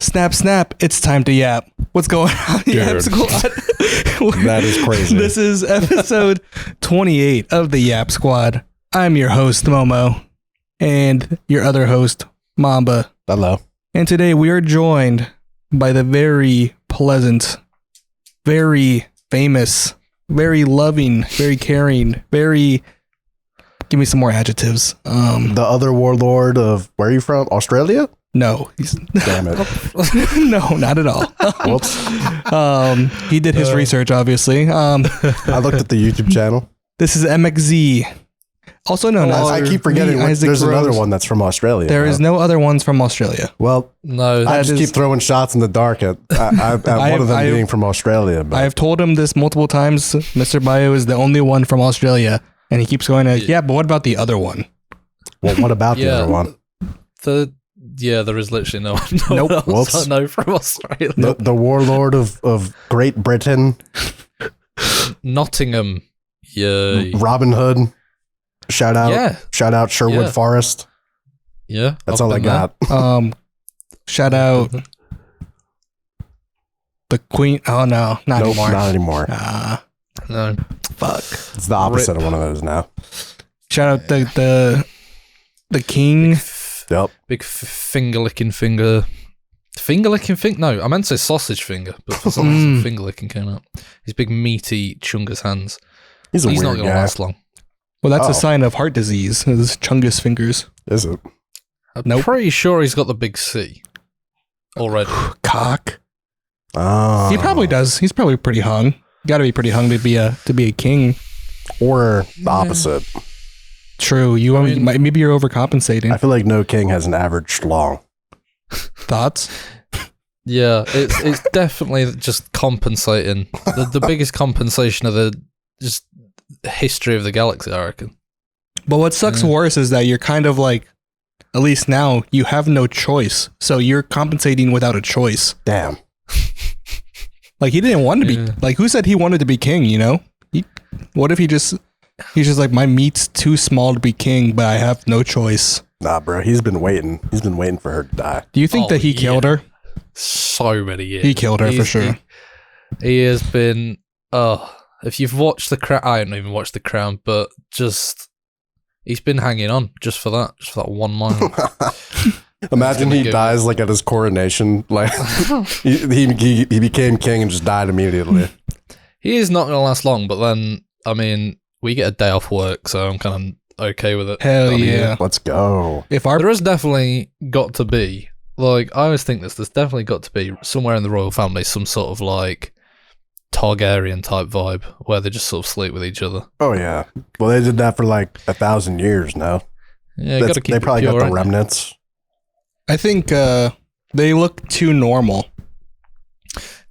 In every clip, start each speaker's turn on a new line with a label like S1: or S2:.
S1: Snap, snap. It's time to yap. What's going on, Yap Squad?
S2: That is crazy.
S1: This is episode 28 of the Yap Squad. I'm your host, Momo, and your other host, Mamba.
S2: Hello.
S1: And today we are joined by the very pleasant, very famous, very loving, very caring, very... Give me some more adjectives.
S2: The other warlord of... Where are you from? Australia?
S1: No.
S2: Damn it.
S1: No, not at all.
S2: Whoops.
S1: He did his research, obviously.
S2: I looked at the YouTube channel.
S1: This is MxZ. Also known as...
S2: I keep forgetting there's another one that's from Australia.
S1: There is no other ones from Australia.
S2: Well,
S3: no,
S2: I just keep throwing shots in the dark at one of them being from Australia. But.
S1: I have told him this multiple times. Mr. Bio is the only one from Australia. And he keeps going, yeah, but what about the other one?
S2: Well, what about the other one?
S3: There is literally no one.
S1: Nope.
S3: I know from Australia.
S2: The warlord of Great Britain.
S3: Nottingham. Yeah.
S2: Robin Hood. Shout out.
S3: Yeah.
S2: Shout out Sherwood Forest.
S3: Yeah.
S2: That's all I got.
S1: Shout out the Queen. Oh, no. Not anymore.
S2: Not anymore.
S3: No.
S1: Fuck.
S2: It's the opposite of one of those now.
S1: Shout out the king.
S2: Yep.
S3: Big finger licking finger. Finger licking finger? No, I meant to say sausage finger, but for some reason finger licking came out. His big meaty Chungus hands.
S2: He's
S3: not
S2: weird
S3: going to
S2: guy.
S3: last long.
S1: Well, that's a sign of heart disease. His Chungus fingers.
S2: Is it?
S3: I'm pretty sure he's got the big C already.
S1: Cock.
S2: Oh.
S1: He probably does. He's probably pretty hung. Got to be pretty hung to be a king.
S2: Or the opposite.
S1: True. Maybe you're overcompensating.
S2: I feel like no king has an average schlong.
S1: Thoughts?
S3: Yeah, it's definitely just compensating. The biggest compensation of the just history of the galaxy, I reckon.
S1: But what sucks worse is that you're kind of like, at least now, you have no choice. So you're compensating without a choice.
S2: Damn.
S1: Like, he didn't want to be... Like, who said he wanted to be king, you know? What if he's just like, my meat's too small to be king, but I have no choice?
S2: Nah, bro. He's been waiting. He's been waiting for her to die.
S1: Do you think that he killed her?
S3: So many years.
S1: He killed her, for sure.
S3: He has been... if you've watched The Crown... I haven't even watched The Crown, but just... He's been hanging on just for that one moment.
S2: Imagine he dies like at his coronation. Like he became king and just died immediately.
S3: He is not going to last long, but then, I mean, we get a day off work, so I'm kind of okay with it.
S1: Hell yeah.
S2: Let's go.
S3: There has definitely got to be, like, I always think there's definitely got to be somewhere in the royal family some sort of, like, Targaryen type vibe where they just sort of sleep with each other.
S2: Oh, yeah. Well, they did that for like 1,000 years now.
S3: Yeah, gotta keep
S2: they probably
S3: it pure,
S2: got the remnants.
S1: I think they look too normal.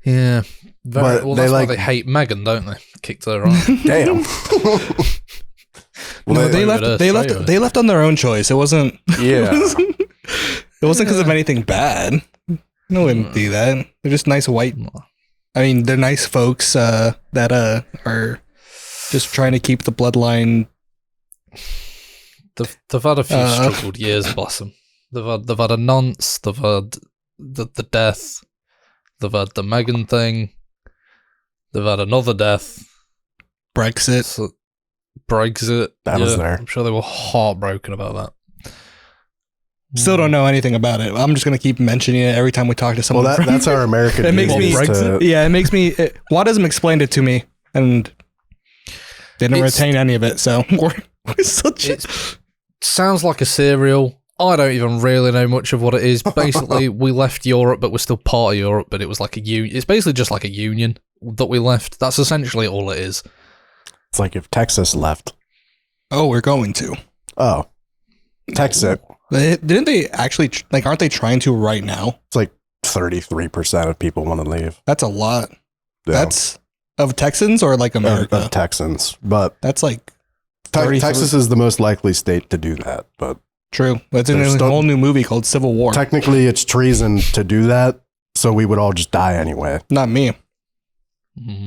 S3: Yeah.
S2: But
S3: well, that's why they hate Meghan, don't they? Kicked her on.
S2: Damn.
S1: Well, no, they left on their own choice. It wasn't.
S2: Yeah.
S1: It wasn't because of anything bad. No one would do that. They're just nice white. I mean, they're nice folks that are just trying to keep the bloodline.
S3: They've had a few struggled years, bless them. They've had a nonce. They've had the death. They've had the Meghan thing. They've had another death.
S1: Brexit.
S2: That was there.
S3: I'm sure they were heartbroken about that.
S1: Still don't know anything about it. I'm just going to keep mentioning it every time we talk to someone.
S2: Well, that's our American.
S1: It makes me. It makes me. Wadism explained it to me, and didn't retain any of it. So we're such.
S3: It sounds like a cereal. I don't even really know much of what it is. Basically, we left Europe, but we're still part of Europe. But it was like a union. It's basically just like a union that we left. That's essentially all it is.
S2: It's like if Texas left.
S1: Oh, we're going to.
S2: Oh, Texas.
S1: Didn't they actually, like, aren't they trying to right now?
S2: It's like 33% of people want to leave.
S1: That's a lot.
S2: Yeah.
S1: That's of Texans or like America?
S2: Of Texans. But
S1: that's like
S2: Texas is the most likely state to do that. But
S1: true. That's in a whole new movie called Civil War.
S2: Technically, it's treason to do that. So we would all just die anyway.
S1: Not me.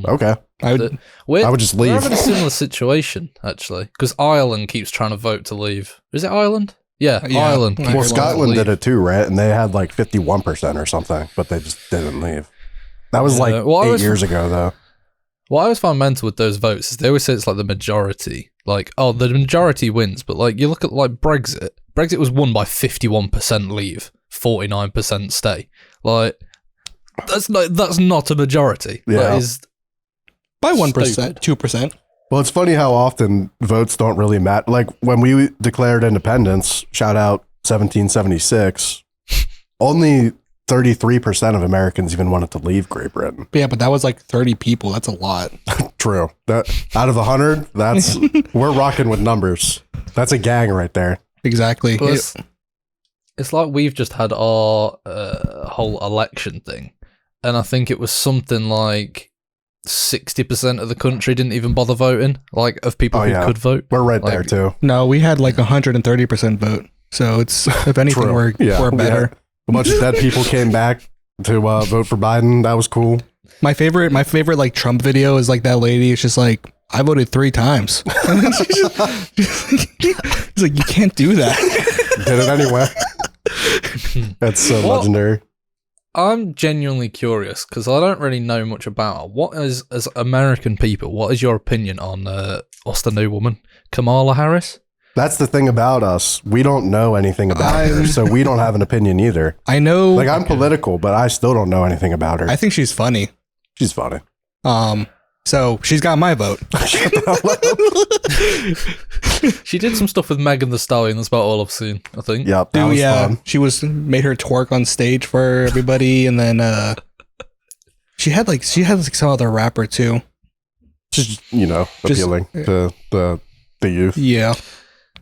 S2: Okay.
S1: I
S2: would just leave.
S3: We're having a similar situation, actually, because Ireland keeps trying to vote to leave. Is it Ireland? Yeah,
S1: Yeah.
S3: Ireland.
S1: Well,
S2: Well,
S3: People
S2: Scotland
S3: leave.
S2: did it too, right? And they had like 51% or something, but they just didn't leave. That was like
S3: well, I
S2: 8
S3: was-
S2: years ago, though.
S3: What I always find mental with those votes is they always say it's like the majority. Like, oh, the majority wins, but like you look at like Brexit. Brexit was won by 51% leave, 49% stay. Like, that's not a majority.
S2: Yeah.
S3: That is
S1: By 1%,
S3: Stupid.
S1: 2%.
S2: Well, it's funny how often votes don't really matter. Like when we declared independence, shout out 1776, only 33% of Americans even wanted to leave Great Britain.
S1: Yeah, but that was like 30 people. That's a lot.
S2: True. That out of 100, that's we're rocking with numbers. That's a gang right there.
S1: Exactly.
S3: Plus, it's like we've just had our whole election thing, and I think it was something like 60% of the country didn't even bother voting, like of people
S2: Oh,
S3: who
S2: yeah.
S3: could vote.
S2: We're right
S3: Like-
S2: there too.
S1: No, we had like 130% vote. So it's, if anything,
S2: True.
S1: we're
S2: Yeah, we
S1: better.
S2: had a bunch of dead people came back to vote for Biden. That was cool.
S1: My favorite like Trump video is like that lady. It's just like, I voted 3 times. It's like, you can't do that.
S2: Did it anyway. That's so
S3: What?
S2: legendary.
S3: I'm genuinely curious because I don't really know much about her. What is, as American people, what is your opinion on what's the new woman, Kamala Harris?
S2: That's the thing about us. We don't know anything about her, so we don't have an opinion either.
S1: I know.
S2: Like I'm political, but I still don't know anything about her.
S1: I think she's funny.
S2: She's funny.
S1: So she's got my vote.
S3: She did some stuff with Megan Thee Stallion. That's about all I've seen, I think.
S2: Yep, that
S1: Dude,
S2: was
S1: yeah,
S2: fun.
S1: she made her twerk on stage for everybody, and then she had like some other rapper too.
S2: Just appealing to the youth.
S1: Yeah,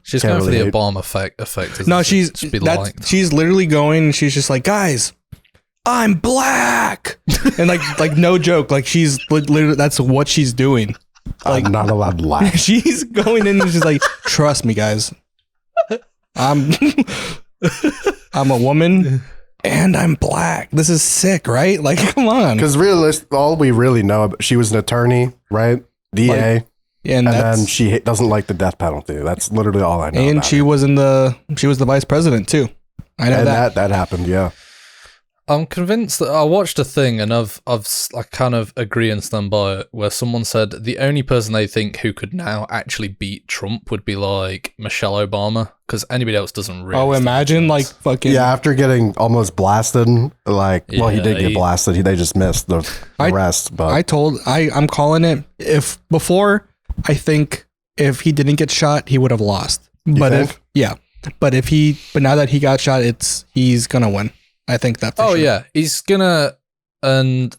S3: She's
S2: Can't
S3: going for
S2: really
S3: the
S2: hate.
S3: Obama effect. Isn't
S1: no,
S3: she? Just be liked.
S1: she's literally going. She's just like, guys, I'm black, and like no joke, like she's literally that's what she's doing. Like
S2: I'm not allowed to laugh.
S1: she's going in and she's like, trust me, guys, I'm a woman and I'm black. This is sick, right? Like, come on.
S2: Because all we really know, she was an attorney, right? DA,
S1: And
S2: and
S1: that's,
S2: then she doesn't like the death penalty. That's literally all I know.
S1: and
S2: about
S1: she
S2: her.
S1: was she was the vice president too. I know
S2: and
S1: that.
S2: that happened. Yeah,
S3: I'm convinced that I watched a thing and I kind of agree and stand by it, where someone said the only person they think who could now actually beat Trump would be like Michelle Obama, because anybody else doesn't really.
S1: Oh,
S3: stand a
S1: imagine like
S3: chance.
S1: fucking.
S2: yeah. After getting almost blasted, like he
S3: Yeah,
S2: did get blasted. They just missed the
S1: I-
S2: rest. But
S1: I'm calling it. I think if he didn't get shot, he would have lost. But
S2: think?
S1: but now that he got shot, he's gonna win. I think that. For
S3: Oh
S1: sure.
S3: yeah, he's gonna. And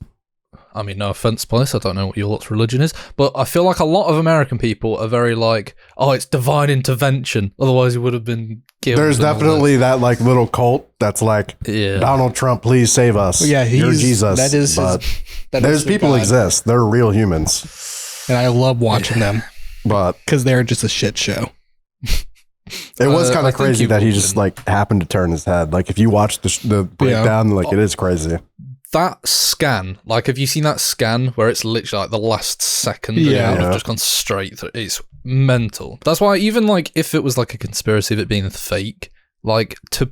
S3: I mean, no offense, Bliss. I don't know what your lot's religion is, but I feel like a lot of American people are very like, oh, it's divine intervention. Otherwise, he would have been killed.
S2: there's
S3: and all
S2: definitely that like little cult that's like,
S3: that. Yeah.
S2: Donald Trump, please save us.
S1: Yeah,
S2: You're
S1: he's
S2: Jesus.
S1: That is.
S2: but
S1: That
S2: there's
S1: is their
S2: people
S1: God.
S2: exist. They're real humans.
S1: and I love watching them
S2: But
S1: because they're just a shit show.
S2: it was kind
S3: I
S2: of
S3: think
S2: crazy
S3: he
S2: that he
S3: will
S2: just
S3: win.
S2: like happened to turn his head. Like if you watch the breakdown, like it is crazy.
S3: That scan, like, have you seen that scan where it's literally like the last second?
S1: Yeah.
S3: And it would have just gone straight through. It's mental. That's why even like if it was like a conspiracy of it being fake, like
S2: The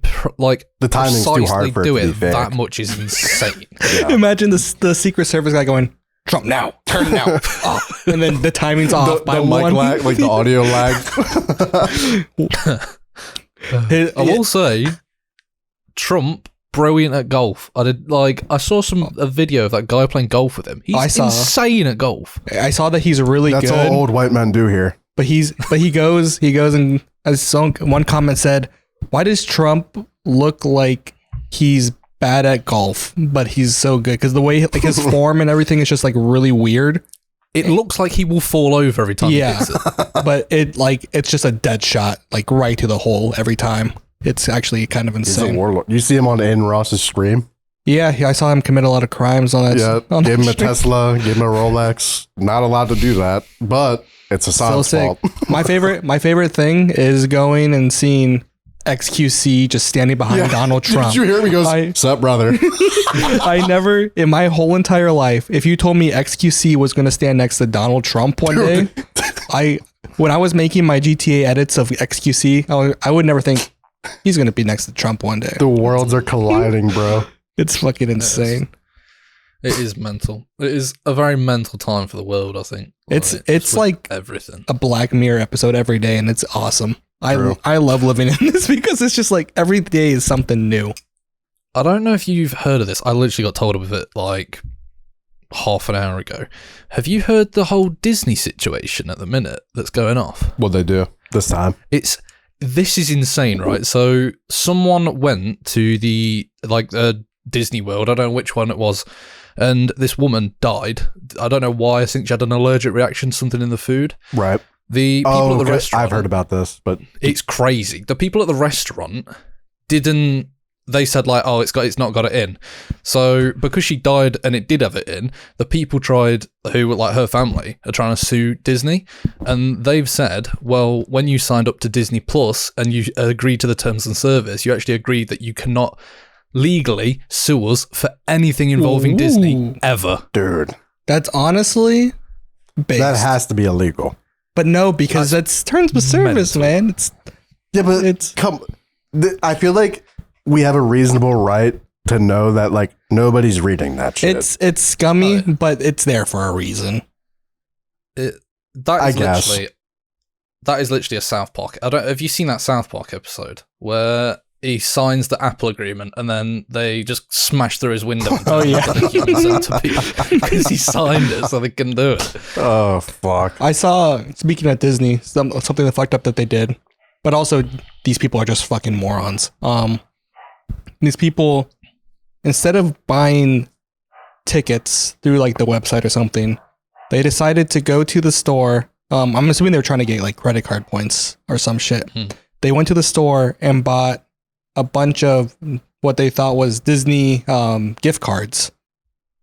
S2: timing's too hard
S3: precisely
S2: for it
S3: do
S2: to be
S3: it
S2: fake.
S3: that much is insane.
S2: Yeah.
S1: Imagine the Secret Service guy going, Trump now, turn now, off. And then the timing's off by
S2: the mic
S1: one.
S2: lag, like the audio lag.
S1: His-
S3: I will say, Trump, brilliant at golf. I saw a video of that guy playing golf with him.
S1: I
S3: He's
S1: saw.
S3: insane at golf.
S1: I saw that he's really
S2: That's
S1: good.
S2: all old white men do here.
S1: But he goes and as one comment said, why does Trump look like he's bad at golf, but he's so good? Because the way like his form and everything is just like really weird.
S3: It looks like he will fall over every time
S1: Yeah.
S3: he hits it.
S1: But it's just a dead shot, like right to the hole every time. It's actually kind of
S2: He's a
S1: insane.
S2: warlord. You see him on Aiden Ross's stream?
S1: Yeah, I saw him commit a lot of crimes on that.
S2: Yeah.
S1: on
S2: Gave
S1: that
S2: him a
S1: stream.
S2: Tesla, gave him a Rolex. Not allowed to do that, but it's a
S1: Still
S2: science
S1: sick.
S2: fault.
S1: My favorite thing is going and seeing XQC just standing behind
S2: Yeah.
S1: Donald Trump.
S2: Did you hear him? He goes, "Sup, brother?"
S1: I never, in my whole entire life, if you told me XQC was going to stand next to Donald Trump one day, when I was making my GTA edits of XQC, I would never think He's gonna be next to Trump one day.
S2: The worlds are colliding, bro.
S1: It's fucking insane.
S3: It is mental. It is a very mental time for the world, I think.
S1: It's like
S3: everything.
S1: a Black Mirror episode every day, and it's awesome.
S2: True.
S1: I love living in this because it's just like every day is something new.
S3: I don't know if you've heard of this. I literally got told of it like half an hour ago. Have you heard the whole Disney situation at the minute that's going off?
S2: What they do this time?
S3: This is insane, right? So someone went to the Disney World. I don't know which one it was. And this woman died. I don't know why. I think she had an allergic reaction to something in the food.
S2: Right.
S3: The people at the restaurant.
S2: I've heard about this, but
S3: it's crazy. The people at the restaurant didn't. They said like, "Oh, it's not got it in." So because she died and it did have it in, the people who were like her family are trying to sue Disney, and they've said, "Well, when you signed up to Disney Plus and you agreed to the terms and service, you actually agreed that you cannot legally sue us for anything involving Disney ever."
S2: Dude,
S1: that's honestly based.
S2: That has to be illegal.
S1: But no, because that's terms of service, man.
S2: I feel like we have a reasonable right to know that like nobody's reading that shit.
S1: It's scummy, but it's there for a reason.
S3: That is literally a South Park. Have you seen that South Park episode where he signs the Apple agreement and then they just smash through his window?
S1: Oh yeah,
S3: because he signed it, so they can do it.
S2: Oh fuck!
S1: I saw. Speaking of Disney, something that fucked up that they did, but also these people are just fucking morons. These people, instead of buying tickets through like the website or something, they decided to go to the store. I'm assuming they were trying to get like credit card points or some shit. They went to the store and bought a bunch of what they thought was Disney gift cards,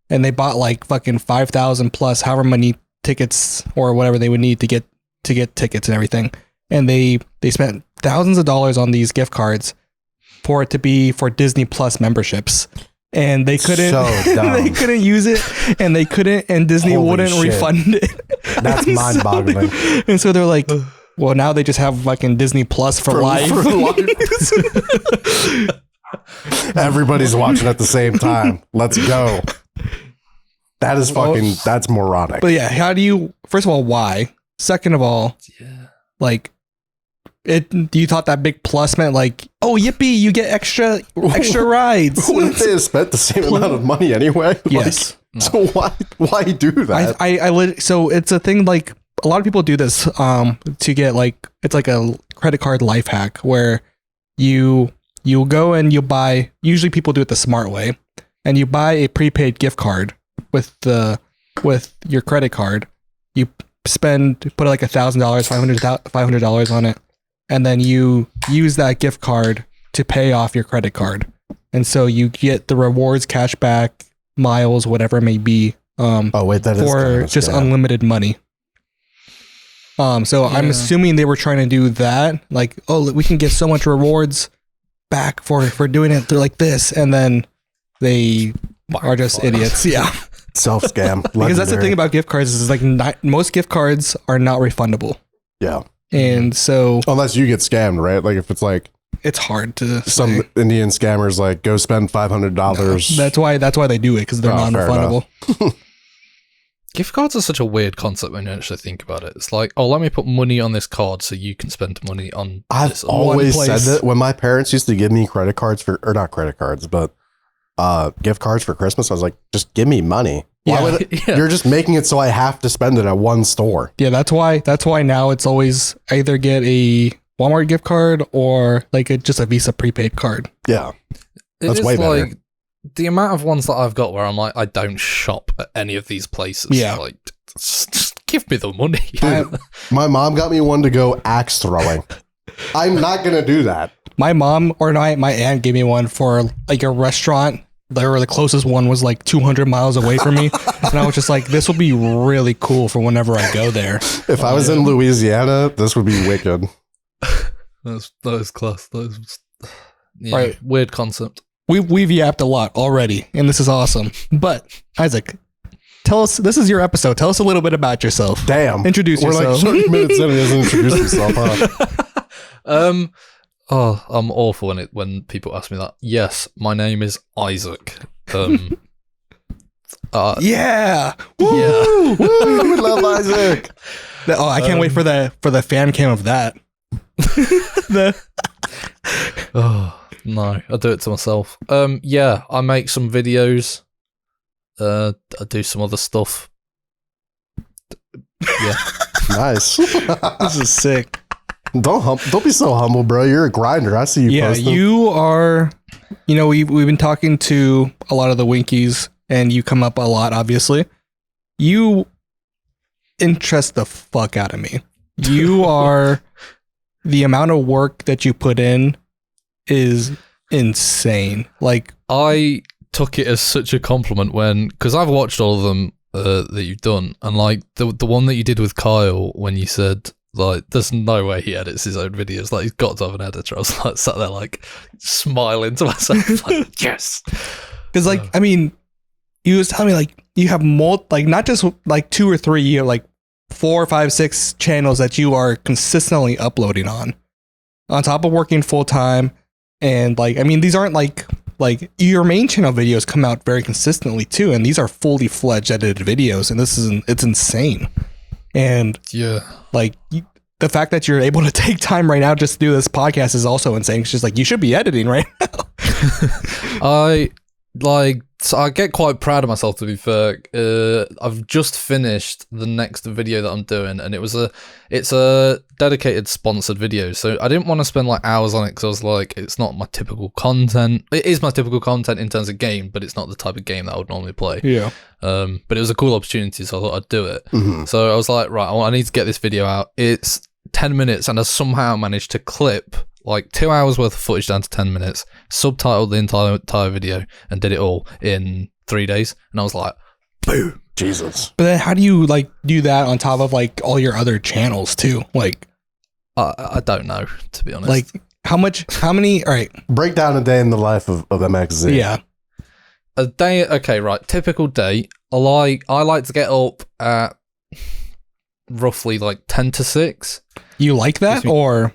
S1: and they bought like fucking 5,000 plus however many tickets or whatever they would need to get tickets and everything. And they spent thousands of dollars on these gift cards for it to be for Disney Plus memberships, and they couldn't. They couldn't use it, and they couldn't, and Disney
S2: Holy
S1: wouldn't
S2: shit.
S1: refund it.
S2: That's mind-boggling.
S1: And so they're like, well, now they just have fucking Disney Plus for life.
S2: Everybody's watching at the same time. Let's go. That is fucking. That's moronic.
S1: But yeah, how do you? First of all, why? Second of all, like. You thought that big plus meant like, oh yippee, you get extra rides.
S2: Wouldn't they have spent the same amount of money anyway?
S1: Yes.
S2: So why do that?
S1: So it's a thing like a lot of people do this to get like, it's like a credit card life hack where you go and you buy, usually people do it the smart way, and you buy a prepaid gift card with your credit card. You put like $1,000, $500 on it. And then you use that gift card to pay off your credit card. And so you get the rewards, cashback, miles, whatever it may be, for just unlimited money. So I'm assuming they were trying to do that. Like, oh, we can get so much rewards back for doing it through like this. And then they are just idiots. Yeah.
S2: Self-scam.
S1: Because that's the thing about gift cards is like most gift cards are not refundable.
S2: Yeah.
S1: And so
S2: unless you get scammed, right? Like if it's like
S1: it's hard to
S2: some Indian scammers like go spend $500.
S1: No, that's why they do it, because they're non-refundable.
S3: Gift cards are such a weird concept when you actually think about it. It's like, oh, let me put money on this card so you can spend money on.
S2: I've always said that when my parents used to give me credit cards or not credit cards, but gift cards for Christmas. I was like, just give me money. Why would you're just making it so I have to spend it at one store.
S1: Yeah, that's why now it's always either get a Walmart gift card or like just a Visa prepaid card.
S2: Yeah. That's way better. Like,
S3: the amount of ones that I've got where I'm like, I don't shop at any of these places.
S1: Yeah.
S3: Like, just give me the money.
S2: Dude, my mom got me one to go axe throwing. I'm not going to do that.
S1: My mom or my aunt gave me one for like a restaurant. The closest one was like 200 miles away from me. And I was just like, this will be really cool for whenever I go there.
S2: If I was in Louisiana, this would be wicked.
S3: That was class. Right. Weird concept.
S1: We've yapped a lot already, and this is awesome. But Isaac, tell us, this is your episode. Tell us a little bit about yourself.
S2: Damn.
S1: Introduce yourself.
S2: We're like 30 minutes in and he doesn't introduce himself, huh?
S3: Oh, I'm awful when people ask me that. Yes, my name is Isaac.
S1: Yeah.
S2: Woo!
S3: Yeah.
S2: Woo! We love Isaac.
S1: Oh, I can't wait for the fan cam of that.
S3: Oh no, I do it to myself. Yeah, I make some videos. I do some other stuff. Yeah.
S2: Nice.
S1: This is sick.
S2: Don't be so humble, bro. You're a grinder. I see you
S1: Yeah,
S2: posting.
S1: you are. You know, we've been talking to a lot of the Winkies, and you come up a lot. Obviously, you interest the fuck out of me. You are. The amount of work that you put in is insane. Like,
S3: I took it as such a compliment because I've watched all of them that you've done, and like the one that you did with Kyle when you said like there's no way he edits his own videos, like he's got to have an editor. I was like sat there like smiling to myself like yes,
S1: because like I mean, you was telling me like you have like not just like 2 or 3 year, like 4, 5, 6 channels that you are consistently uploading on top of working full time. And like, I mean, these aren't like your main channel videos come out very consistently too. And these are fully fledged edited videos. And it's insane. And
S3: yeah,
S1: like the fact that you're able to take time right now just to do this podcast is also insane. It's just like, you should be editing right now.
S3: So I get quite proud of myself, to be fair. I've just finished the next video that I'm doing, and it's a dedicated sponsored video. So I didn't want to spend like hours on it because I was like, it's not my typical content. It is my typical content in terms of game, but it's not the type of game that I would normally play.
S1: Yeah.
S3: But it was a cool opportunity, so I thought I'd do it.
S2: Mhm.
S3: So I was like, right, I need to get this video out. It's 10 minutes, and I somehow managed to clip like 2 hours worth of footage down to 10 minutes, subtitled the entire video, and did it all in 3 days. And I was like, boom.
S2: Jesus.
S1: But then how do you like do that on top of like all your other channels too? Like,
S3: I don't know, to be honest.
S1: like how many, all right.
S2: Break down a day in the life of MxZ.
S1: Yeah.
S3: A day, okay, right. Typical day. I like to get up at roughly like 10 to 6.
S1: You like that or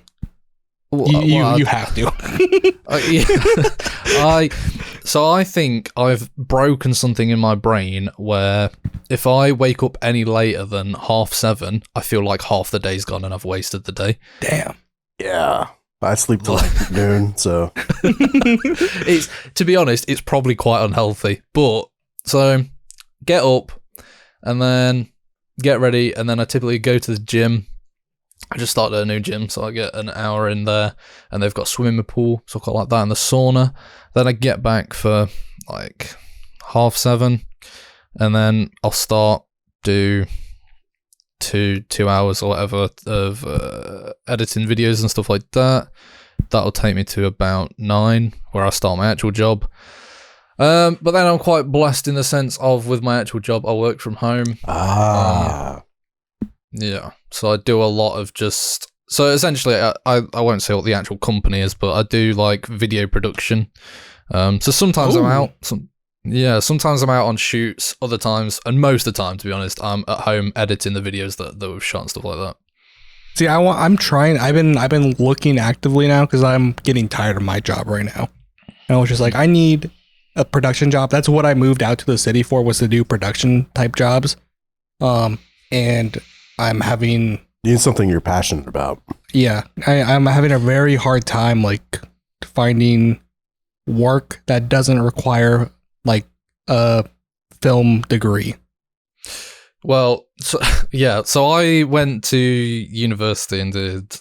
S1: you have to?
S3: Yeah. So I think I've broken something in my brain where if I wake up any later than 7:30, I feel like half the day's gone and I've wasted the day.
S1: Damn.
S2: Yeah. I sleep till like noon, so
S3: It's, to be honest, it's probably quite unhealthy. But so get up and then get ready, and then I typically go to the gym. I just started a new gym, so I get an hour in there, and they've got a swimming pool, so I quite like that, and the sauna. Then I get back for like 7:30, and then I'll start do 2 hours or whatever of editing videos and stuff like that. That'll take me to about 9, where I start my actual job. But then I'm quite blessed in the sense of with my actual job, I work from home. Yeah, so I do a lot of so essentially I won't say what the actual company is, but I do like video production. So sometimes I'm out. Sometimes I'm out on shoots, other times, and most of the time, to be honest, I'm at home editing the videos that we've shot and stuff like that.
S1: See, I'm trying. I've been looking actively now because I'm getting tired of my job right now. And I was just like, I need a production job. That's what I moved out to the city for, was to do production type jobs. And I'm having...
S2: You need something you're passionate about.
S1: Yeah. I'm having a very hard time, like, finding work that doesn't require, like, a film degree.
S3: Well, so I went to university and did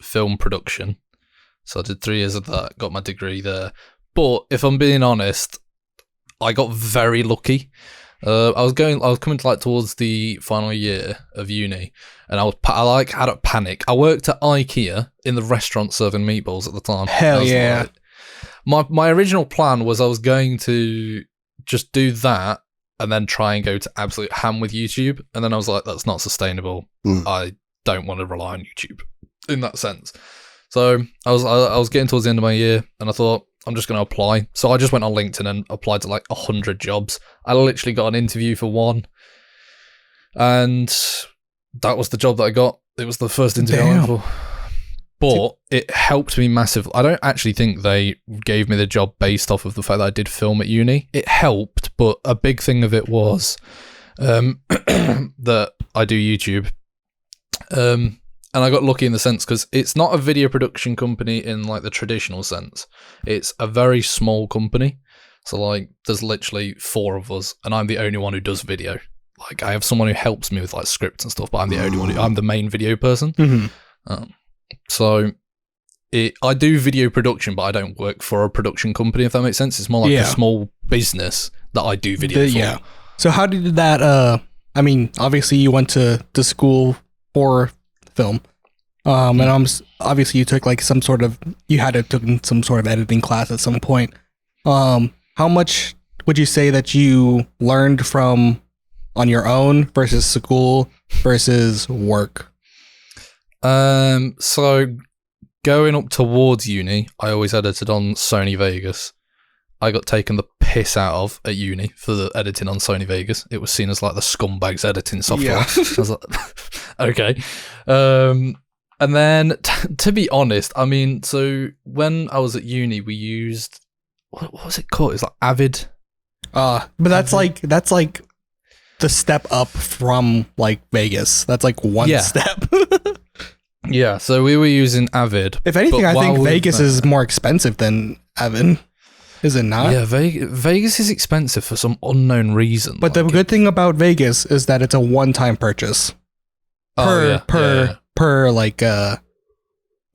S3: film production. So I did 3 years of that, got my degree there. But if I'm being honest, I got very lucky. I was coming to like towards the final year of uni, and I had a panic. I worked at IKEA in the restaurant serving meatballs at the time.
S1: Hell yeah!
S3: Like, my original plan was I was going to just do that and then try and go to absolute ham with YouTube, and then I was like, that's not sustainable. I don't want to rely on YouTube in that sense. So I was getting towards the end of my year, and I thought, I'm just going to apply. So I just went on LinkedIn and applied to like 100 jobs. I literally got an interview for one, and that was the job that I got. It was the first interview I went for. But it helped me massively. I don't actually think they gave me the job based off of the fact that I did film at uni. It helped, but a big thing of it was that I do YouTube. And I got lucky in the sense because it's not a video production company in like the traditional sense. It's a very small company. So like there's literally 4 of us and I'm the only one who does video. Like I have someone who helps me with like scripts and stuff, but I'm the only one I'm the main video person. So I do video production, but I don't work for a production company, if that makes sense. It's more like a small business that I do video for.
S1: Yeah. So how did that, I mean, obviously you went to school for film. And obviously you took like some sort of, you had to took some sort of editing class at some point. How much would you say that you learned from on your own versus school versus work?
S3: So going up towards uni, I always edited on Sony Vegas. I got taken the piss out of at uni for the editing on Sony Vegas. It was seen as like the scumbags editing software. Yeah. I was like, okay. And then to be honest, I mean, so when I was at uni, we used, what was it called? It's like Avid.
S1: But that's like the step up from like Vegas. That's like one step.
S3: Yeah, so we were using Avid.
S1: If anything, I think Vegas is more expensive than Avid. Is it not?
S3: Yeah, Vegas is expensive for some unknown reason.
S1: But the good thing about Vegas is that it's a one-time purchase per like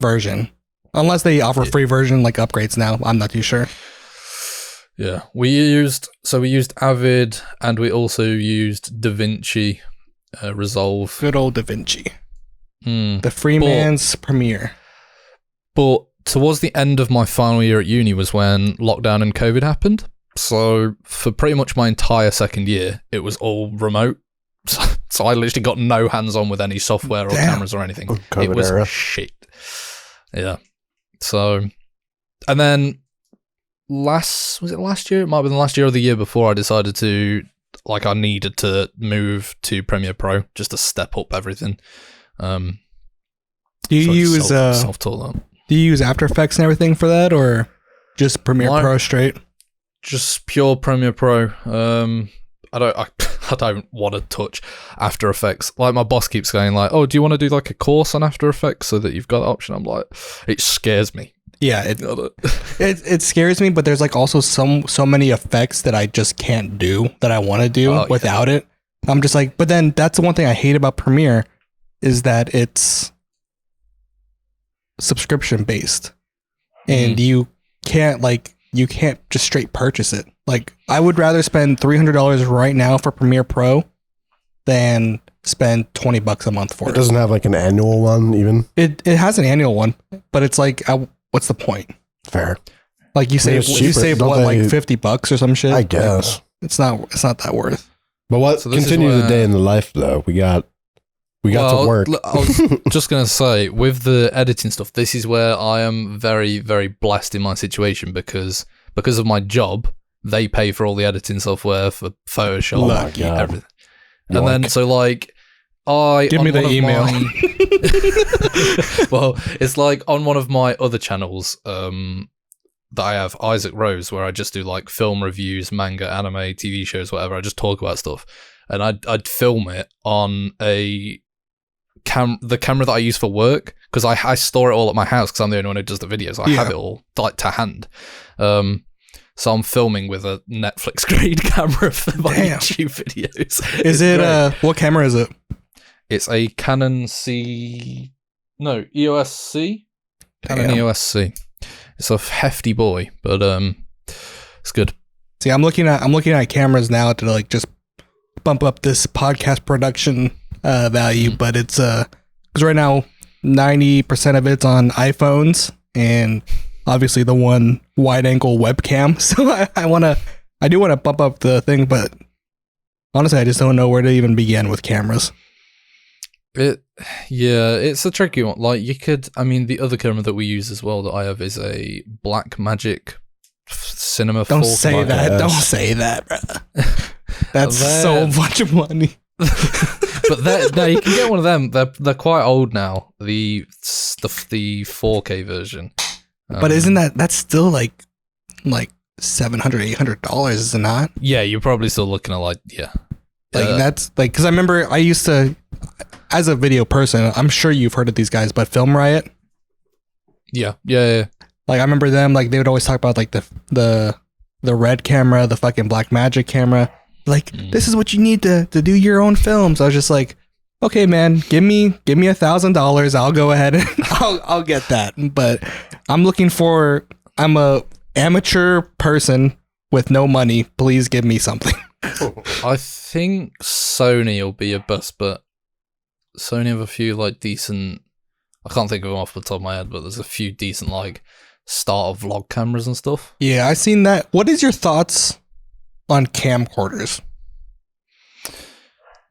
S1: version. Unless they offer free version like upgrades now, I'm not too sure.
S3: Yeah, we used Avid and we also used DaVinci Resolve.
S1: Good old DaVinci. The free man's Premiere. But
S3: towards the end of my final year at uni was when lockdown and COVID happened. So for pretty much my entire second year, it was all remote. So I literally got no hands-on with any software or cameras or anything.
S2: COVID
S3: it was
S2: era.
S3: shit. Yeah. So, and then was it last year? It might have been the last year or the year before I decided to, like, I needed to move to Premiere Pro just to step up everything.
S1: Do you use
S3: self-taught that.
S1: Do you use After Effects and everything for that, or just Premiere Pro straight?
S3: Just pure Premiere Pro. I don't want to touch After Effects. Like my boss keeps going like, "Oh, do you want to do like a course on After Effects so that you've got the option?" I'm like, it scares me.
S1: Yeah, it scares me, but there's like also so many effects that I just can't do that I want to do without it. I'm just like, but then that's the one thing I hate about Premiere is that it's subscription based, and you can't just straight purchase it. Like I would rather spend $300 right now for Premiere Pro than spend $20 a month for it.
S2: It doesn't have like an annual one even.
S1: It has an annual one, but it's like, what's the point?
S2: Fair.
S1: Like you save what, like $50 or some shit.
S2: I guess
S1: it's not that worth.
S2: But what continue the day in the life though? We got to work.
S3: I was just going to say, with the editing stuff, this is where I am very, very blessed in my situation because of my job, they pay for all the editing software for Photoshop, everything. And then, so like,
S1: give me the email.
S3: Well, it's like on one of my other channels that I have, Isaac Rose, where I just do like film reviews, manga, anime, TV shows, whatever. I just talk about stuff. And I'd film it on the camera that I use for work, because I store it all at my house because I'm the only one who does the videos. I have it all like to hand. So I'm filming with a Netflix grade camera for my YouTube videos.
S1: Is it what camera is it?
S3: It's a Canon EOS C. Canon EOS C. It's a hefty boy, but it's good.
S1: See, I'm looking at cameras now to like just bump up this podcast production value, but it's because right now 90% of it's on iPhones and obviously the one wide angle webcam. So I do want to bump up the thing, but honestly, I just don't know where to even begin with cameras.
S3: It's a tricky one. Like the other camera that we use as well that I have is a Blackmagic Cinema 4K.
S1: Don't say that, bro. That's so much money.
S3: no, you can get one of them. They're quite old now. The 4K version.
S1: But isn't that's still like $700, $800, is it not?
S3: Yeah, you're probably still looking at like
S1: That's like, because I remember I used to, as a video person, I'm sure you've heard of these guys, but Film Riot.
S3: Yeah.
S1: Like I remember them, like they would always talk about like the red camera, the fucking black magic camera. Like this is what you need to do your own films. I was just like, okay, man, give me $1,000. I'll go ahead and I'll get that. But I'm a amateur person with no money. Please give me something.
S3: I think Sony will be your best bet. Sony have a few like decent. I can't think of them off the top of my head, but there's a few decent like starter vlog cameras and stuff.
S1: Yeah, I've seen that. What is your thoughts on camcorders?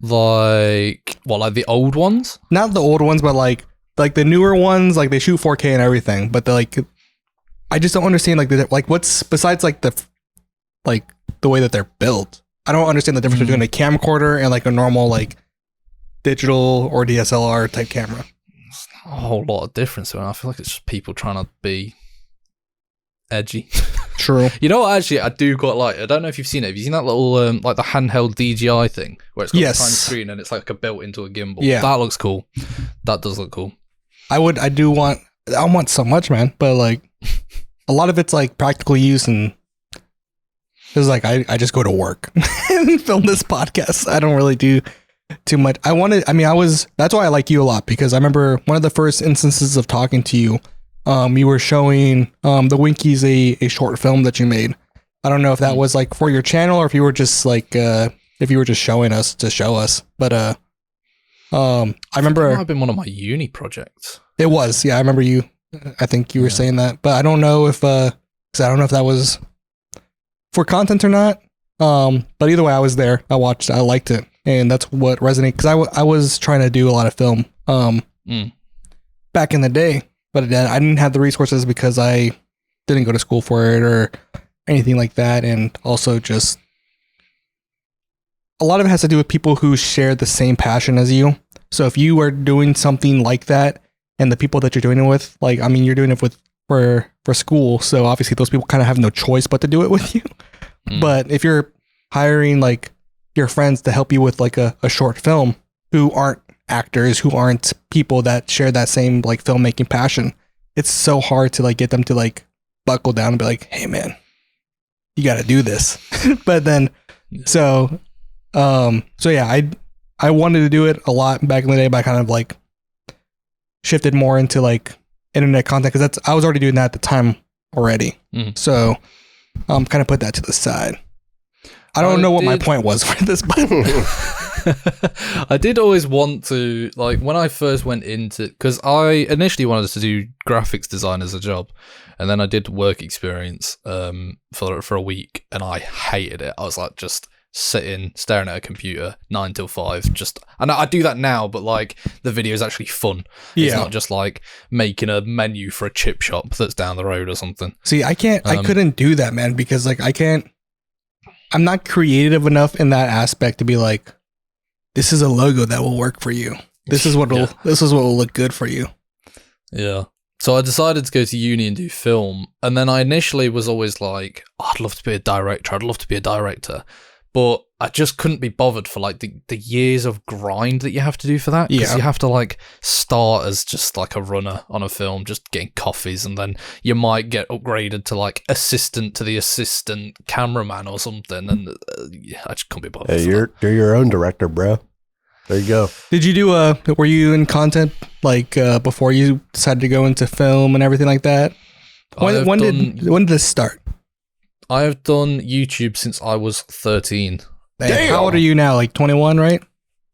S3: Like what? Like the old ones?
S1: Not the old ones, but like the newer ones. Like they shoot 4K and everything, but they're like, I just don't understand like what's besides like the way that they're built. I don't understand the difference between a camcorder and like a normal like digital or DSLR type camera.
S3: It's not a whole lot of difference. I feel like it's just people trying to be edgy.
S1: True.
S3: You know what? Actually, I do quite like. I don't know if you've seen it. Have you seen that little like the handheld DJI thing where it's got a tiny screen and it's like a built into a gimbal?
S1: Yeah,
S3: that looks cool. That does look cool. I
S1: want so much, man. But like a lot of it's like practical use and. It's like I just go to work and film this podcast. I don't really do too much. That's why I like you a lot, because I remember one of the first instances of talking to you, you were showing the Winkies a short film that you made. I don't know if that was like for your channel or if you were just like if you were just showing us to show us. But I remember
S3: it might have been one of my uni projects.
S1: It was, yeah. I remember you. I think you were saying that, but I don't know if that was for content or not. But either way, I was there. I watched. I liked it, and that's what resonated. Because I was trying to do a lot of film back in the day, but I didn't have the resources because I didn't go to school for it or anything like that, and also just a lot of it has to do with people who share the same passion as you. So if you are doing something like that, and the people that you're doing it with, like you're doing it for school, so obviously those people kind of have no choice but to do it with you. But if you're hiring like your friends to help you with like a short film who aren't actors, who aren't people that share that same like filmmaking passion, it's so hard to like get them to like buckle down and be like, hey man, you got to do this. But then so yeah, I wanted to do it a lot back in the day, but I kind of like shifted more into like internet content because I was already doing that at the time already. So kind of put that to the side. I don't know what my point was for this, but
S3: I did always want to, like, when I first went into, because I initially wanted to do graphics design as a job, and then I did work experience for a week, and I hated it. I was like just sitting, staring at a computer 9 till 5, and I do that now, but like the video is actually fun. It's not just like making a menu for a chip shop that's down the road or something.
S1: See, I couldn't do that, man, because like I'm not creative enough in that aspect to be like, this is a logo that will work for you. This is what will look good for you.
S3: Yeah. So I decided to go to uni and do film, and then I initially was always like, I'd love to be a director. But I just couldn't be bothered for like the years of grind that you have to do for that. Because you have to like start as just like a runner on a film, just getting coffees, and then you might get upgraded to like assistant to the assistant cameraman or something. And I just couldn't be bothered.
S2: Hey, you're your own director, bro. There you go.
S1: Did you were you in content like before you decided to go into film and everything like that? When did this start?
S3: I have done YouTube since I was 13.
S1: Damn. How old are you now? Like 21, right?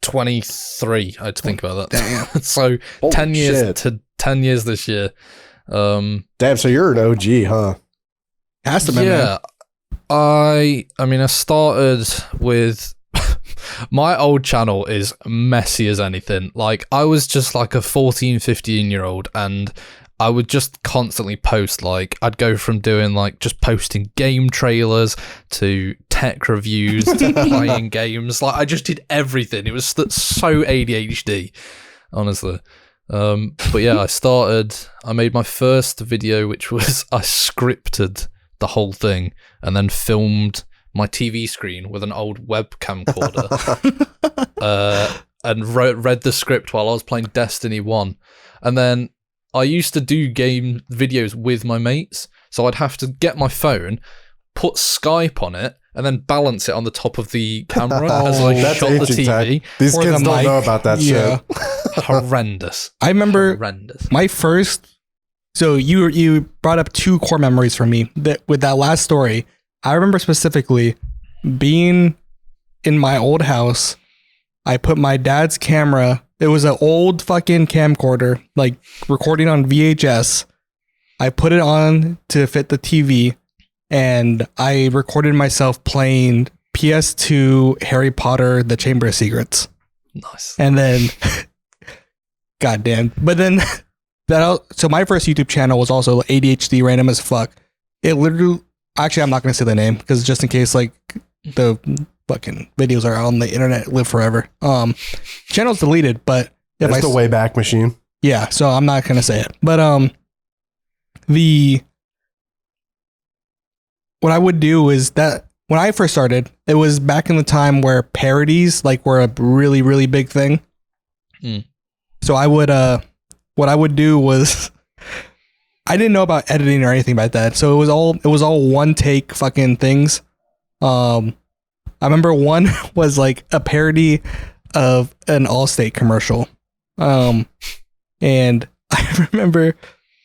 S3: 23. I had to think about that.
S1: Damn.
S3: So
S2: Holy
S3: 10 years
S2: shit.
S3: to 10 years this year.
S2: Damn, so you're an OG, huh?
S1: Has to be, man.
S3: I mean, I started with my old channel is messy as anything. Like, I was just like a 14, 15-year-old, and I would just constantly post, like, I'd go from doing, like, just posting game trailers to tech reviews to playing games. Like, I just did everything. It was so ADHD, honestly. But yeah, I made my first video, which was I scripted the whole thing and then filmed my TV screen with an old webcam camcorder and read the script while I was playing Destiny 1. And then I used to do game videos with my mates, so I'd have to get my phone, put Skype on it, and then balance it on the top of the camera as I
S2: That's
S3: shot the
S2: ancient tech.
S3: TV.
S2: These
S1: Or
S2: kids
S1: the
S2: don't
S1: mic.
S2: know about that
S1: Yeah.
S2: shit.
S3: Horrendous.
S1: I remember
S3: Horrendous.
S1: my first. So you brought up two core memories for me that with that last story. I remember specifically being in my old house. I put my dad's camera. It was an old fucking camcorder, like recording on VHS. I put it on to fit the TV, and I recorded myself playing PS2 Harry Potter: The Chamber of Secrets.
S3: Nice.
S1: And then, goddamn. But then, so my first YouTube channel was also ADHD random as fuck. It literally, actually, I'm not going to say the name because just in case, like, the fucking videos are on the internet, live forever. Channel's deleted, but if
S2: That's the Wayback Machine.
S1: yeah, so I'm not going to say it. But, what I would do is that when I first started, it was back in the time where parodies like were a really, really big thing.
S3: Mm.
S1: So I would, what I would do was, I didn't know about editing or anything like that. So it was all one take fucking things. I remember one was like a parody of an Allstate commercial. And I remember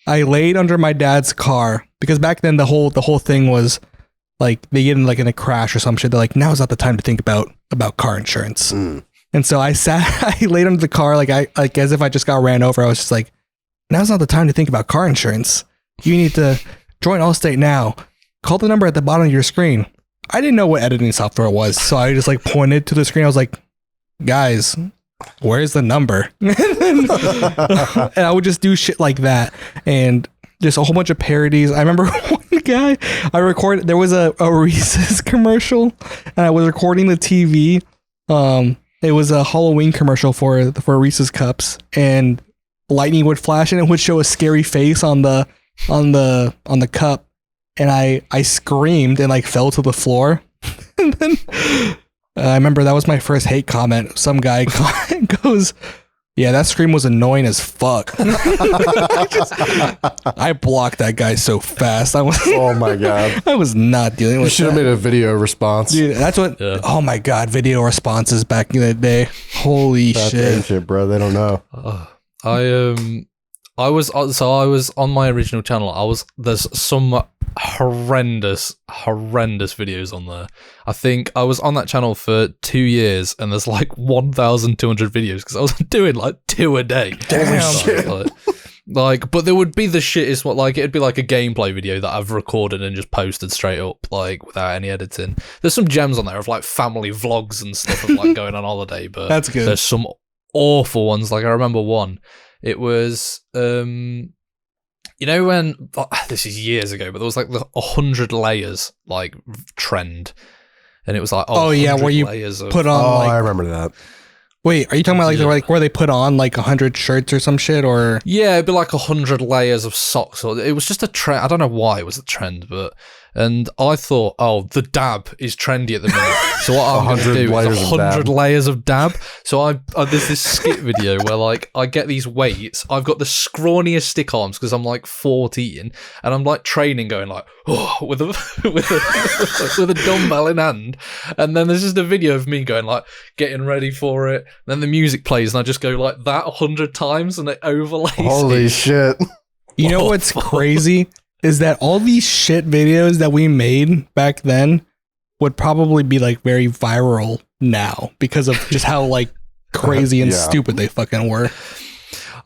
S1: I laid under my dad's car because back then the whole thing was like they get in like in a crash or some shit. They're like, now's not the time to think about car insurance. And so I laid under the car like as if I just got ran over. I was just like, now's not the time to think about car insurance. You need to join Allstate now. Call the number at the bottom of your screen. I didn't know what editing software was, so I just like pointed to the screen. I was like, guys, where's the number? And I would just do shit like that and just a whole bunch of parodies. I remember one guy there was a Reese's commercial and I was recording the TV. It was a Halloween commercial for Reese's cups and lightning would flash and it would show a scary face on the cup. And I screamed and like fell to the floor. And then I remember that was my first hate comment. Some guy goes, yeah, that scream was annoying as fuck. I blocked that guy so fast.
S2: Oh my God.
S1: I was not dealing
S2: You
S1: with
S2: should have
S1: that.
S2: made a video response.
S1: Dude, that's what,
S3: Yeah.
S1: oh my God, video responses back in the day. Holy
S2: That's
S1: shit.
S2: ancient, bro. They don't know.
S3: I was on my original channel. There's some horrendous videos on there. I think I was on that channel for 2 years and there's like 1,200 videos because I was doing like 2 a day.
S1: Damn.
S3: So, like, but there would be the shittest one. Like, it'd be like a gameplay video that I've recorded and just posted straight up, like without any editing. There's some gems on there of like family vlogs and stuff of like going on holiday, but
S1: That's good.
S3: there's some awful ones. Like I remember one. It was you know when this is years ago, but there was like the 100 layers like trend, and it was like
S1: Oh, yeah,
S3: 100
S1: where you
S3: layers of,
S1: Put on
S2: Oh, I
S1: like,
S2: remember that.
S1: wait, are you talking about
S3: Yeah.
S1: like where they put on like 100 shirts or some shit or?
S3: yeah, it'd be like 100 layers of socks, or it was just a trend. I don't know why it was a trend, and I thought, oh, the dab is trendy at the minute. So what I'm going to
S2: 100
S3: do
S2: layers
S3: is
S2: of
S3: 100
S2: dab.
S3: layers of dab. So there's this skit video where like I get these weights. I've got the scrawniest stick arms because I'm like 14, and I'm like training, going like with a with a dumbbell in hand. And then there's just a video of me going like getting ready for it. Then the music plays, and I just go like that 100 times, and it overlays.
S2: Holy
S3: it.
S2: shit.
S1: You know what's crazy is that all these shit videos that we made back then would probably be like very viral now because of just how like crazy and
S2: Yeah.
S1: stupid they fucking were.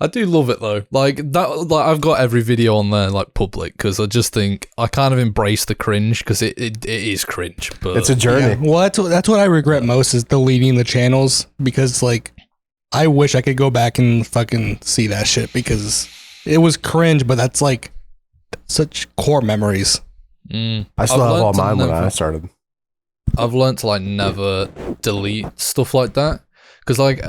S3: I do love it though. Like that, like I've got every video on there like public because I just think I kind of embrace the cringe because it is cringe. But
S2: It's a journey.
S1: Yeah. Well, that's what I regret most is deleting the channels because like I wish I could go back and fucking see that shit because it was cringe, but that's like such core memories.
S2: I still have all mine when I started.
S3: I've learned to like never delete stuff like that because like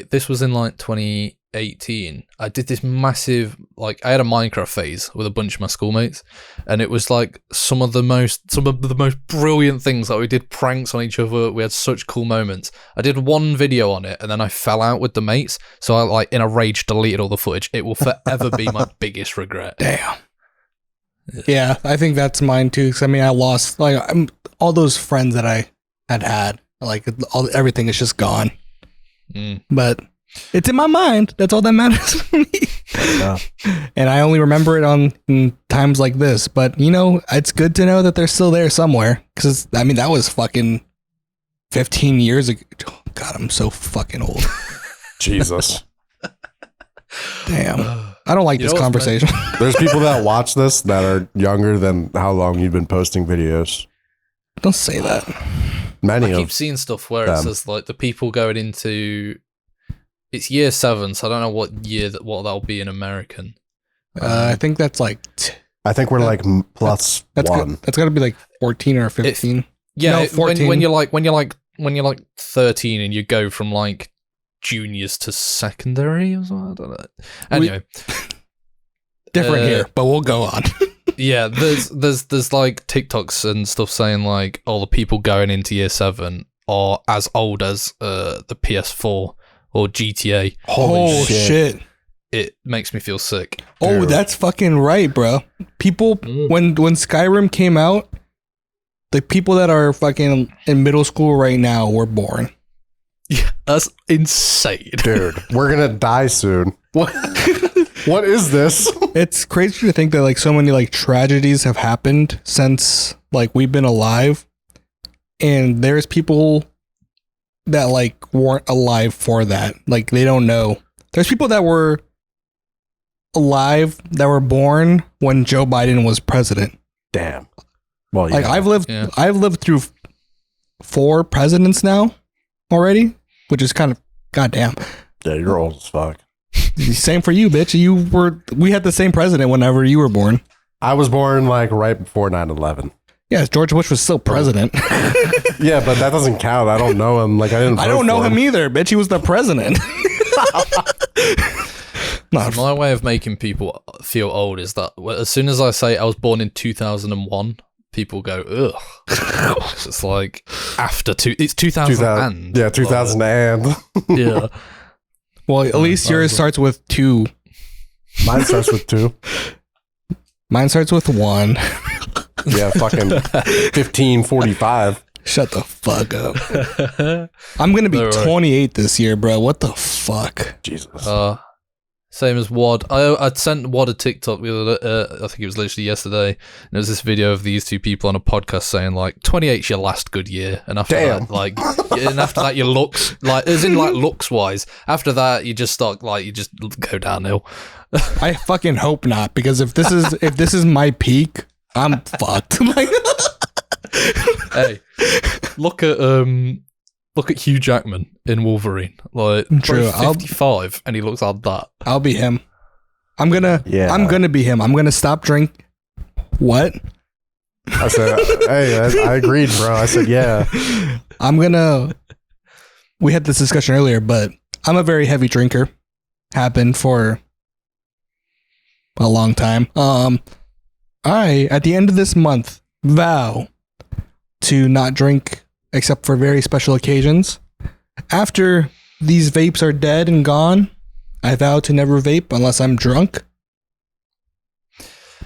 S3: this was in like 2018. I did this massive I had a Minecraft phase with a bunch of my schoolmates, and it was like some of the most brilliant things. Like we did pranks on each other. We had such cool moments. I did one video on it, and then I fell out with the mates. So I like in a rage deleted all the footage. It will forever be my biggest regret.
S1: Damn. Yeah, I think that's mine too. Cause I mean, I lost all those friends that I had. Like everything is just gone. But it's in my mind. That's all that matters to me. Yeah. And I only remember it in times like this. But you know, it's good to know that they're still there somewhere. Because I mean, that was fucking 15 years ago. Oh, God, I'm so fucking old.
S2: Jesus.
S1: Damn. I don't like this conversation.
S2: There's people that watch this that are younger than how long you've been posting videos.
S1: Don't say that.
S3: I keep seeing stuff where it says like the people going into it's year 7, so I don't know what year what that'll be in American.
S1: I think that's like
S2: I think we're like plus
S1: that's
S2: 1.
S1: That's got to be like 14 or 15.
S3: No,
S1: 14.
S3: When you're like 13 and you go from like juniors to secondary or something. I don't know. Anyway,
S1: different here, but we'll go on.
S3: Yeah, there's like TikToks and stuff saying like all the people going into year 7 are as old as the PS4 or GTA.
S1: Holy shit.
S3: It makes me feel sick.
S1: Oh, dude. That's fucking right, bro. People when Skyrim came out, the people that are fucking in middle school right now were born.
S3: Yeah, that's insane.
S2: Dude, we're gonna die soon. What? What is this?
S1: It's crazy to think that like so many like tragedies have happened since like we've been alive, and there's people that like weren't alive for that. Like they don't know. There's people that were alive that were born when Joe Biden was president.
S2: Damn. Well, yeah.
S1: Like I've lived through 4 presidents now already, which is kind of goddamn.
S2: Yeah, you're old as fuck.
S1: Same for you, bitch. We had the same president whenever you were born.
S2: I was born like right before 9/11.
S1: Yeah, George Bush was still president.
S2: Yeah, but that doesn't count. I don't know him. Like I don't
S1: know him either, bitch. He was the president.
S3: My way of making people feel old is that as soon as I say I was born in 2001, people go, ugh. It's like it's 2000.
S2: Yeah, 2000 and.
S3: Yeah.
S1: Well, at least yours starts with 2.
S2: Mine starts with 2.
S1: Mine starts with 1.
S2: Yeah, fucking 1545.
S1: Shut the fuck up. I'm going to be 28 this year, bro. What the fuck?
S2: Jesus.
S3: Same as Wad. I sent Wad a TikTok the other, I think it was literally yesterday. And there was this video of these 2 people on a podcast saying like 28's your last good year, and after that, like, and after that your looks, like, as in like looks wise. After that, you just start like you just go downhill.
S1: I fucking hope not, because if this is my peak, I'm fucked. Like,
S3: hey, look at Hugh Jackman in Wolverine. Like,
S1: true.
S3: 55 and he looks like that.
S1: I'll be him. I'm gonna be him. I'm gonna stop drink. What?
S2: I said, hey, I agreed, bro. I said, yeah.
S1: We had this discussion earlier, but I'm a very heavy drinker. Happened for a long time. I, at the end of this month, vow to not drink except for very special occasions. After these vapes are dead and gone, I vow to never vape unless I'm drunk.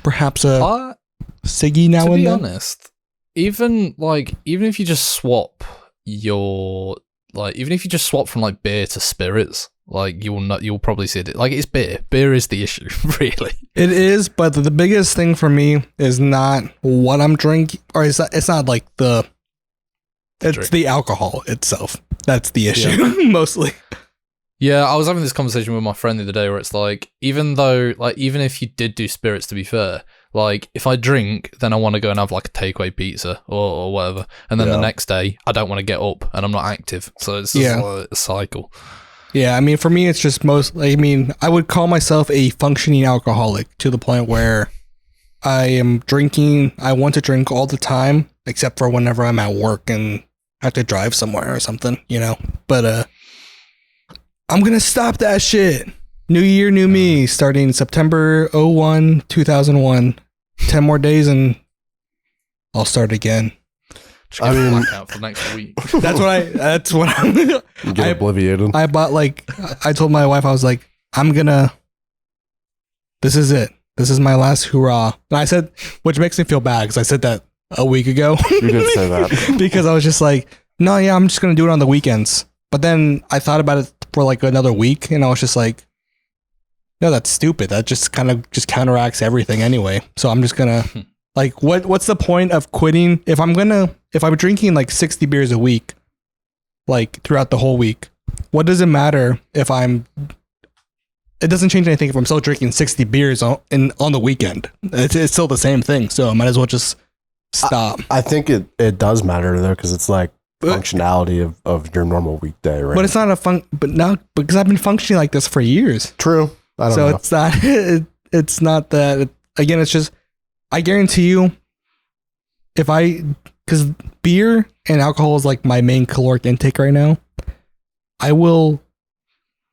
S1: Perhaps a ciggy now and then. To be
S3: honest, even if you just swap even if you just swap from like beer to spirits, like you'll probably see it. Like, it's beer. Beer is the issue, really.
S1: It is, but the biggest thing for me is not what I'm drinking, or it's not like it's the alcohol itself. That's the issue, mostly.
S3: Yeah, I was having this conversation with my friend the other day where it's like, even if you did do spirits, to be fair, like, if I drink, then I want to go and have like a takeaway pizza or whatever. And then the next day, I don't want to get up and I'm not active. So it's just like a cycle.
S1: Yeah, I mean, for me, it's just I mean, I would call myself a functioning alcoholic to the point where I am drinking. I want to drink all the time, except for whenever I'm at work and have to drive somewhere or something, you know? But I'm going to stop that shit. New year, new me, starting September 01, 2001. 10 more days and I'll start again.
S3: Just get a blackout for next week.
S1: That's what I'm
S2: Get obliviated.
S1: I bought I told my wife, I was like, this is it. This is my last hurrah. And I said, which makes me feel bad because I said that a week ago.
S2: You did say that.
S1: Because I was just like, no, yeah, I'm just going to do it on the weekends. But then I thought about it for like another week and I was just like, no, that's stupid. That just kind of just counteracts everything anyway. So I'm just going to like, what's the point of quitting? If I'm drinking like 60 beers a week, like throughout the whole week, what does it matter if it doesn't change anything if I'm still drinking 60 beers on the weekend. It's still the same thing. So I might as well just stop.
S2: I think it does matter though, because it's like functionality of your normal weekday, right?
S1: But it's not but now because I've been functioning like this for years.
S2: True. I don't know.
S1: It's not, it's not that, again, it's just, I guarantee you, because beer and alcohol is like my main caloric intake right now, I will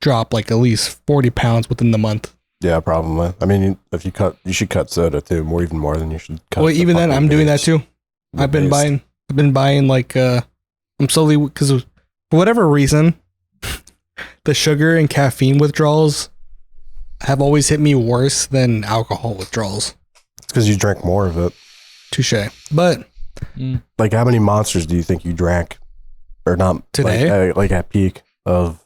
S1: drop like at least 40 pounds within the month.
S2: Yeah, probably. I mean, if you should cut soda too, even more than you should cut.
S1: Well, even then, I'm doing that too. I've been buying like, I'm slowly, because for whatever reason, the sugar and caffeine withdrawals have always hit me worse than alcohol withdrawals.
S2: It's because you drank more of it.
S1: Touche. But
S2: like, how many monsters do you think you drank, or not
S1: today?
S2: Like at peak of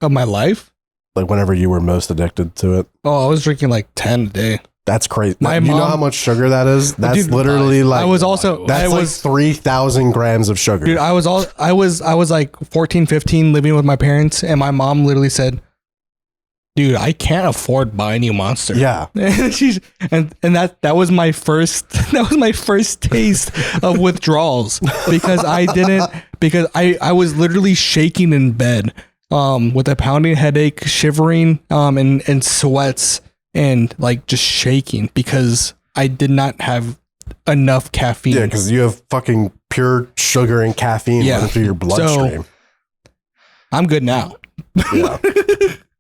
S1: my life?
S2: Like whenever you were most addicted to it?
S1: Oh, I was drinking like 10 a day.
S2: That's crazy.
S1: My
S2: you
S1: mom,
S2: know how much sugar that is? That's
S1: dude,
S2: literally like.
S1: I was also.
S2: That's like 3,000 grams of sugar.
S1: Dude, I was like 14, 15, living with my parents, and my mom literally said, "Dude, I can't afford buying you Monster."
S2: Yeah,
S1: and that was my first taste of withdrawals because I was literally shaking in bed, with a pounding headache, shivering, and sweats, and like just shaking because I did not have enough caffeine.
S2: Yeah, because you have fucking pure sugar and caffeine running through your bloodstream.
S1: So, I'm good now.
S2: Yeah.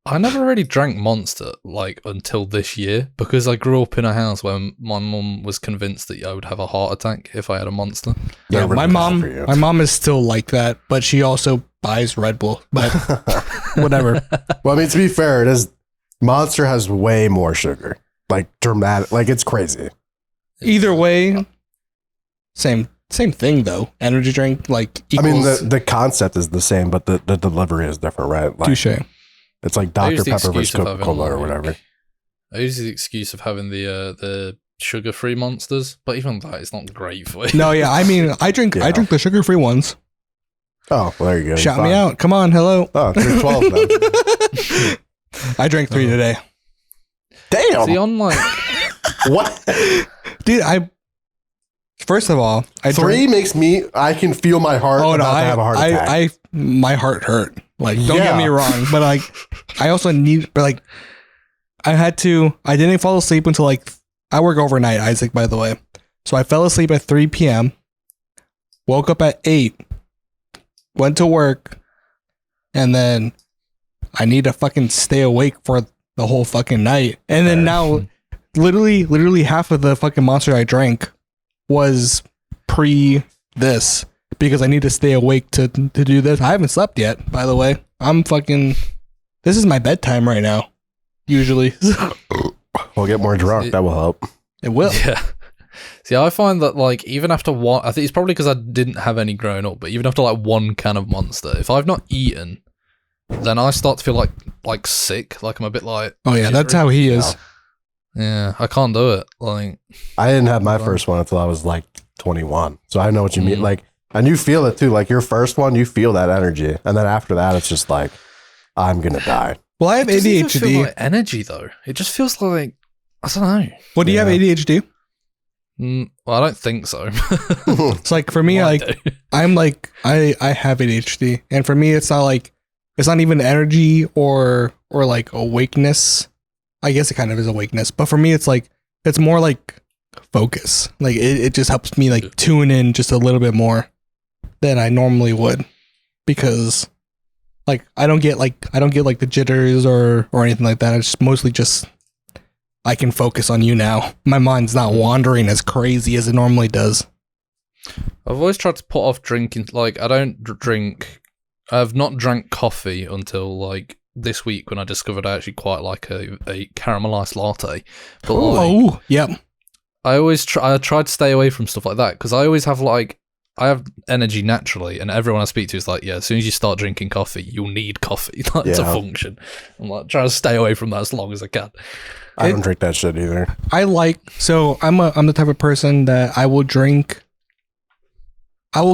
S3: I never really drank Monster like until this year because I grew up in a house where my mum was convinced that I would have a heart attack if I had a Monster.
S1: Yeah, my mom is still like that, but she also buys Red Bull. But whatever.
S2: Well, I mean, to be fair, Monster has way more sugar, like dramatic, like it's crazy.
S1: Either way, same thing though. Energy drink like equals.
S2: I mean, the concept is the same, but the delivery is different, right? Like,
S1: touche.
S2: It's like Dr. Pepper versus Coca-Cola or whatever.
S3: I use the excuse of having the sugar-free Monsters, but even that is not great for you.
S1: No, yeah, I mean, I drink the sugar-free ones.
S2: Oh, well, there you go.
S1: Shout me out. Come on, hello.
S2: Oh, you're 12 then.
S1: I drank 3 today.
S2: Damn.
S3: See, on like
S2: what?
S1: Dude, first of all,
S2: 3 makes me, I can feel my heart about to have a heart attack.
S1: My heart hurt. Like, don't get me wrong, but like, I also I didn't fall asleep until like, I work overnight, Isaac, by the way. So I fell asleep at 3 p.m., woke up at 8, went to work, and then I need to fucking stay awake for the whole fucking night. And then now, literally half of the fucking Monster I drank was pre this. Because I need to stay awake to do this. I haven't slept yet, by the way. This is my bedtime right now, usually.
S2: We'll get more drunk. That will help.
S1: It will.
S3: Yeah. See, I find that like even after one, I think it's probably because I didn't have any growing up, but even after like one can of Monster, if I've not eaten, then I start to feel like sick. Like I'm a bit like.
S1: Oh yeah, that's how he is.
S3: Yeah, I can't do it. Like
S2: I didn't have my first one until I was like 21, so I know what you mean. Like. And you feel it too. Like your first one, you feel that energy. And then after that, it's just like, I'm going to die.
S1: Well, I have ADHD.
S3: It doesn't feel like energy though. It just feels like, I don't know.
S1: Well, do you have ADHD?
S3: Well, I don't think so.
S1: It's like for me, like I'm like, I have ADHD. And for me, it's not like it's not even energy or like awakeness. I guess it kind of is awakeness, but for me, it's like it's more like focus. Like it just helps me like tune in just a little bit more than I normally would, because like I don't get like the jitters or anything like that. It's mostly just I can focus on you now. My mind's not wandering as crazy as it normally does.
S3: I've always tried to put off drinking. Like, I don't drink. I've not drank coffee until like this week when I discovered I actually quite like a caramelized latte. But like,
S1: yep.
S3: I try to stay away from stuff like that because I always have like I have energy naturally, and everyone I speak to is like, yeah, as soon as you start drinking coffee, you'll need coffee to function. I'm like trying to stay away from that as long as I can.
S2: I don't drink that shit either.
S1: I'm the type of person that I will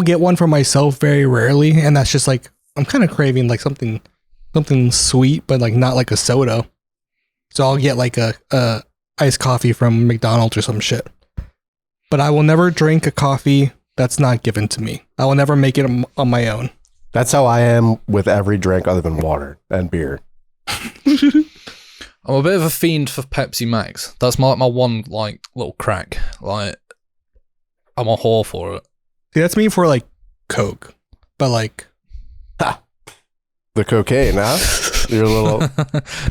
S1: get one for myself very rarely, and that's just like I'm kind of craving like something sweet, but like not like a soda. So I'll get like a iced coffee from McDonald's or some shit. But I will never drink a coffee that's not given to me. I will never make it on my own.
S2: That's how I am with every drink other than water and beer.
S3: I'm a bit of a fiend for Pepsi Max. That's my one like little crack. Like I'm a whore for it.
S1: See, that's me for like Coke, but like
S2: the cocaine, huh? You're a little.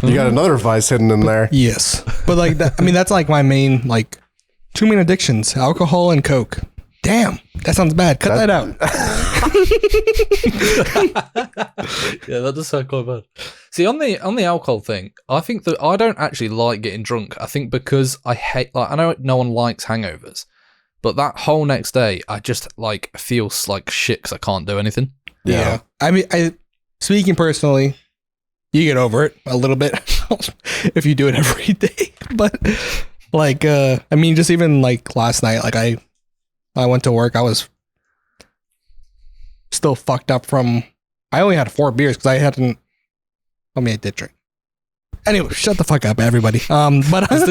S2: You got another vice hidden in there.
S1: Yes, but like that. I mean, that's like my main like two main addictions: alcohol and Coke. Damn, that sounds bad. Cut that out.
S3: Yeah, that does sound quite bad. See, on the alcohol thing, I think that I don't actually like getting drunk. I think because I hate, like, I know no one likes hangovers, but that whole next day, I just like feel like shit because I can't do anything.
S1: Yeah. I mean, speaking personally, you get over it a little bit if you do it every day. But like, I mean, just even like last night, like I went to work. I was still fucked up from. I only had 4 beers because I hadn't. I mean, I did drink. Anyway, shut the fuck up, everybody. But
S3: is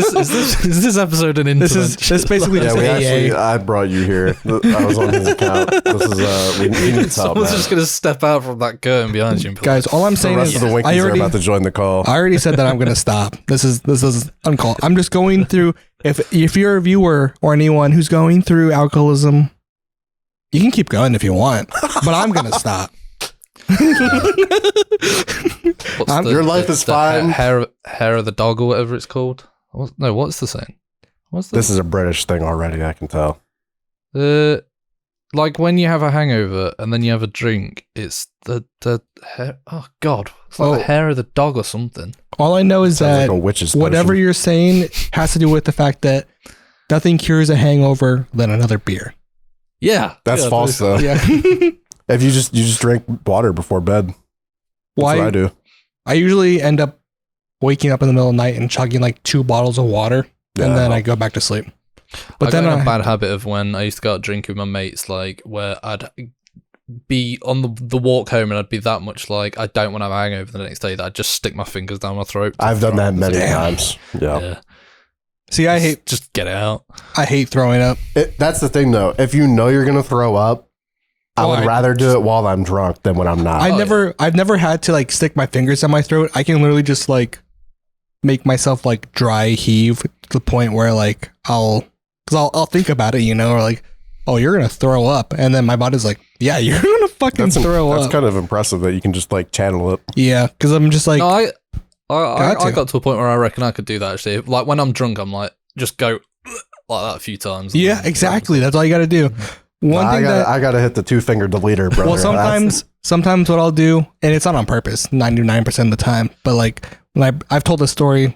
S3: this episode an intervention?
S1: This basically just
S2: I brought you here. I was on his account. This is we need help.
S3: Someone's just gonna step out from that curtain behind you.
S1: Guys, all I'm saying is
S2: the Winkies are about to join the call.
S1: I already said that I'm gonna stop. This is uncalled. I'm just going through. If you're a viewer or anyone who's going through alcoholism, you can keep going if you want, but I'm gonna stop.
S2: Your life is fine.
S3: Hair of the dog or whatever it's called. What's the saying?
S2: This is a British thing already, I can tell.
S3: Like when you have a hangover and then you have a drink, it's the hair. Oh God, it's like the hair of the dog or something.
S1: All I know is that
S2: like
S1: whatever you're saying has to do with the fact that nothing cures a hangover than another beer.
S3: Yeah,
S2: that's false though.
S1: Yeah.
S2: If you just drink water before bed. That's what I do.
S1: I usually end up waking up in the middle of the night and chugging like 2 bottles of water, and then I go back to sleep. But
S3: I
S1: then
S3: got a bad habit of when I used to go out drinking with my mates, like where I'd be on the walk home and I'd be that much like I don't want to have a hangover the next day that I'd just stick my fingers down my throat.
S2: I've done that many times. Yeah.
S1: See, I hate
S3: just get it out.
S1: I hate throwing up.
S2: That's the thing though. If you know you're gonna throw up, I would rather do it while I'm drunk than when I'm not.
S1: I've never had to like stick my fingers down my throat. I can literally just like make myself like dry heave to the point where like I'll think about it, you know, or like, oh, you're gonna throw up, and then my body's like, yeah, you're gonna fucking throw up.
S2: That's kind of impressive that you can just like channel it.
S1: Yeah, because I'm just like,
S3: no, I got to a point where I reckon I could do that actually. Like when I'm drunk, I'm like, just go like that a few times.
S1: Yeah, exactly. That's all you got to do.
S2: I gotta hit the 2-finger deleter, brother.
S1: Well, sometimes what I'll do, and it's not on purpose, 99% of the time, but like when I've told this story,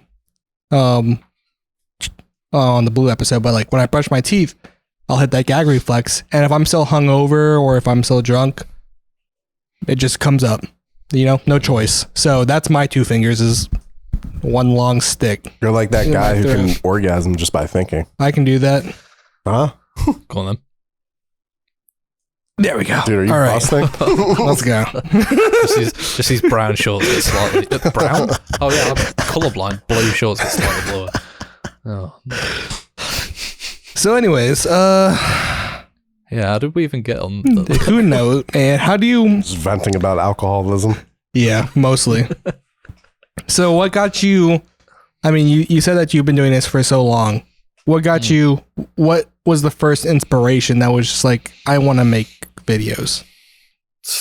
S1: on the Blue episode, but like when I brush my teeth, I'll hit that gag reflex, and if I'm still hungover or if I'm still drunk, it just comes up. You know, no choice. So that's my 2 fingers is one long stick.
S2: You're like that guy who can orgasm just by thinking.
S1: I can do that.
S2: Huh?
S3: Go on then.
S1: There we go.
S2: Dude, are you busting?
S1: Let's go.
S3: just these brown shorts get slightly brown. Oh yeah, I'm colorblind. Blue shorts get slightly bluer. Oh.
S1: So, anyways,
S3: yeah, how did we even get on?
S1: Who knows? And how do you?
S2: Just venting about alcoholism.
S1: Yeah, mostly. So what got you, I mean, you said that you've been doing this for so long. What got you, what was the first inspiration that was just like, I want to make videos?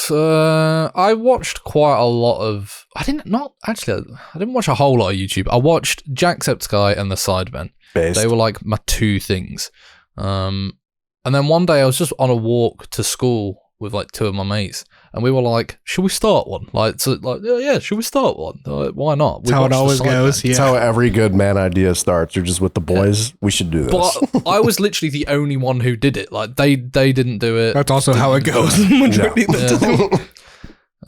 S3: I watched quite a lot of, I didn't watch a whole lot of YouTube. I watched Jacksepticeye and the Sidemen. They were like my two things. And then one day I was just on a walk to school with like two of my mates, and we were like, should we start one? Yeah, should we start one? Why not?
S1: That's how it always goes. Yeah.
S2: That's how every good man idea starts. You're just with the boys. We should do this.
S3: But I was literally the only one who did it. Like they didn't do it.
S1: That's also how it goes. Majority of the time.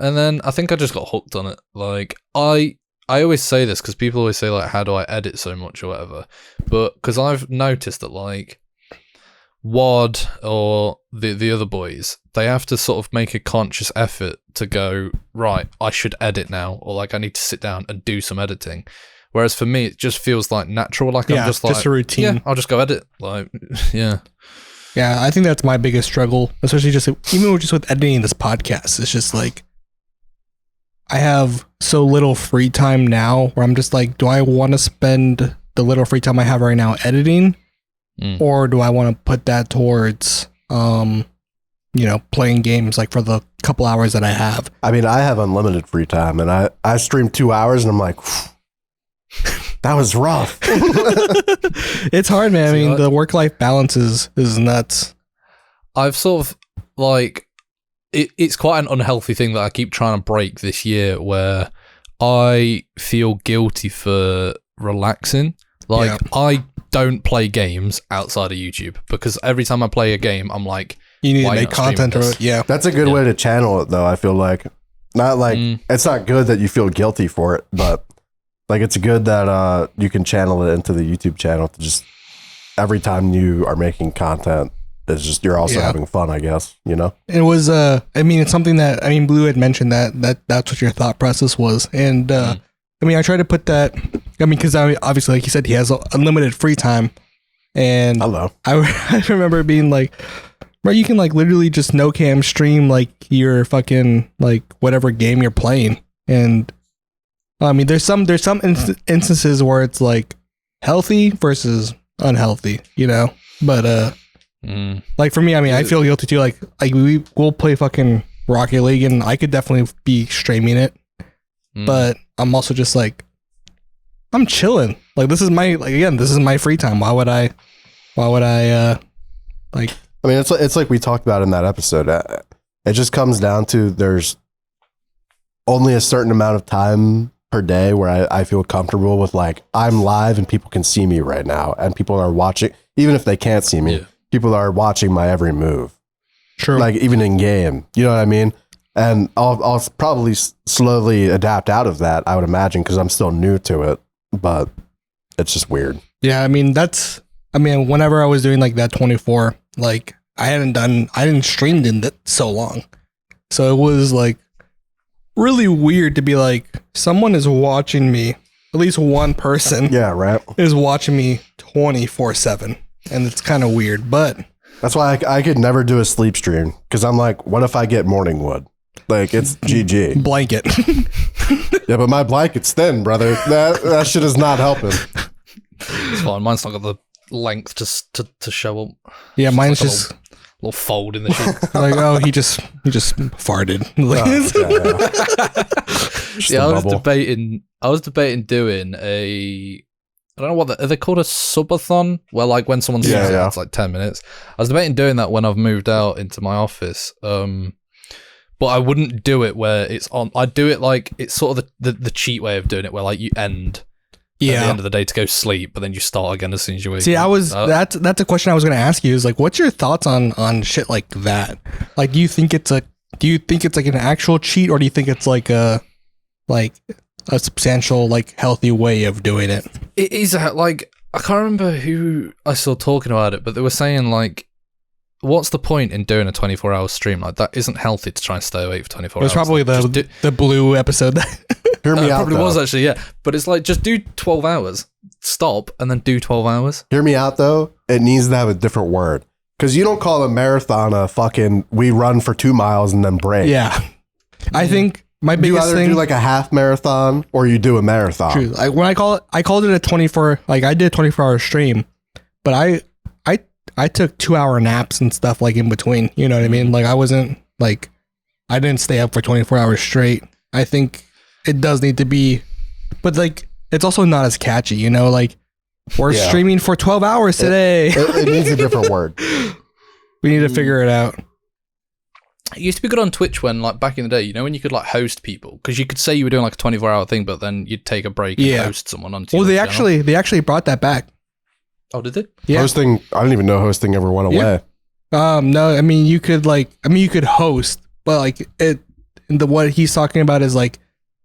S3: And then I think I just got hooked on it. Like I always say this because people always say like, how do I edit so much or whatever? But because I've noticed that like Wad or the other boys, they have to sort of make a conscious effort to go, right, I should edit now, or like I need to sit down and do some editing. Whereas for me, it just feels like natural. Like I'm just like,
S1: a routine.
S3: Yeah, I'll just go edit. Like, yeah.
S1: Yeah, I think that's my biggest struggle, especially just even just with editing this podcast. It's just like I have so little free time now where I'm just like, do I want to spend the little free time I have right now editing? Or do I want to put that towards, playing games like for the couple hours that I have?
S2: I mean, I have unlimited free time, and I stream 2 hours, and I'm like, that was rough.
S1: It's hard, man. I mean, the work-life balance is nuts.
S3: I've sort of like it's quite an unhealthy thing that I keep trying to break this year, where I feel guilty for relaxing. Like I don't play games outside of YouTube because every time I play a game, I'm like,
S1: you need to make content. Yeah,
S2: that's a good way to channel it, though. I feel like not like it's not good that you feel guilty for it, but like it's good that you can channel it into the YouTube channel to just every time you are making content, it's just you're also having fun, I guess. You know,
S1: it was. I mean, it's something that Blue had mentioned that's what your thought process was, and I mean, I try to put that. I mean, because obviously, like you said, he has unlimited free time, and I remember being like, bro, you can like literally just no cam stream like your fucking like whatever game you're playing, and I mean, there's some instances where it's like healthy versus unhealthy, you know, but like for me, I mean, I feel guilty too. Like we'll play fucking Rocket League, and I could definitely be streaming it, but I'm also just like, I'm chilling. Like this is my free time. Why would I like?
S2: I mean, it's like we talked about in that episode. It just comes down to there's only a certain amount of time per day where I feel comfortable with like I'm live and people can see me right now, and people are watching, even if they can't see me. Yeah. People are watching my every move.
S1: True.
S2: Like even in game, you know what I mean? And I'll probably slowly adapt out of that, I would imagine, because I'm still new to it. But it's just weird.
S1: Yeah, I mean, whenever I was doing like that 24, like I hadn't streamed in that so long. So it was like really weird to be like, someone is watching me, at least one person is watching me 24/7. And it's kind of weird, but
S2: that's why I could never do a sleep stream, because I'm like, what if I get morning wood? Like it's GG.
S1: Blanket.
S2: Yeah, but my blanket's thin, brother. That shit is not helping.
S3: It's fine. Mine's not got the length to show up.
S1: Yeah,
S3: it's
S1: mine's
S3: like
S1: just
S3: a little fold in the sheet.
S1: Like, oh, he just farted.
S3: Yeah, I was debating doing I don't know what are they called, a subathon, where like when someone's it's like 10 minutes. I was debating doing that when I've moved out into my office. But I wouldn't do it where it's on. I'd do it like it's sort of the cheat way of doing it, where like you end at the end of the day to go sleep, but then you start again as soon as you wake up.
S1: That's a question I was going to ask you, is like, what's your thoughts on shit like that? Like, do you think it's like an actual cheat, or do you think it's like a substantial, like, healthy way of doing it?
S3: It is like, I can't remember who I saw talking about it, but they were saying like, what's the point in doing a 24-hour stream? Like, that isn't healthy to try and stay awake for 24 hours.
S1: It was probably the Blue episode.
S2: Hear me out,
S3: probably
S2: though.
S3: Was actually, yeah. But it's like, just do 12 hours, stop, and then do 12 hours.
S2: Hear me out, though. It needs to have a different word. Because you don't call a marathon a fucking, we run for 2 miles and then break.
S1: Yeah. I think my
S2: You
S1: biggest
S2: either
S1: thing.
S2: do like a half marathon or you do a marathon.
S1: True. Like when I called it a 24. Like I did a 24-hour stream, but I took 2-hour naps and stuff like in between. You know what I mean? Like I wasn't like I didn't stay up for 24 hours straight. I think it does need to be, but like it's also not as catchy. You know, like we're streaming for 12 hours today.
S2: It needs a different word.
S1: We need to figure it out.
S3: It used to be good on Twitch when, like, back in the day, you know, when you could, like, host people. Because you could say you were doing, like, a 24-hour thing, but then you'd take a break and host someone onto
S1: Well,
S3: your channel.
S1: they actually brought that back.
S3: Oh, did they?
S1: Yeah.
S2: Hosting, I didn't even know hosting ever went away.
S1: No, I mean, you could host, but, like, what he's talking about is, like,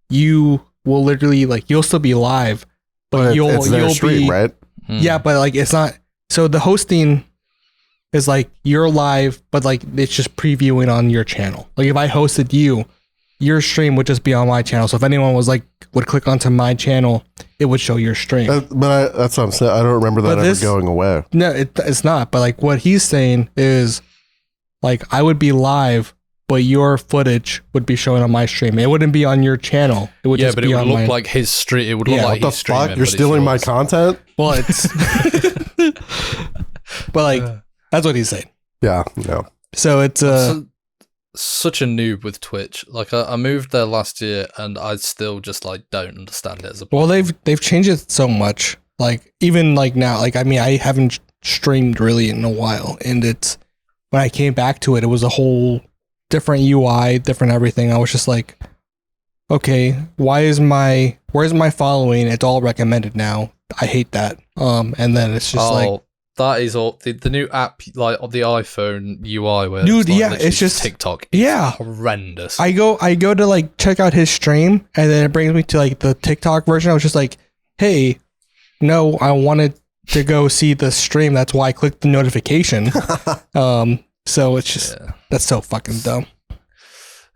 S1: you will literally, like, you'll still be live, but
S2: it's their
S1: you'll
S2: stream,
S1: be,
S2: right?
S1: Yeah, but, like, it's not, so the hosting is like you're live, but like it's just previewing on your channel. Like if I hosted you, your stream would just be on my channel. So if anyone would click onto my channel, it would show your stream.
S2: That's what I'm saying. I don't remember that ever going away.
S1: No, it's not. But like what he's saying is like I would be live, but your footage would be showing on my stream. It wouldn't be on your channel. It would just be on
S3: it would look like his stream. It would look like
S2: what
S3: he's
S2: the fuck?
S3: streaming.
S2: You're stealing my content?
S1: Well, it's but like that's what he's saying.
S2: Yeah, no.
S1: So it's
S3: such a noob with Twitch. Like I moved there last year, and I still just like don't understand it as a
S1: well.
S3: platform.
S1: They've changed it so much. Like even like now, like I mean, I haven't streamed really in a while, and it's when I came back to it, it was a whole different UI, different everything. I was just like, okay, where's my following? It's all recommended now. I hate that. And then it's just like.
S3: That is all the new app, like on the iPhone UI, where
S1: dude,
S3: it's
S1: yeah, it's just
S3: TikTok.
S1: It's
S3: horrendous.
S1: I go to like check out his stream, and then it brings me to like the TikTok version. I was just like, hey, no, I wanted to go see the stream. That's why I clicked the notification. So it's just that's so fucking dumb.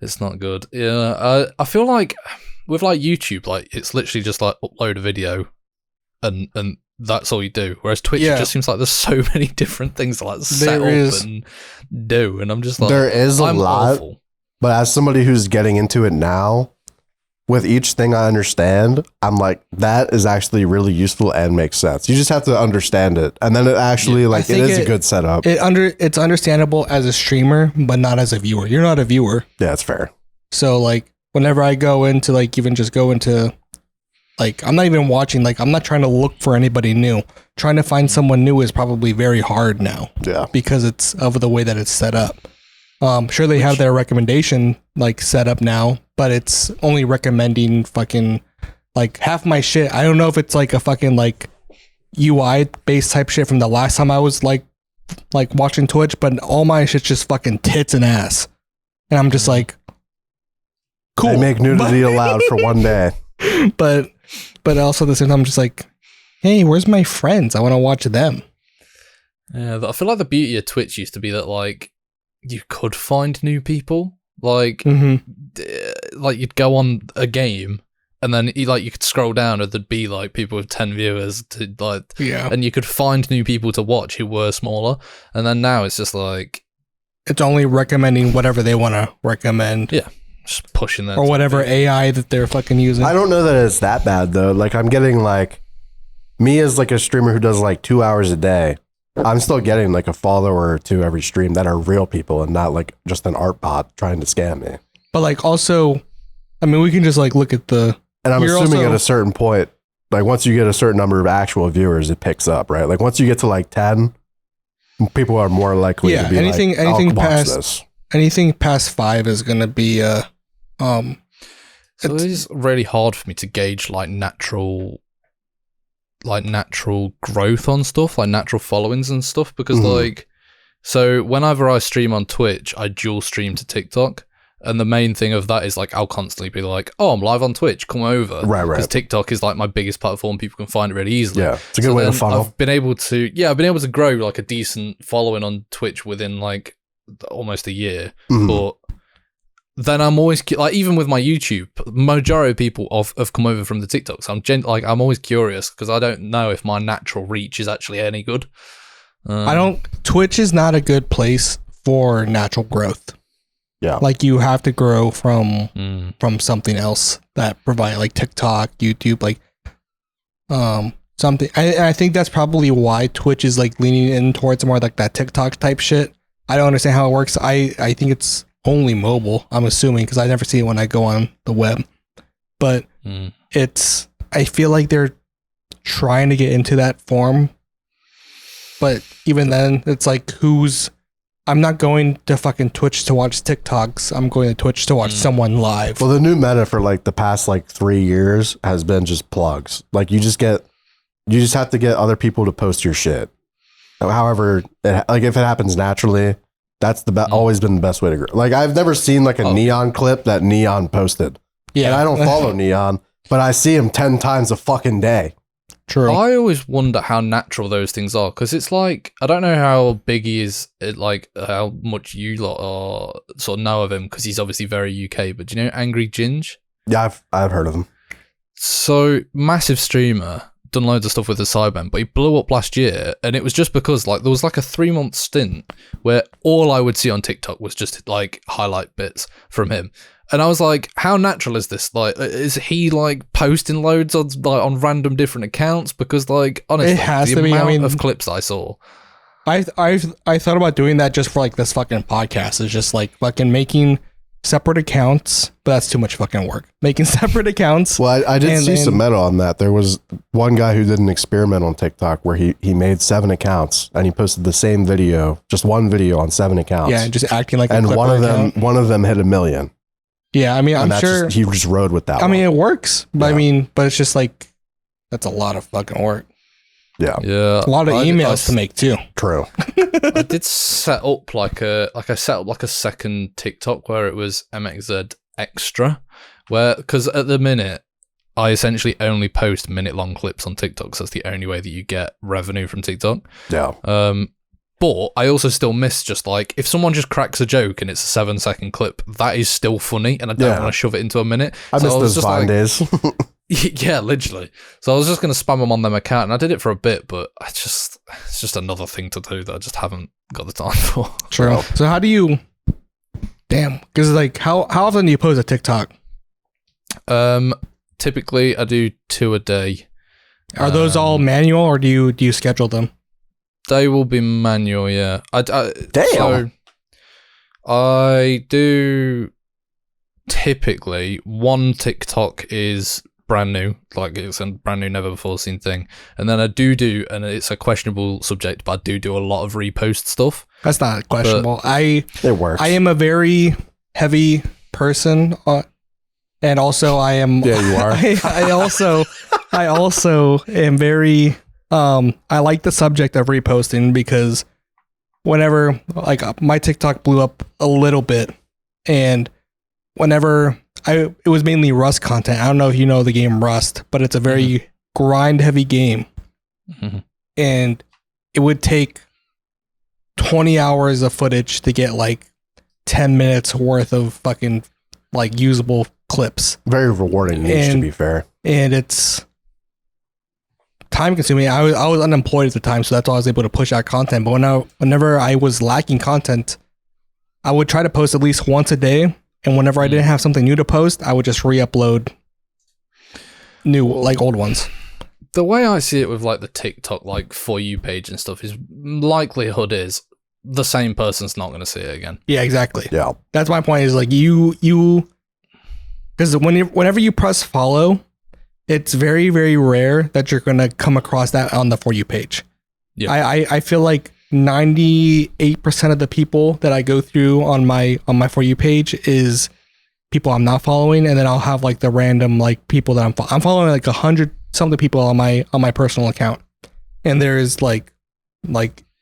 S3: It's not good. Yeah, I feel like with like YouTube, like it's literally just like upload a video, and that's all you do. Whereas Twitch, it just seems like there's so many different things to like set up and do, and I'm just like,
S2: there is a lot.
S3: awful.
S2: But as somebody who's getting into it now, with each thing I understand, I'm like, that is actually really useful and makes sense. You just have to understand it, and then it actually it is a good setup.
S1: It's understandable as a streamer, but not as a viewer. You're not a viewer.
S2: Yeah, it's fair.
S1: So like whenever I go into like even just go into like I'm not even watching, like I'm not trying to look for anybody new. Trying to find someone new is probably very hard now.
S2: Yeah.
S1: Because it's of the way that it's set up. Sure they have their recommendation like set up now, but it's only recommending fucking like half my shit. I don't know if it's like a fucking like UI based type shit from the last time I was like watching Twitch, but all my shit's just fucking tits and ass. And I'm just like cool.
S2: They make nudity allowed for one day.
S1: But also at the same time, I'm just like, hey, where's my friends? I want to watch them.
S3: Yeah, I feel like the beauty of Twitch used to be that like you could find new people. Like, like you'd go on a game, and then you could scroll down, and there'd be like people with 10 viewers to like, and you could find new people to watch who were smaller. And then now it's just like
S1: it's only recommending whatever they want to recommend.
S3: Yeah. Just pushing that
S1: or whatever AI that they're fucking using.
S2: I don't know that it's that bad though. Like I'm getting like me as like a streamer who does like 2 hours a day. I'm still getting like a follower or two every stream that are real people and not like just an art bot trying to scam me.
S1: But like also, I mean, we can just like look at the.
S2: And I'm assuming
S1: also,
S2: at a certain point, like once you get a certain number of actual viewers, it picks up, right? Like once you get to like 10, people are more likely to be
S1: anything past
S2: this.
S1: Anything past 5 is gonna be
S3: so it is really hard for me to gauge like natural growth on stuff, like natural followings and stuff, because like so whenever I stream on Twitch, I dual stream to TikTok, and the main thing of that is like I'll constantly be like, oh, I'm live on Twitch, come over,
S2: right,
S3: because TikTok is like my biggest platform, people can find it really easily.
S2: Yeah, it's a good way to funnel.
S3: I've been able to grow like a decent following on Twitch within like almost a year, but then I'm always like, even with my YouTube, majority of people have come over from the TikTok. So I'm always curious because I don't know if my natural reach is actually any good.
S1: Twitch is not a good place for natural growth.
S2: Yeah.
S1: Like you have to grow from something else that provide like TikTok, YouTube, like something. I think that's probably why Twitch is like leaning in towards more like that TikTok type shit. I don't understand how it works. I think it's only mobile, I'm assuming, because I never see it when I go on the web. But I feel like they're trying to get into that form. But even then, it's like I'm not going to fucking Twitch to watch TikToks. I'm going to Twitch to watch someone live.
S2: Well, the new meta for like the past like 3 years has been just plugs. Like you just have to get other people to post your shit. However, like if it happens naturally, that's always been the best way to grow. Like I've never seen like a Neon clip that Neon posted. Yeah, and I don't follow Neon, but I see him 10 times a fucking day.
S1: True.
S3: I always wonder how natural those things are, because it's like, I don't know how big he is, like how much you lot are sort of know of him, because he's obviously very UK, but do you know Angry Ginge?
S2: Yeah, I've heard of him.
S3: So, massive streamer, done loads of stuff with the Cybermen, but he blew up last year, and it was just because like there was like a 3-month stint where all I would see on TikTok was just like highlight bits from him. And I was like, how natural is this? Like, is he like posting loads on random different accounts? Because like, honestly,
S1: it has
S3: the
S1: to be.
S3: amount of clips I saw.
S1: I thought about doing that just for like this fucking podcast. It's just like fucking making separate accounts, but that's too much fucking work. Making separate accounts.
S2: Well, I did see some meta on that. There was one guy who did an experiment on TikTok where he made 7 accounts and he posted the same video, just one video on 7 accounts.
S1: Yeah, just acting like
S2: and
S1: a
S2: one of
S1: account.
S2: them hit 1 million.
S1: Yeah, I mean, I'm sure
S2: he just rode with that.
S1: I mean,
S2: one.
S1: it works, but I mean, but it's just like that's a lot of fucking work.
S2: Yeah,
S1: a lot of emails to make too.
S2: True.
S3: I did set up I set up like a second TikTok where it was MxZ extra, because at the minute I essentially only post minute-long clips on TikTok, because that's the only way that you get revenue from TikTok.
S2: Yeah.
S3: But I also still miss just like, if someone just cracks a joke and it's a 7-second clip, that is still funny, and I don't want to shove it into a minute.
S2: I miss those Vine days.
S3: Yeah, literally. So I was just going to spam them on them account, and I did it for a bit, but it's just another thing to do that I just haven't got the time for.
S1: True. So how do you, because like, how often do you post a TikTok?
S3: Typically I do 2 a day.
S1: Are those all manual, or do you schedule them?
S3: They will be manual, yeah.
S2: Damn.
S3: So I do typically 1 TikTok is brand new, like it's a brand new, never before seen thing, and then I do, and it's a questionable subject, but I do a lot of repost stuff.
S1: That's not questionable. It
S2: works.
S1: I am a very heavy person, and also I am.
S2: Yeah, you are.
S1: I also am very. I like the subject of reposting, because whenever like my TikTok blew up a little bit, and whenever it was mainly Rust content. I don't know if you know the game Rust, but it's a very grind heavy game.
S3: Mm-hmm.
S1: And it would take 20 hours of footage to get like 10 minutes worth of fucking like usable clips.
S2: Very rewarding niche, to be fair.
S1: And it's time consuming. I was unemployed at the time, so that's why I was able to push out content. But whenever I was lacking content, I would try to post at least once a day. And whenever I didn't have something new to post, I would just re-upload new, like old ones.
S3: The way I see it with like the TikTok like For You page and stuff is, likelihood is the same person's not going to see it again.
S1: Yeah, exactly.
S2: Yeah.
S1: That's my point, is like you because whenever you press follow, it's very, very rare that you're going to come across that on the For You page.
S3: Yeah.
S1: I feel like 98% of the people that I go through on my For You page is people I'm not following, and then I'll have like the random like people that I'm following like 100 something people on my personal account, and there's like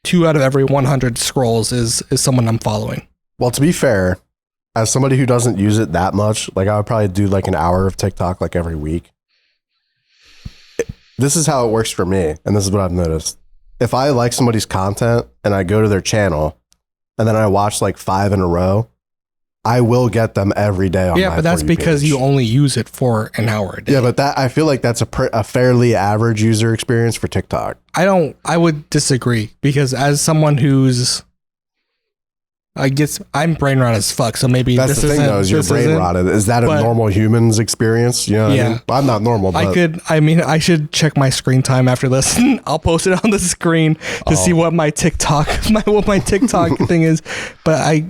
S1: 2 out of every 100 scrolls is someone I'm following.
S2: Well, to be fair, as somebody who doesn't use it that much, like I would probably do like an hour of TikTok like every week. This is how it works for me, and this is what I've noticed. If I like somebody's content and I go to their channel and then I watch like 5 in a row, I will get them every day on my
S1: but that's
S2: For You
S1: because
S2: page.
S1: you only use it for an hour a day.
S2: Yeah, but I feel like that's a fairly average user experience for TikTok.
S1: I would disagree, because as someone who's I'm brain rot as fuck. So maybe
S2: That's
S1: this
S2: the thing,
S1: isn't,
S2: though, is you're
S1: this
S2: brain
S1: isn't-
S2: rotted. Is that a
S1: but-
S2: normal human's experience? You know what I mean? I'm not normal, but
S1: I should check my screen time after this. I'll post it on the screen to see what my TikTok, what my TikTok thing is. But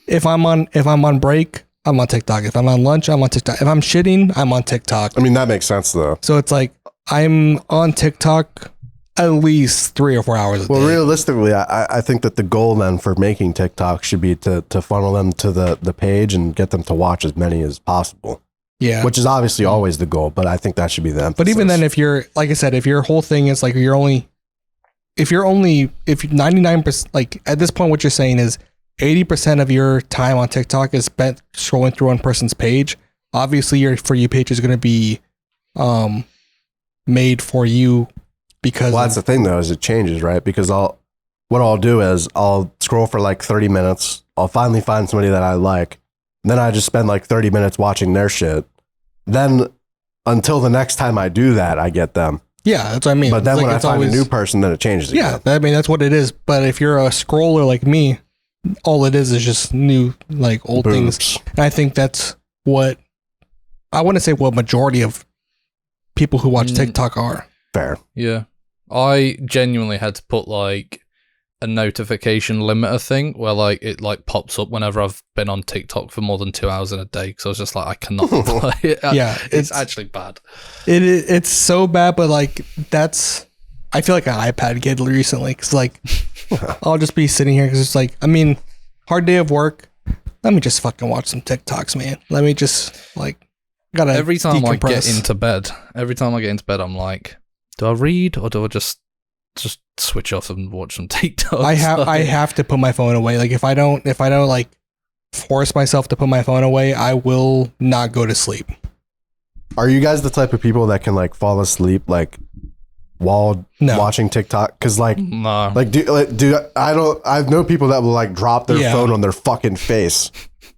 S1: if I'm on break, I'm on TikTok. If I'm on lunch, I'm on TikTok. If I'm shitting, I'm on TikTok.
S2: I mean, that makes sense, though.
S1: So it's like I'm on TikTok at least 3 or 4 hours a day.
S2: Well, realistically, I think that the goal then for making TikTok should be to funnel them to the page and get them to watch as many as possible.
S1: Yeah.
S2: Which is obviously always the goal, but I think that should be the emphasis.
S1: But even then, if you're, like I said, if your whole thing is like if 99%, like at this point, what you're saying is 80% of your time on TikTok is spent scrolling through one person's page. Obviously, your For You page is going to be made for you because.
S2: Well, that's the thing, though, is it changes, right? Because what I'll do is I'll scroll for like 30 minutes. I'll finally find somebody that I like. Then I just spend like 30 minutes watching their shit. Then until the next time I do that, I get them.
S1: Yeah, that's what I mean.
S2: But then
S1: It's
S2: when
S1: like
S2: I
S1: it's
S2: find
S1: always,
S2: a new person, then it changes again.
S1: yeah, I mean that's what it is. But if you're a scroller like me, all it is just new, like old things.
S2: Boobs.
S1: And I think that's what I want to say. What majority of people who watch TikTok are.
S2: Fair.
S3: Yeah. I genuinely had to put like a notification limiter thing where like it like pops up whenever I've been on TikTok for more than 2 hours in a day, because I was just like, I cannot play it.
S1: Yeah,
S3: it's actually bad.
S1: It's so bad, but like I feel like an iPad kid recently because like I'll just be sitting here because it's like, I mean, hard day of work. Let me just fucking watch some TikToks, man. Let me just like gotta
S3: Every time I get
S1: decompress.
S3: into bed, I'm like, do I read or do I just switch off and watch some TikToks?
S1: I have to put my phone away. Like if I don't like force myself to put my phone away, I will not go to sleep.
S2: Are you guys the type of people that can like fall asleep like while
S1: No.
S2: watching TikTok? Because like
S3: No.
S2: I know people that will like drop their
S1: Yeah.
S2: phone on their fucking face.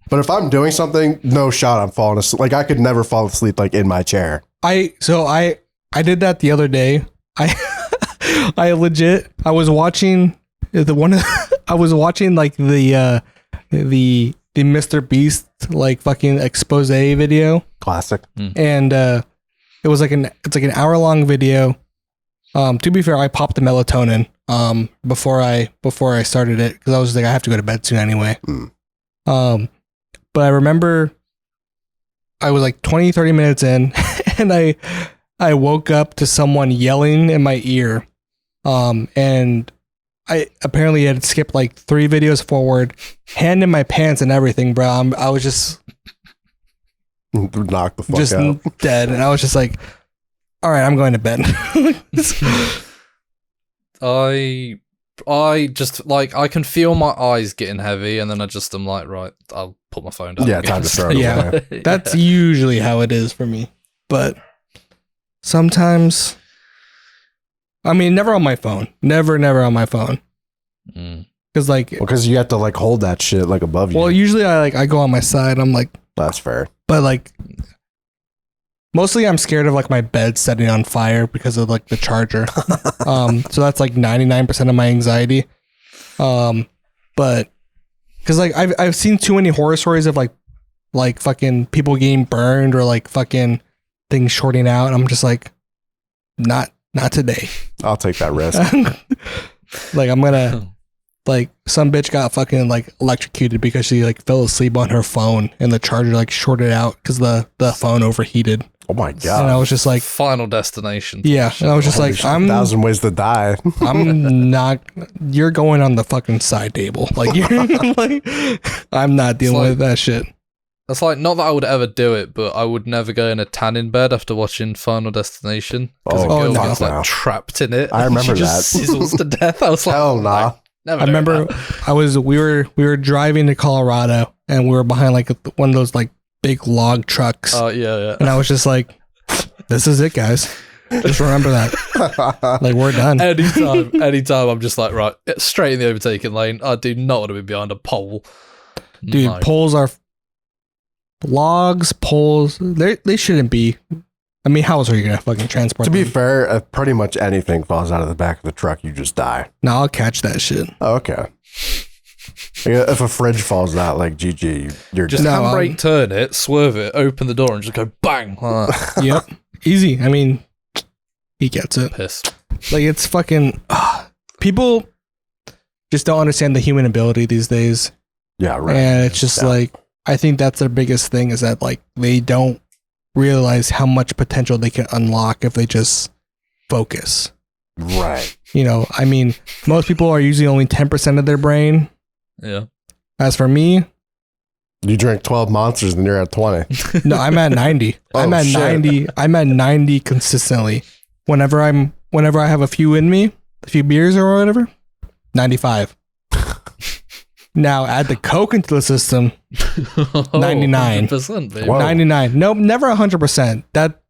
S2: But if I'm doing something, no shot, I'm falling asleep. Like I could never fall asleep like in my chair.
S1: I did that the other day. I was watching I was watching like the Mr. Beast like fucking expose video,
S2: Classic.
S1: and it was like it's like an hour long video. To be fair, I popped the melatonin before I started it because I was like, I have to go to bed soon anyway. But I remember I was like 20-30 minutes in and I woke up to someone yelling in my ear. And I apparently had skipped like 3 videos forward, hand in my pants and everything, bro. I was just
S2: Knock the fuck out.
S1: dead. And I was just like, all right, I'm going to bed.
S3: I just like, I can feel my eyes getting heavy, and then I just am like, right, I'll put my phone down.
S2: Yeah,
S3: again.
S2: time to throw it
S1: Yeah.
S2: away.
S1: That's usually how it is for me. But sometimes, I mean, never on my phone. Never on my phone. Because like,
S2: Because you have to like hold that shit like above you.
S1: well, usually I go on my side. I'm like,
S2: That's fair.
S1: but like, mostly I'm scared of like my bed setting on fire because of like the charger. So that's like 99% of my anxiety. But because like I've seen too many horror stories of like fucking people getting burned or like fucking things shorting out. And I'm just like, not today.
S2: I'll take that risk.
S1: Like I'm gonna like some bitch got fucking like electrocuted because she like fell asleep on her phone and the charger like shorted out because the phone overheated.
S2: Oh my
S1: And I
S2: god.
S1: was just like,
S3: Final Destination.
S1: yeah. And I was just
S2: Holy
S1: like,
S2: shit,
S1: I'm
S2: 1,000 ways to die.
S1: I'm not. You're going on the fucking side table. Like you're like, I'm not dealing
S3: like-
S1: with that shit.
S3: That's like, not that I would ever do it, but I would never go in a tanning bed after watching Final Destination. Because
S2: Oh,
S3: a girl
S1: no.
S3: gets like
S2: No.
S3: trapped in it.
S2: I
S3: and
S2: remember
S3: she just
S2: that.
S3: sizzles to death. I was like,
S2: Hell nah.
S3: no, never
S1: I
S3: doing
S1: remember
S3: that.
S1: we were driving to Colorado and we were behind like one of those like big log trucks,
S3: Oh, yeah.
S1: and I was just like, this is it, guys. Just remember that. Like we're done.
S3: Anytime, I'm just like, right, straight in the overtaking lane. I do not want to be behind a pole.
S1: Dude,
S3: No.
S1: poles are poles. They shouldn't be. I mean, how else are you gonna fucking transport
S2: To be
S1: them?
S2: fair, if pretty much anything falls out of the back of the truck, you just die.
S1: No, I'll catch that shit.
S2: Oh, okay. If a fridge falls out, like GG, you're
S3: Just
S2: dead.
S3: handbrake, turn it, swerve it, open the door, and just go bang. Like that.
S1: Yep. Easy. I mean, he gets it.
S3: Piss.
S1: Like, it's fucking... people just don't understand the human ability these days.
S2: Yeah, right.
S1: And it's just like, I think that's their biggest thing, is that like they don't realize how much potential they can unlock if they just focus.
S2: Right.
S1: You know, I mean, most people are using only 10% of their brain.
S3: Yeah.
S1: As for me,
S2: You drink 12 monsters and you're at 20.
S1: no, I'm at 90. I'm
S2: Oh,
S1: at
S2: shit.
S1: 90. I'm at 90 consistently. Whenever I have a few in me, a few beers or whatever, 95. Now add the Coke into the system, 99.
S3: 100%, baby.
S2: Whoa.
S1: 99. Nope, never 100%. That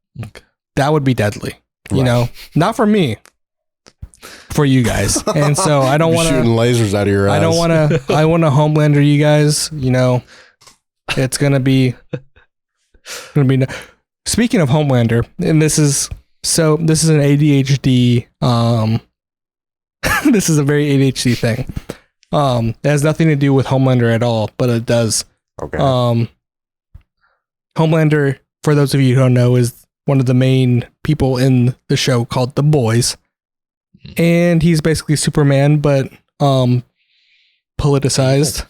S1: would be deadly. You
S2: Right.
S1: know, not for me, for you guys. And so I don't
S2: You're
S1: want
S2: shooting
S1: to.
S2: lasers out of your ass.
S1: I don't want to. I want to Homelander you guys. You know, it's gonna be. Speaking of Homelander, and this is an ADHD. This is a very ADHD thing. It has nothing to do with Homelander at all, but it does.
S2: Okay.
S1: Homelander, for those of you who don't know, is one of the main people in the show called The Boys. And he's basically Superman, but politicized.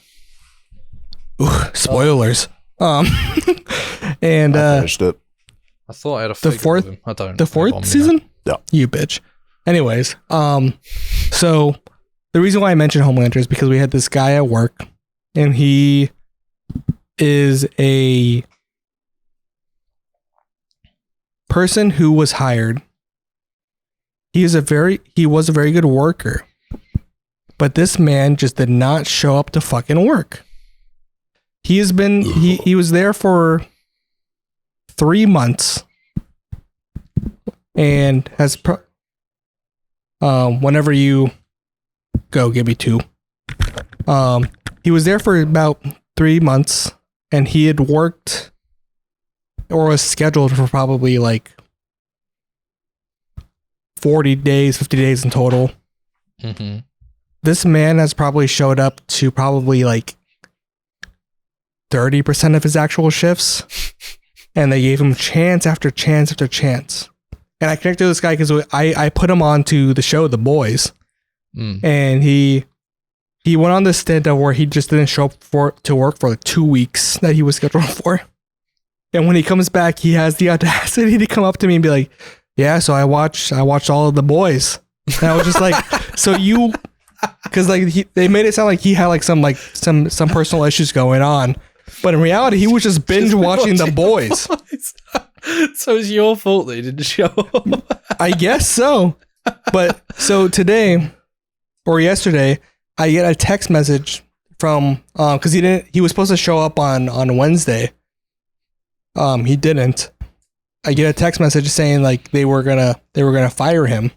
S1: Ooh, spoilers. And
S2: I finished it.
S3: I thought I had a
S1: The
S3: figure
S1: fourth-
S3: of him. I don't.
S1: the fourth season?
S2: Yeah.
S1: You bitch. Anyways, so the reason why I mentioned Homelander is because we had this guy at work, and he is a person who was hired. He was a very good worker, but this man just did not show up to fucking work. He was there for 3 months, and has whenever you go, give me 2. He was there for about 3 months, and he had worked or was scheduled for probably like 40 days, 50 days in total.
S3: Mm-hmm.
S1: This man has probably showed up to probably like 30% of his actual shifts, and they gave him chance after chance after chance. And I connected to this guy because I put him on to the show The Boys, and he went on this stint of where he just didn't show up to work for like 2 weeks that he was scheduled for. And when he comes back, he has the audacity to come up to me and be like, "Yeah, so I watched all of The Boys." And I was just like, "So you," because like they made it sound like he had like some personal issues going on, but in reality, he was just binge watching The Boys.
S3: So it's your fault that he didn't show up.
S1: I guess so. But so today or yesterday, I get a text message from because he was supposed to show up on Wednesday. He didn't. I get a text message saying like they were gonna fire him,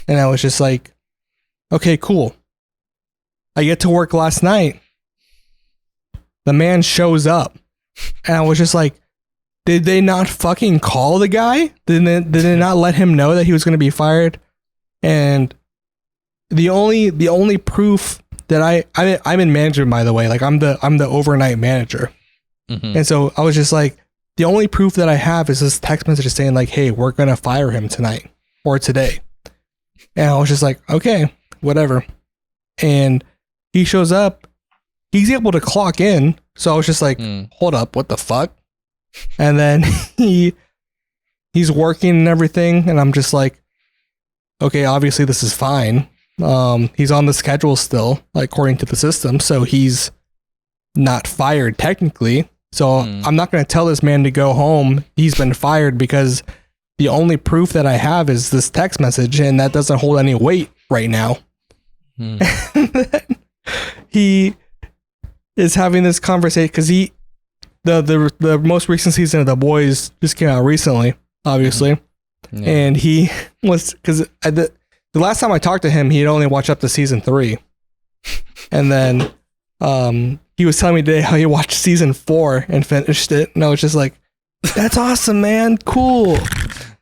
S1: and I was just like, okay, cool. I get to work last night. The man shows up, and I was just like, did they not fucking call the guy? Did they not let him know that he was going to be fired? And the only proof that I'm in management, by the way, like I'm the overnight manager.
S3: Mm-hmm.
S1: And so I was just like, the only proof that I have is this text message saying like, hey, we're going to fire him tonight or today. And I was just like, okay, whatever. And he shows up, he's able to clock in. So I was just like, hold up, what the fuck? And then he's working and everything, and I'm just like, okay, obviously this is fine. He's on the schedule still, according to the system, so he's not fired technically. So I'm not going to tell this man to go home. He's been fired because the only proof that I have is this text message, and that doesn't hold any weight right now. He is having this conversation because the most recent season of The Boys just came out recently, obviously. Yeah. And he was, because the last time I talked to him, he had only watched up to season 3. And then he was telling me today how he watched season 4 and finished it. And I was just like, that's awesome, man. Cool.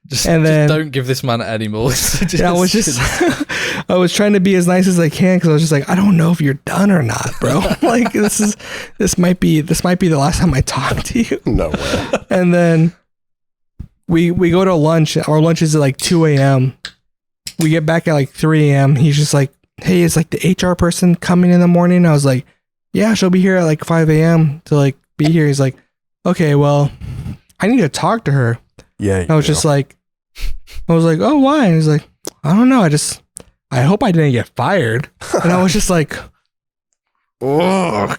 S3: Just don't give this man any more.
S1: I was just, I was trying to be as nice as I can because I was just like, I don't know if you're done or not, bro. Like this might be the last time I talk to you.
S2: No way.
S1: And then we go to lunch. Our lunch is at like 2 a.m. We get back at like 3 a.m. He's just like, hey, is like the HR person coming in the morning? I was like, yeah, she'll be here at like 5 a.m. to like be here. He's like, okay, well, I need to talk to her.
S2: Yeah.
S1: I was just like, oh, why? And he's like, I don't know. I hope I didn't get fired. And I was just like, oh.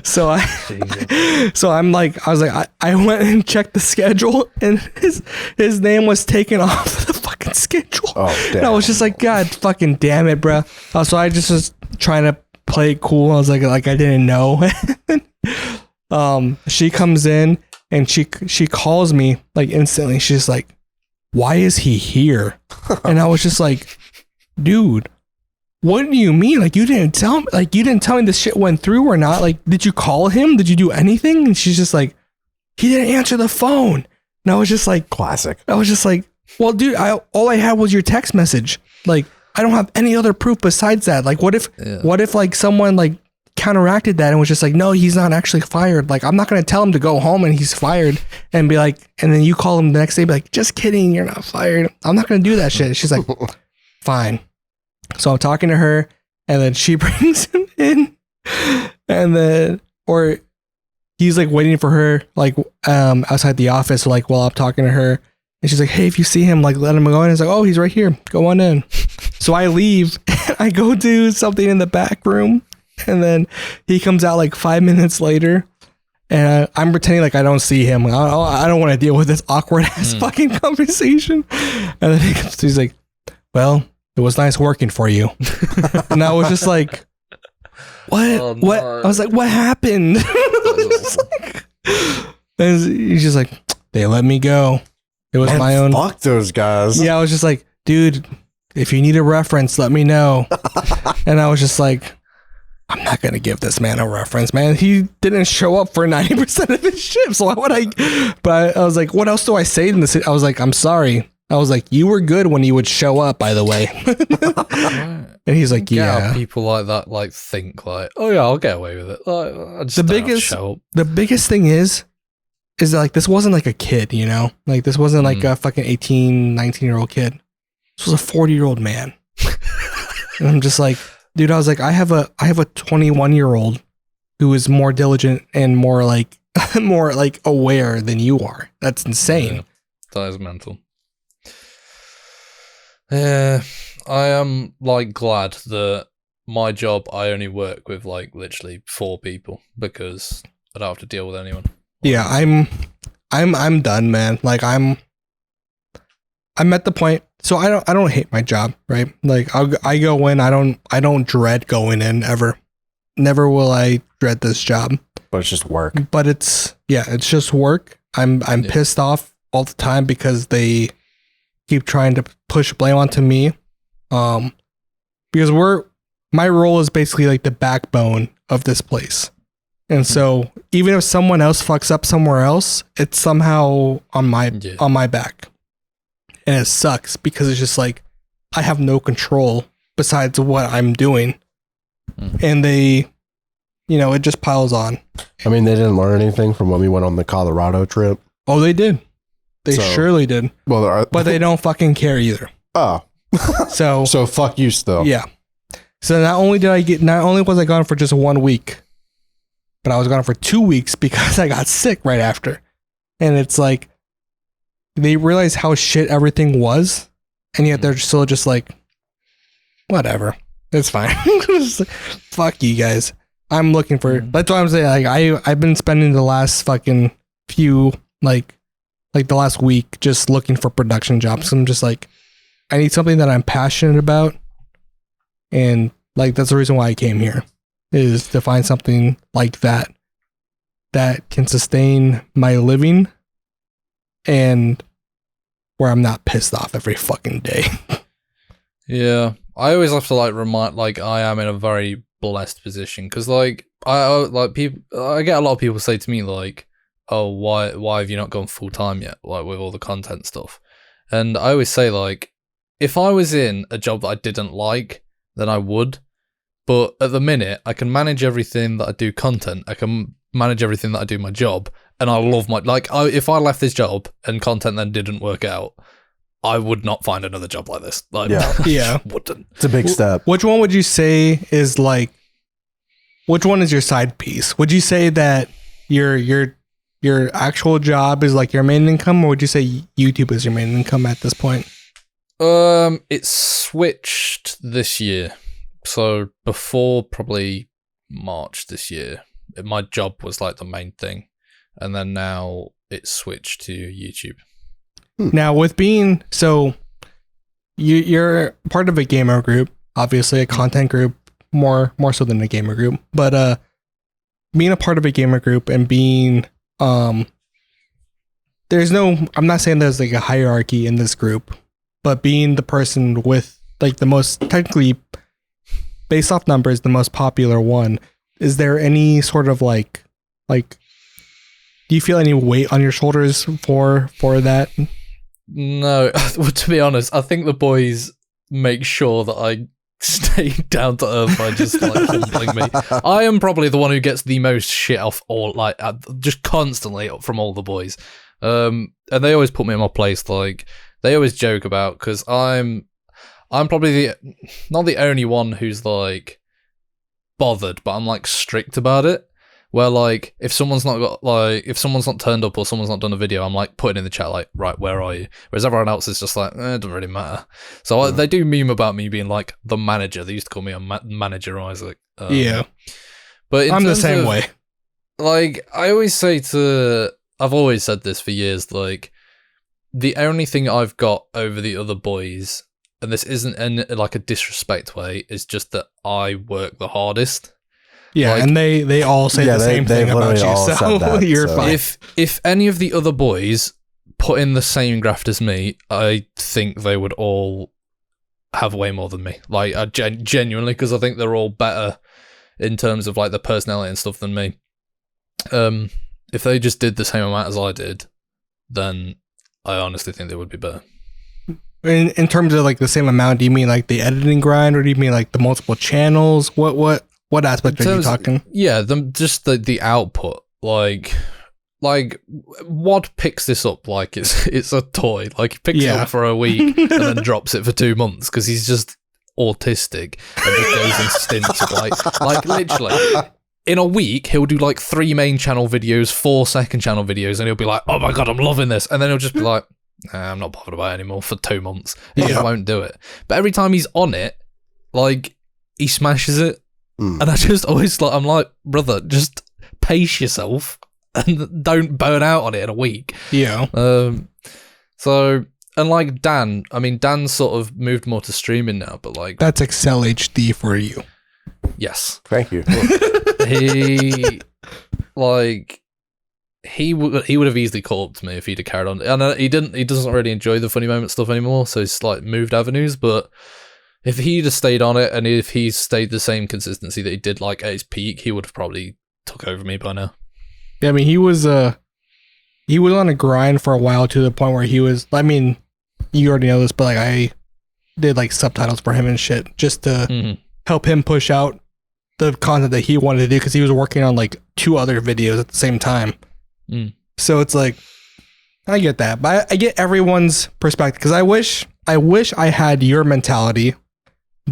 S1: So I'm like, I was like, I went and checked the schedule, and his name was taken off the fucking schedule. Oh, damn. And I was just like, God fucking damn it, bro. So I just was trying to play it cool. I was like I didn't know. She comes in and she calls me like instantly. She's like, why is he here? And I was just like, dude, what do you mean? Like, you didn't tell me, this shit went through or not. Like, did you call him? Did you do anything? And she's just like, he didn't answer the phone. And I was just like,
S2: classic.
S1: I was just like, well, dude, all I had was your text message. Like, I don't have any other proof besides that. Like, what if like someone like counteracted that and was just like, no, he's not actually fired. Like, I'm not going to tell him to go home and he's fired and be like, and then you call him the next day, be like, just kidding, you're not fired. I'm not going to do that shit. She's like, fine. So I'm talking to her, and then she brings him in, and then, or he's like waiting for her, like, outside the office, like, while I'm talking to her. And she's like, hey, if you see him, like, let him go in. It's like, oh, he's right here. Go on in. So I leave, and I go do something in the back room. And then he comes out like 5 minutes later, and I'm pretending like I don't see him. I don't want to deal with this awkward ass fucking conversation. And then he's like, well, it was nice working for you. And I was just like, what? Oh, no. What? I was like, what happened? And he's just like, they let me go. It was my own.
S2: Fuck those guys.
S1: Yeah, I was just like, dude, if you need a reference, let me know. And I was just like, I'm not going to give this man a reference, man. He didn't show up for 90% of his shifts. So why would I? But I was like, what else do I say in this? I was like, I'm sorry. I was like, you were good when you would show up, by the way. And he's like, yeah.
S3: People like that like think like, oh yeah, I'll get away with it. Like, I just don't have to show up.
S1: The biggest thing is that like this wasn't like a kid, you know? Like this wasn't like a fucking 18, 19-year-old kid. This was a 40-year-old man. And I'm just like, dude, I was like, I have a 21-year-old who is more diligent and more like aware than you are. That's insane.
S3: Yeah, that is mental. Yeah, I am like glad that my job, I only work with like literally 4 people because I don't have to deal with anyone.
S1: Yeah, I'm done, man. Like I'm at the point. So I don't hate my job, right? Like I go in, I don't dread going in ever. Never will I dread this job.
S2: But it's just work.
S1: But it's just work. I'm pissed off all the time because they keep trying to push blame onto me. Because my role is basically like the backbone of this place. And so even if someone else fucks up somewhere else, it's somehow on my back. And it sucks because it's just like I have no control besides what I'm doing. And they, it just piles on.
S2: I mean, they didn't learn anything from when we went on the Colorado trip.
S1: Oh, they did. They surely did. Well, but they don't fucking care either.
S2: Oh. So fuck you still.
S1: Yeah. So not only was I gone for just 1 week, but I was gone for 2 weeks because I got sick right after. And it's like, they realize how shit everything was, and yet they're still just like, whatever, it's fine. Fuck you guys. I'm looking for. That's why I'm saying. Like I've been spending the last fucking few like the last week just looking for production jobs. I'm just like, I need something that I'm passionate about, and like that's the reason why I came here, is to find something like that can sustain my living. And where I'm not pissed off every fucking day.
S3: Yeah, I always have to like remind, like I am in a very blessed position because like I get a lot of people say to me like, oh, why have you not gone full time yet? Like with all the content stuff. And I always say, like, if I was in a job that I didn't like, then I would. But at the minute, I can manage everything that I do content. I can manage everything that I do my job. And I love if I left this job and content then didn't work out, I would not find another job like this. Like,
S2: Yeah.
S3: Wouldn't.
S2: It's a big step.
S1: Which one would you say is like, which one is your side piece? Would you say that your actual job is like your main income, or would you say YouTube is your main income at this point?
S3: It switched this year. So before probably March this year, my job was like the main thing. And then now it's switched to YouTube.
S1: Now with being, so you're part of a gamer group, obviously a content group, more so than a gamer group, but being a part of a gamer group and being, there's no, I'm not saying there's like a hierarchy in this group, but being the person with like the most, technically based off numbers, the most popular one, is there any sort of like do you feel any weight on your shoulders for that?
S3: No, well, to be honest, I think the boys make sure that I stay down to earth by just like humbling me. I am probably the one who gets the most shit off, all like just constantly from all the boys. And they always put me in my place. Like they always joke about, because I'm probably not the only one who's like bothered, but I'm like strict about it. Where like if someone's not turned up or someone's not done a video, I'm like putting in the chat like, right, where are you? Whereas everyone else is just like, it doesn't really matter. So they do meme about me being like the manager. They used to call me a manager, Isaac.
S1: Yeah,
S3: but
S1: I'm the same way.
S3: Like I've always said this for years. Like the only thing I've got over the other boys, and this isn't in like a disrespect way, is just that I work the hardest.
S1: Yeah,
S3: like,
S1: and they all say the same thing about you, so you're fine.
S3: If any of the other boys put in the same graft as me, I think they would all have way more than me. Like, genuinely, because I think they're all better in terms of like the personality and stuff than me. If they just did the same amount as I did, then I honestly think they would be better.
S1: In terms of like the same amount, do you mean like the editing grind, or do you mean like the multiple channels? What aspect are you talking?
S3: Yeah, just the output. Like Wad picks this up like it's a toy. Like he picks it up for a week and then drops it for 2 months because he's just autistic and just goes in stints of like literally in a week he'll do like 3 main channel videos, 4 second channel videos, and he'll be like, oh my god, I'm loving this, and then he'll just be like, nah, I'm not bothered about it anymore for 2 months. He just won't do it. But every time he's on it, like he smashes it. And I just always I'm like, brother, just pace yourself and don't burn out on it in a week.
S1: Yeah.
S3: So, and like Dan sort of moved more to streaming now, but like
S1: that's Excel HD for you.
S3: Yes.
S2: Thank you.
S3: He would have easily caught up to me if he'd have carried on. And he doesn't really enjoy the funny moment stuff anymore, so he's like moved avenues, but if he'd have stayed on it, and if he stayed the same consistency that he did like at his peak, he would have probably took over me by now.
S1: Yeah, I mean, he was on a grind for a while, to the point where he was, I mean, you already know this, but like I did like subtitles for him and shit just to help him push out the content that he wanted to do, because he was working on like 2 other videos at the same time. So it's like, I get that, but I get everyone's perspective, because I wish I had your mentality.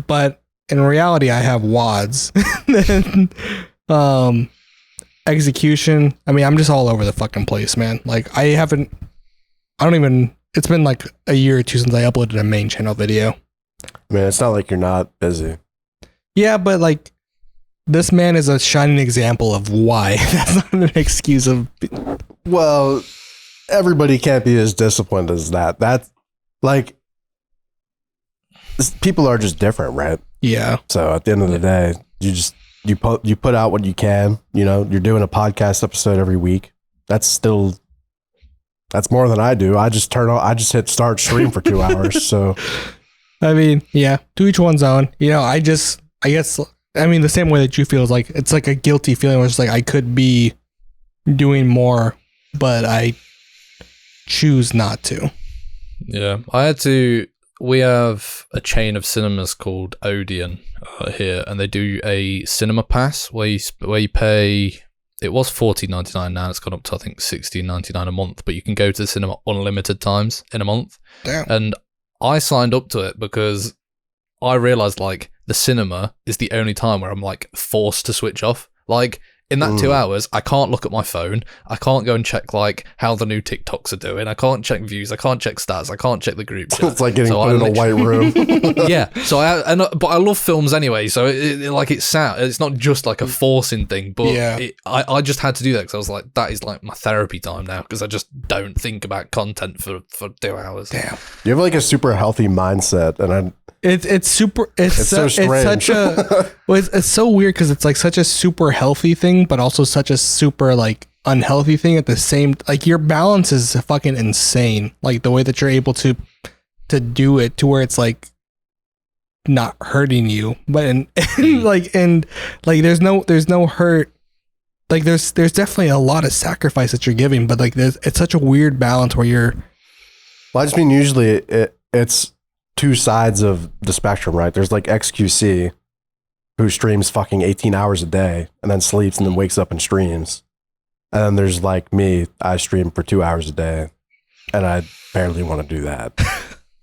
S1: But in reality, I have WADs. Execution. I mean, I'm just all over the fucking place, man. Like, it's been like a year or 2 since I uploaded a main channel video.
S2: I mean, it's not like you're not busy.
S1: Yeah, but like, this man is a shining example of why. That's not an excuse of...
S2: Well, everybody can't be as disciplined as that. That's like... People are just different, right? Yeah. So at the end of the day, you put out what you can. You know, you're doing a podcast episode every week. That's more than I do. I just hit start stream for 2 hours. So,
S1: I mean, yeah, to each one's own. You know, I guess, I mean, the same way that you feel is like, it's like a guilty feeling where it's like I could be doing more but I choose not to.
S3: Yeah, we have a chain of cinemas called Odeon here, and they do a cinema pass where you pay. It was $14.99, now it's gone up to I think $16.99 a month, but you can go to the cinema unlimited times in a month.
S1: Damn.
S3: And I signed up to it because I realized like the cinema is the only time where I'm like forced to switch off. Like in that 2 hours, I can't look at my phone. I can't go and check like how the new TikToks are doing. I can't check views. I can't check stats. I can't check the group chat.
S2: It's like getting put in a white room.
S3: Yeah. So but I love films anyway. So it's sad. It's not just like a forcing thing, but
S1: Yeah.
S3: I just had to do that because I was like, that is like my therapy time now because I just don't think about content for 2 hours.
S1: Damn.
S2: You have like a super healthy mindset, and
S1: It's super. It's
S2: so strange.
S1: It's such a. Well, it's so weird because it's like such a super healthy thing, but also such a super like unhealthy thing at the same. Like your balance is fucking insane. Like the way that you're able to do it to where it's like not hurting you, but and there's no hurt. Like there's definitely a lot of sacrifice that you're giving, but like it's such a weird balance where you're.
S2: well, I just mean usually it's two sides of the spectrum, right? There's like XQC, who streams fucking 18 hours a day and then sleeps and then wakes up and streams. And then there's like me, I stream for 2 hours a day and I barely want to do that.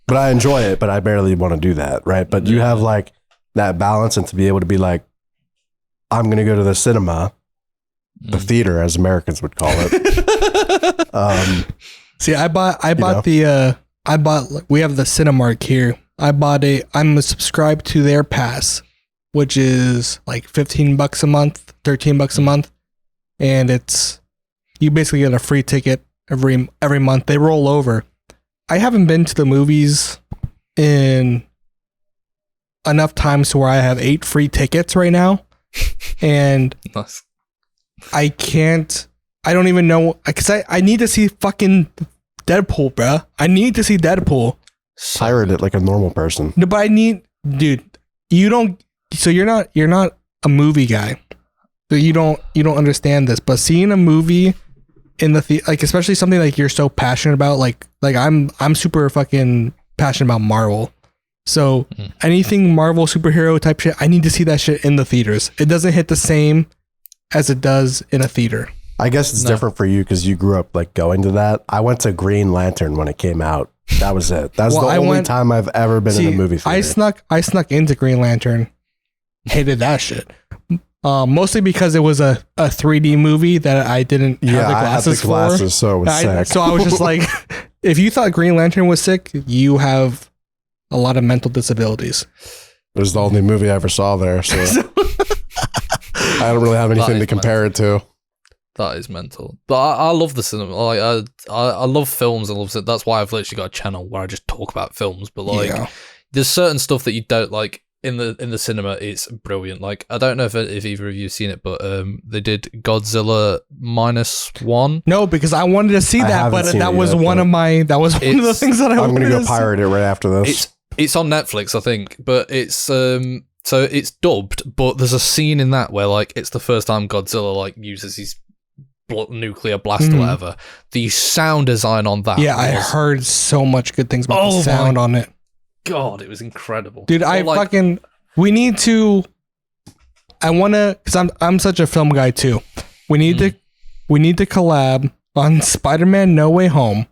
S2: But I enjoy it, but I barely want to do that, right? But you have like that balance, and to be able to be like, I'm going to go to the cinema, the theater as Americans would call it.
S1: See, we have the Cinemark here. I'm subscribed to their pass, which is like $15 a month, $13 a month. And you basically get a free ticket every month. They roll over. I haven't been to the movies in enough times to where I have 8 free tickets right now. And
S3: Nice.
S1: I don't even know, because I need to see fucking Deadpool, bruh. I need to see Deadpool.
S2: Pirate it like a normal person.
S1: No, but dude, you're not a movie guy. So you don't understand this, but seeing a movie in the like, especially something like you're so passionate about, like I'm super fucking passionate about Marvel. So anything Marvel superhero type shit, I need to see that shit in the theaters. It doesn't hit the same as it does in a theater.
S2: I guess it's different for you because you grew up like going to that. I went to Green Lantern when it came out. That was it. That's the only time I've ever been in a movie theater.
S1: I snuck into Green Lantern. Hated that shit. Mostly because it was a 3D movie that I didn't have the glasses for.
S2: I had the glasses, so it was sick.
S1: So I was just like, if you thought Green Lantern was sick, you have a lot of mental disabilities.
S2: It was the only movie I ever saw there, so I don't really have anything to compare it to.
S3: That is mental. But I love the cinema. Like I love films. That's why I've literally got a channel where I just talk about films. But like, there's certain stuff that you don't like in the cinema. It's brilliant. Like I don't know if either of you have seen it, but they did Godzilla -1.
S1: No, because I wanted to see that, but that was one of the things that
S2: I'm gonna go pirate it right after this.
S3: It's on Netflix, I think, but it's so it's dubbed. But there's a scene in that where like it's the first time Godzilla like uses his nuclear blast or whatever. The sound design on that,
S1: I heard so much good things about the sound on it.
S3: God, it was incredible,
S1: dude. We need to. I want to, because I'm such a film guy too. We need to collab on Spider-Man No Way Home.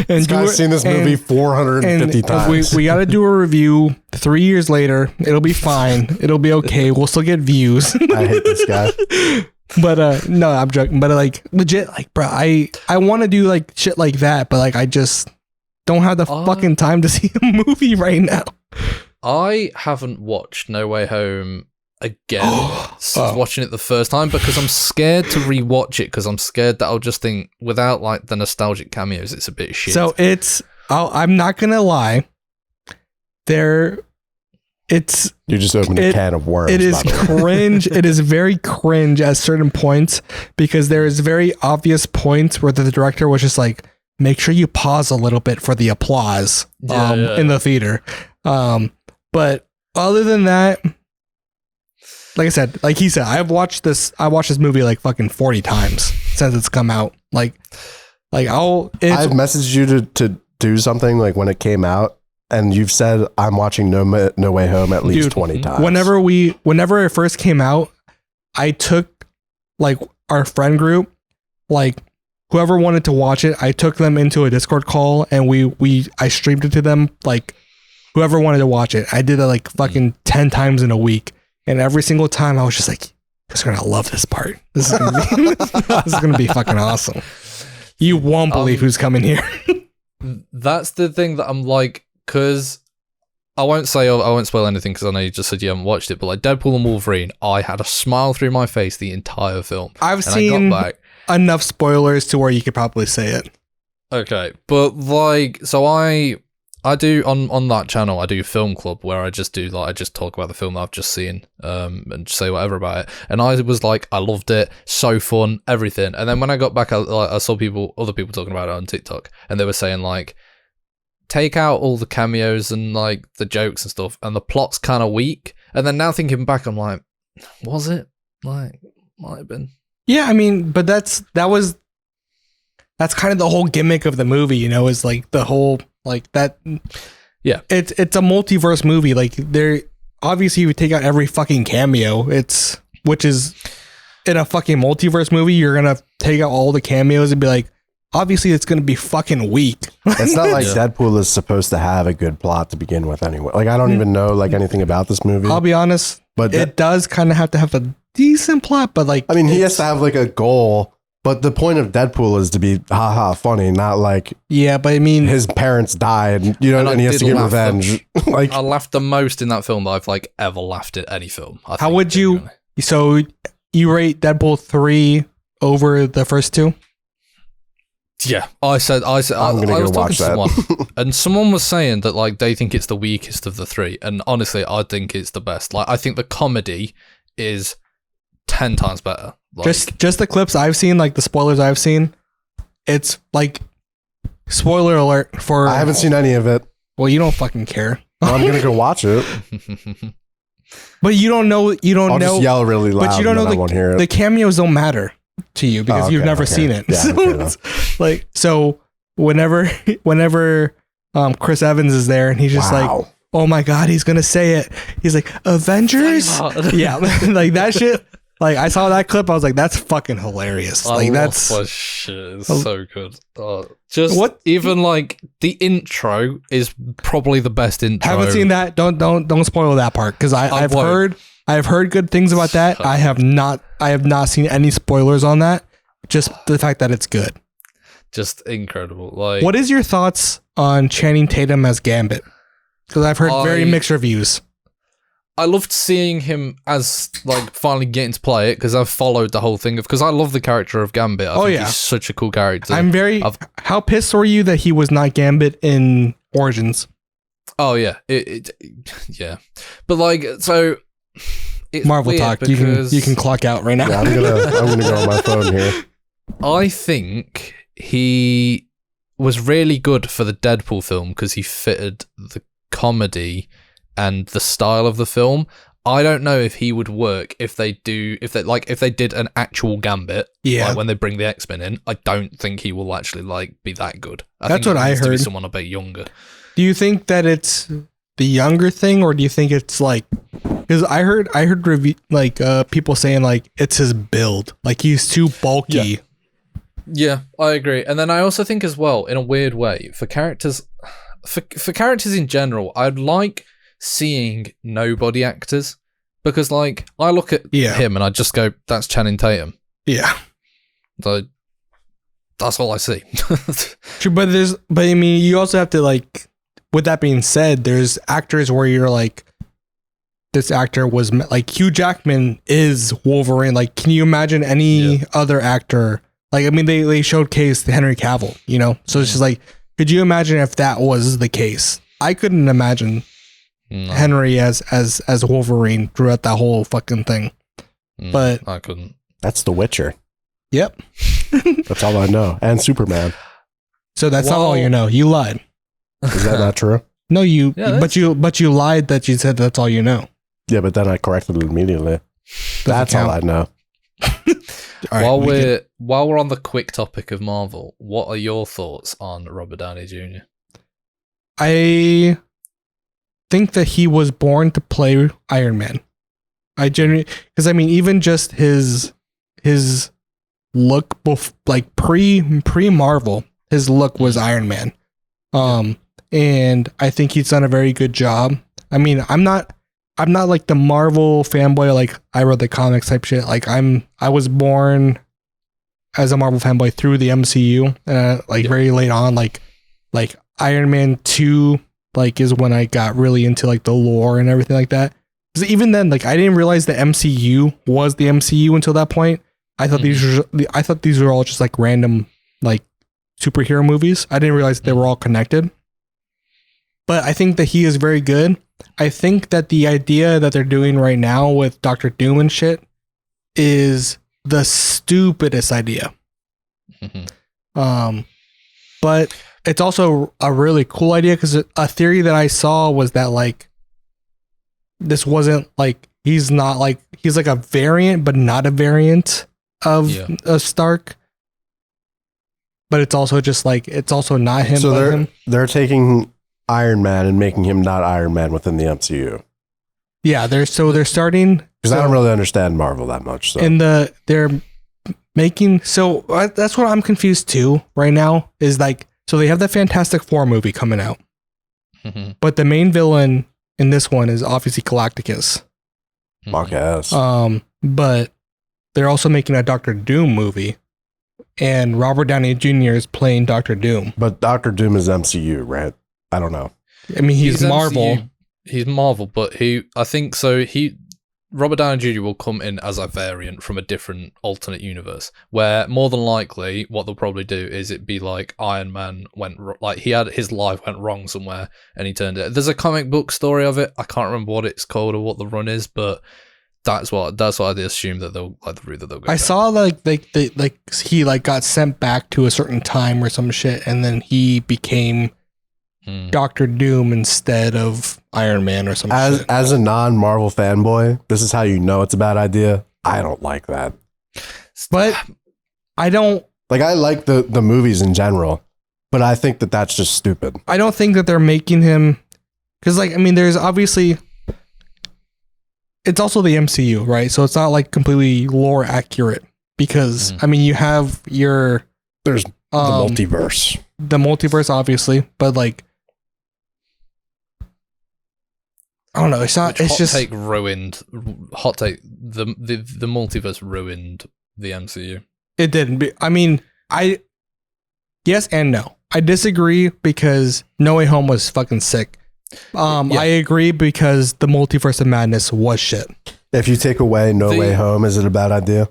S2: This guy's seen this movie 450 times.
S1: We got to do a review 3 years later. It'll be fine. It'll be okay. We'll still get views.
S2: I hate this guy.
S1: But no, I'm joking. But like legit, like bro, I want to do like shit like that, but like I just don't have the fucking time to see a movie right now.
S3: I haven't watched No Way Home again since watching it the first time because I'm scared to rewatch it because I'm scared that I'll just think without like the nostalgic cameos, it's a bit shit.
S1: So I'm not gonna lie, you just opened a can of worms. It is cringe. It is very cringe at certain points because there is very obvious points where the director was just like, make sure you pause a little bit for the applause in the theater. But other than that, like I said, like he said, I watched this movie like fucking 40 times. since it's come out. Like
S2: I've messaged you to do something like when it came out, and you've said I'm watching No Way Home at least 20 times.
S1: Whenever it first came out, I took like our friend group, like whoever wanted to watch it, I took them into a Discord call and I streamed it to them, like whoever wanted to watch it. I did it like fucking 10 times in a week, and every single time I was just like, "You're gonna love this part. This is gonna be fucking awesome. You won't believe who's coming here."
S3: That's the thing that I'm like, because I won't spoil anything because I know you just said you haven't watched it, but like Deadpool and Wolverine, I had a smile through my face the entire film.
S1: I've seen enough spoilers to where you could probably say it.
S3: Okay, but like, so I do on that channel, I do film club where I just talk about the film that I've just seen, and just say whatever about it. And I was like, I loved it, so fun, everything. And then when I got back, I saw other people talking about it on TikTok, and they were saying like, take out all the cameos and like the jokes and stuff, and the plot's kind of weak. And then now thinking back, I'm like, was it? Like, might have been.
S1: Yeah, I mean, but that's kind of the whole gimmick of the movie, you know, is like the whole like that.
S3: Yeah,
S1: it's a multiverse movie. Like there, obviously, you take out every fucking cameo. Which is in a fucking multiverse movie, you're gonna take out all the cameos and be like, obviously, it's gonna be fucking weak.
S2: It's not like Deadpool is supposed to have a good plot to begin with, anyway. Like I don't even know like anything about this movie.
S1: I'll be honest, but it does kind of have to have a decent plot. But like,
S2: I mean, he has to have like a goal. But the point of Deadpool is to be haha funny, not like,
S1: yeah. But I mean,
S2: his parents died, you know, and he has to get revenge.
S3: Like, I laughed the most in that film that I've like ever laughed at any film.
S1: How would you? So you rate Deadpool 3 over the first two?
S3: Yeah, I was talking to someone, and someone was saying that like they think it's the weakest of the three, and honestly, I think it's the best. Like, I think the comedy is 10 times better. Like,
S1: just the clips I've seen, like the spoilers I've seen, it's like, spoiler alert for.
S2: I haven't seen any of it.
S1: Well, you don't fucking care.
S2: Well, I'm gonna go watch it.
S1: But you don't know.
S2: I'll just yell really loud.
S1: But you don't know
S2: I won't hear it.
S1: The cameos don't matter to you because you've never seen it.
S2: Yeah,
S1: so whenever Chris Evans is there and he's just like, oh my god, he's gonna say it. He's like, Avengers. Yeah, like that shit. Like I saw that clip, I was like, that's fucking hilarious. Like that's
S3: shit. It's so good. Just what? Even like the intro is probably the best intro.
S1: Haven't seen that. Don't spoil that part because I've heard good things about that. I have not seen any spoilers on that. Just the fact that it's good.
S3: Just incredible. Like,
S1: what is your thoughts on Channing Tatum as Gambit? Because I've heard very mixed reviews.
S3: I loved seeing him as like finally getting to play it because I've followed the whole thing because I love the character of Gambit. I think he's such a cool character. How pissed were you that he was not Gambit in Origins? Oh yeah, yeah. But like, so it's
S1: Marvel talk. You can clock out right now.
S2: Yeah, I'm gonna go on my phone here.
S3: I think he was really good for the Deadpool film because he fitted the comedy and the style of the film. I don't know if he would work if they did an actual Gambit.
S1: Yeah.
S3: Like when they bring the X-Men in, I don't think he will actually like be that good.
S1: That's what I heard.
S3: To be someone a bit younger.
S1: Do you think that it's the younger thing, or do you think it's like? Because I heard people saying like it's his build, like he's too bulky.
S3: Yeah, I agree. And then I also think as well, in a weird way, for characters in general, I'd like seeing nobody actors because like I look at him and I just go, that's Channing Tatum.
S1: Yeah.
S3: So that's all I see.
S1: True, but I mean, you also have to like, with that being said, there's actors where you're like, this actor was like Hugh Jackman is Wolverine. Like, can you imagine any other actor? Like, I mean, they showcased Henry Cavill, you know? So it's just like, could you imagine if that was the case? I couldn't imagine Henry as Wolverine throughout that whole fucking thing. But
S3: I couldn't.
S2: That's The Witcher.
S1: Yep.
S2: That's all I know. And Superman.
S1: So that's not all you know. You lied.
S2: Is that not true?
S1: No, but you lied that you said that's all you know.
S2: Yeah, but then I corrected it immediately. That's all I know.
S1: All right,
S3: While we're on the quick topic of Marvel, what are your thoughts on Robert Downey Jr.?
S1: I think that he was born to play Iron Man. I genuinely, because I mean, even just his look, like pre Marvel, his look was Iron Man. And I think he's done a very good job. I mean, I'm not like the Marvel fanboy, like I read the comics type shit. Like I was born as a Marvel fanboy through the MCU, very late on, like Iron Man 2, like is when I got really into like the lore and everything like that. Because even then, like I didn't realize the MCU was the MCU until that point. I thought these were all just like random like superhero movies. I didn't realize they were all connected. But I think that he is very good. I think that the idea that they're doing right now with Doctor Doom and shit is the stupidest idea. But it's also a really cool idea, because a theory that I saw was that like this wasn't like he's like a variant, but not a variant of Stark. But it's also just like it's also not him.
S2: So they're taking Iron Man and making him not Iron Man within the MCU.
S1: Yeah, they're starting,
S2: because I don't really understand Marvel that much. So
S1: they're making, that's what I'm confused too right now, is like, so they have the Fantastic Four movie coming out, but the main villain in this one is obviously Galactus.
S2: Fuck ass.
S1: But they're also making a Doctor Doom movie, and Robert Downey Jr. is playing Doctor Doom.
S2: But Doctor Doom is MCU, right? I don't know.
S1: I mean, he's Marvel.
S3: MCU, he's Marvel, but I think so. Robert Downey Jr. will come in as a variant from a different alternate universe, where more than likely what they'll probably do is it be like Iron Man his life went wrong somewhere and he turned it. There's a comic book story of it. I can't remember what it's called or what the run is, but that's what I assume that they'll like the route that they'll go.
S1: I saw he got sent back to a certain time or some shit, and then he became Doctor Doom instead of Iron Man or some shit.
S2: As a non-Marvel fanboy, this is how you know it's a bad idea. I don't like that.
S1: But I don't
S2: like. I like the movies in general, but I think that that's just stupid.
S1: I don't think that they're making him, because like I mean, there's obviously, it's also the MCU, right? So it's not like completely lore accurate, because I mean, you have there's the multiverse obviously, but like I don't know. It's not. It's just
S3: hot take. The multiverse ruined the MCU.
S1: It didn't. I mean, yes and no. I disagree, because No Way Home was fucking sick. I agree, because the Multiverse of Madness was shit.
S2: If you take away No Way Home, is it a bad idea?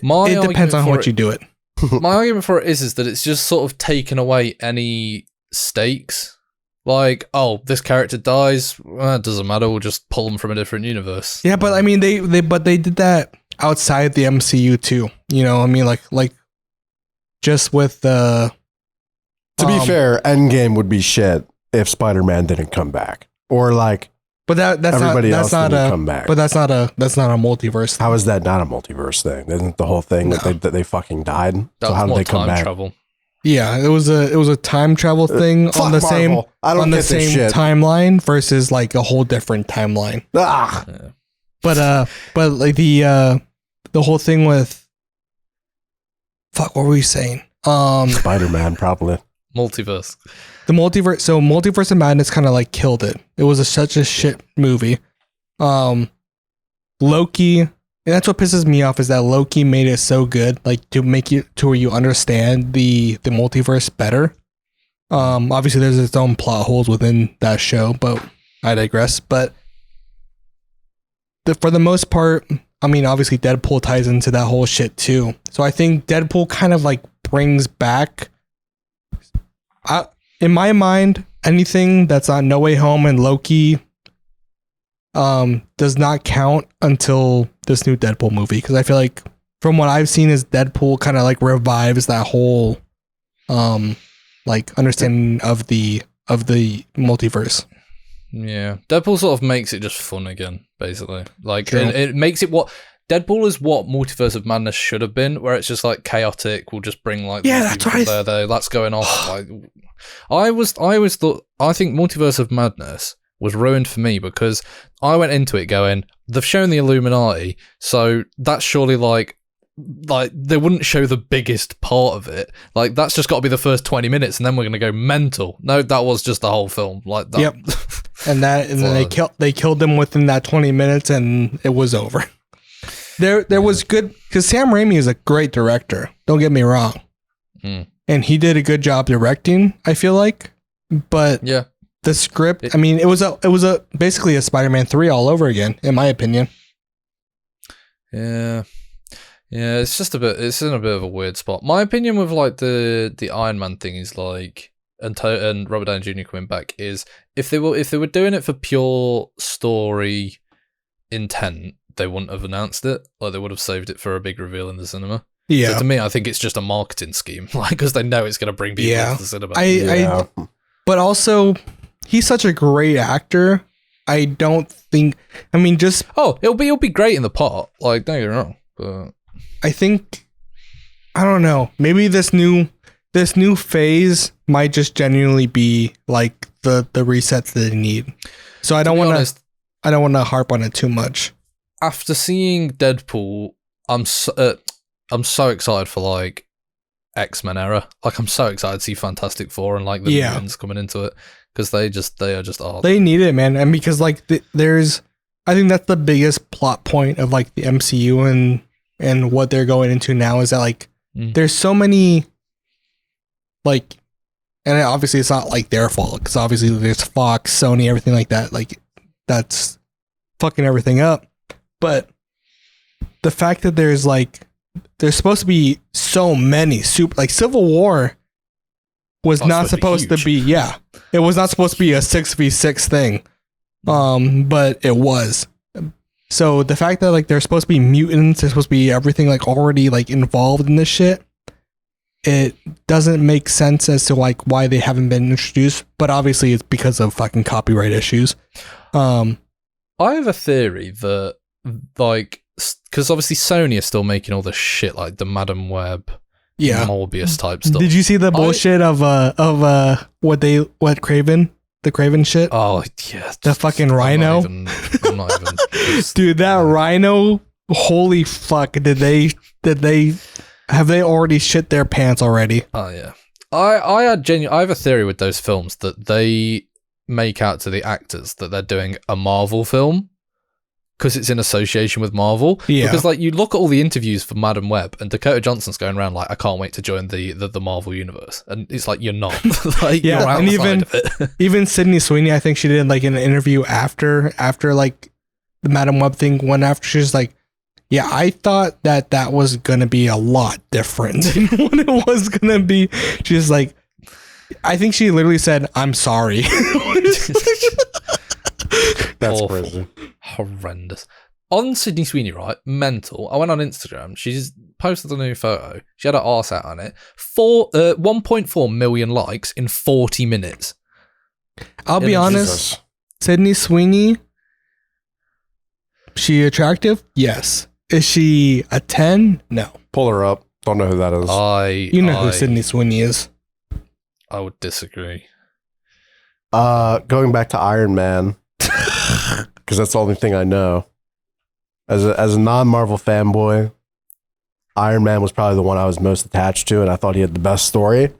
S1: It depends on what you do it.
S3: My argument for it is that it's just sort of taken away any stakes. Like, oh, this character dies. Well, it doesn't matter. We'll just pull them from a different universe.
S1: Yeah, but I mean, they did that outside the MCU too. You know, I mean, like just with the.
S2: To be fair, Endgame would be shit if Spider-Man didn't come back, or like.
S1: But that's
S2: everybody
S1: else
S2: else
S1: not
S2: come back.
S1: But that's not a multiverse.
S2: How is that not a multiverse thing? Isn't the whole thing that they fucking died?
S3: That
S2: so how did they come back?
S3: Travel.
S1: Yeah, it was a time travel thing on the same timeline versus like a whole different timeline.
S2: Ah.
S3: Yeah.
S1: But like the whole thing with what were we saying?
S2: Spider-Man probably.
S3: Multiverse.
S1: The multiverse. So Multiverse of Madness kind of like killed it. It was such a shit movie. Loki, and that's what pisses me off, is that Loki made it so good, like to make you to where you understand the multiverse better. Obviously there's its own plot holes within that show, but I digress. But for the most part, I mean, obviously Deadpool ties into that whole shit too. So I think Deadpool kind of like brings back, in my mind, anything that's on No Way Home and Loki does not count until this new Deadpool movie, because I feel like from what I've seen is Deadpool kind of like revives that whole like understanding of the multiverse.
S3: Yeah, Deadpool sort of makes it just fun again, basically. Like it makes it what Deadpool is what Multiverse of Madness should have been, where it's just like chaotic. We'll just bring like
S1: that's right.
S3: That's going off. Like, I always thought. I think Multiverse of Madness was ruined for me because I went into it going, they've shown the Illuminati, so that's surely like they wouldn't show the biggest part of it. Like, that's just got to be the first 20 minutes, and then we're gonna go mental. No, that was just the whole film. Like that.
S1: Yep. And then they killed them within that 20 minutes, and it was over. There was good, because Sam Raimi is a great director. Don't get me wrong, and he did a good job directing, I feel like. But
S3: yeah,
S1: the script, I mean, it was basically a Spider-Man 3 all over again, in my opinion.
S3: Yeah, it's just it's in a bit of a weird spot. My opinion with like the Iron Man thing is like, and Robert Downey Jr. coming back is, if they were doing it for pure story intent, they wouldn't have announced it. Like, they would have saved it for a big reveal in the cinema.
S1: Yeah.
S3: So to me, I think it's just a marketing scheme, like, because they know it's going to bring people to the cinema.
S1: But also, he's such a great actor. I don't think. I mean, just
S3: it'll be great in the part. Like, don't get me wrong, but
S1: I think, I don't know. Maybe this new phase might just genuinely be like the resets that they need. So I don't want to harp on it too much.
S3: After seeing Deadpool, I'm so excited for like X-Men era. Like, I'm so excited to see Fantastic Four and like the mutants coming into it, because they are just odd.
S1: They need it, man, and because like I think that's the biggest plot point of like the MCU and what they're going into now, is that like there's so many like, and obviously it's not like their fault, because obviously there's Fox, Sony, everything like that. Like, that's fucking everything up. But the fact that there's supposed to be so many like Civil War was not supposed to be, it was not supposed to be a 6v6 thing. But it was. So the fact that like there's supposed to be mutants, there's supposed to be everything like already like involved in this shit, it doesn't make sense as to like why they haven't been introduced. But obviously it's because of fucking copyright issues.
S3: I have a theory that, like, because obviously Sony is still making all this shit, like the Madam Web, Morbius type stuff.
S1: Did you see the bullshit of the Craven shit?
S3: Oh yeah,
S1: the fucking Rhino.
S3: I'm not even
S1: dude, that Rhino. Holy fuck! Have they already shit their pants already?
S3: Oh yeah, I have a theory with those films that they make out to the actors that they're doing a Marvel film, because it's in association with Marvel.
S1: Yeah.
S3: Because like, you look at all the interviews for Madam Web, and Dakota Johnson's going around like, I can't wait to join the Marvel universe, and it's like, you're not. Like,
S1: yeah,
S3: you're
S1: and
S3: outside of it.
S1: Even Sydney Sweeney, I think she did like an interview after like the Madam Web thing went after. She's like, yeah, I thought that was gonna be a lot different than what it was gonna be. She's like, I think she literally said, "I'm sorry."
S2: That's
S3: awful.
S2: crazy.
S3: Horrendous. On Sydney Sweeney, right? Mental. I went on Instagram. She's posted a new photo. She had her arse out on it. 1.4 million likes in 40 minutes.
S1: I'll be honest. Sydney Sweeney, she attractive? Yes. Is she a 10? No.
S2: Pull her up. Don't know who that is.
S1: You know who Sydney Sweeney is.
S3: I would disagree.
S2: Going back to Iron Man, because that's the only thing I know. As a non-Marvel fanboy, Iron Man was probably the one I was most attached to, and I thought he had the best story.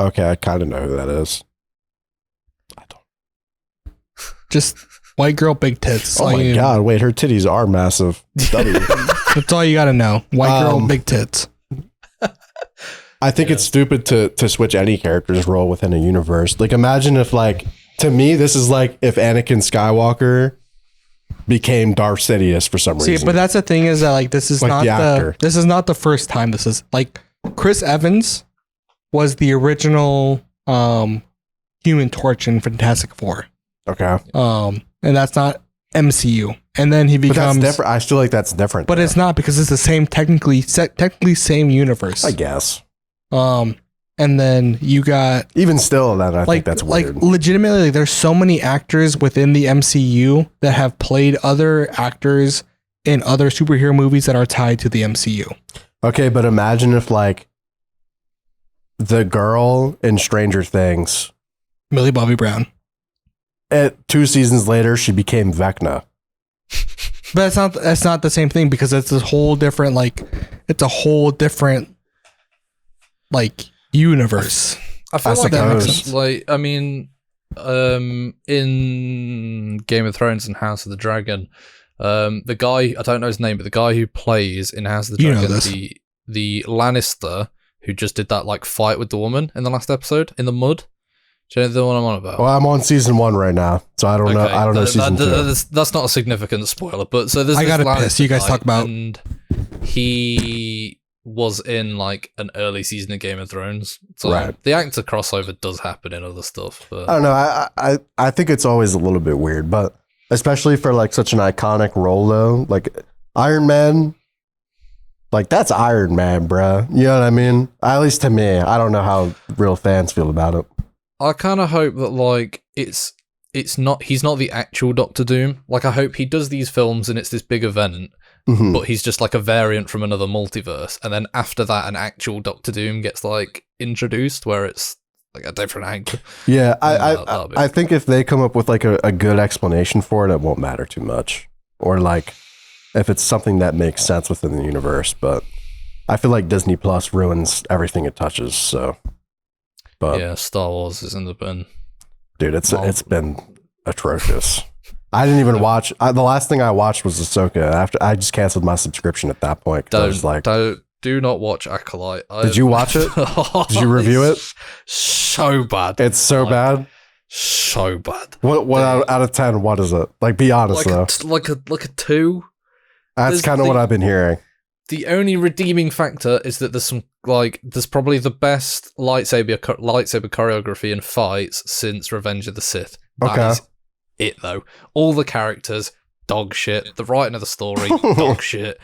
S2: Okay, I kind of know who that is. I don't.
S1: Just white girl, big tits.
S2: Oh my god! Wait, her titties are massive. W.
S1: That's all you gotta know. White girl, big tits.
S2: I think it's stupid to switch any character's role within a universe. Like, imagine if, like, to me, this is like if Anakin Skywalker became Darth Sidious for some reason.
S1: See, but that's the thing, is that like this is like not the first time. This is like Chris Evans was the original Human Torch in Fantastic Four.
S2: Okay.
S1: And that's not MCU. And then he becomes.
S2: But that's different. I still like that's different.
S1: But it's not, because it's the same technically same universe.
S2: I guess.
S1: And then you got,
S2: even still, that I think that's weird.
S1: Like, legitimately, like, there's so many actors within the MCU that have played other actors in other superhero movies that are tied to the MCU.
S2: Okay, but imagine if like the girl in Stranger Things,
S1: Millie Bobby Brown.
S2: 2 seasons later, she became Vecna.
S1: But that's not the same thing because it's a whole different universe.
S3: I feel
S2: I
S3: like that makes
S2: suppose.
S3: sense. Like, I mean, in Game of Thrones and House of the Dragon, the guy, I don't know his name, but the guy who plays in House of the
S1: You know
S3: Dragon,
S1: this.
S3: the Lannister who just did that like fight with the woman in the last episode in the mud. Do you know the one I'm on about?
S2: Well, I'm on season 1 right now, so I don't know. I don't know season 2.
S3: That's not a significant spoiler, but so there's.
S1: I
S3: this
S1: gotta
S3: Lannister
S1: piss. You guys
S3: guy,
S1: talk about-
S3: and he was in like an early season of Game of Thrones. So
S2: Right.
S3: the actor crossover does happen in other stuff. But
S2: I don't know. I think it's always a little bit weird, but especially for like such an iconic role though, like Iron Man. Like that's Iron Man, bruh. You know what I mean? At least to me. I don't know how real fans feel about it.
S3: I kind of hope that like he's not the actual Doctor Doom. Like I hope he does these films and it's this big event,
S2: Mhm.
S3: but he's just like a variant from another multiverse, and then after that, an actual Doctor Doom gets like introduced where it's like a different actor.
S2: Yeah,
S3: that'll be
S2: I think if they come up with like a good explanation for it, it won't matter too much. Or like if it's something that makes sense within the universe. But I feel like Disney Plus ruins everything it touches. So, but
S3: Yeah, Star Wars is in the bin.
S2: dude, it's been atrocious. I didn't even watch. The last thing I watched was Ahsoka. After I just canceled my subscription at that point. 'Cause I was like,
S3: Do not watch Acolyte.
S2: Did you watch it? Did you review it?
S3: So bad.
S2: it's so
S3: Like,
S2: bad.
S3: So bad.
S2: What out of 10? What is it? Like, be honest though.
S3: Like a 2.
S2: That's
S3: there's
S2: kind of
S3: the-
S2: what I've been hearing.
S3: The only redeeming factor is that there's probably the best lightsaber choreography and fights since Revenge of the Sith. That
S2: Okay.
S3: is it though. All the characters, dog shit. The writing of the story, dog shit.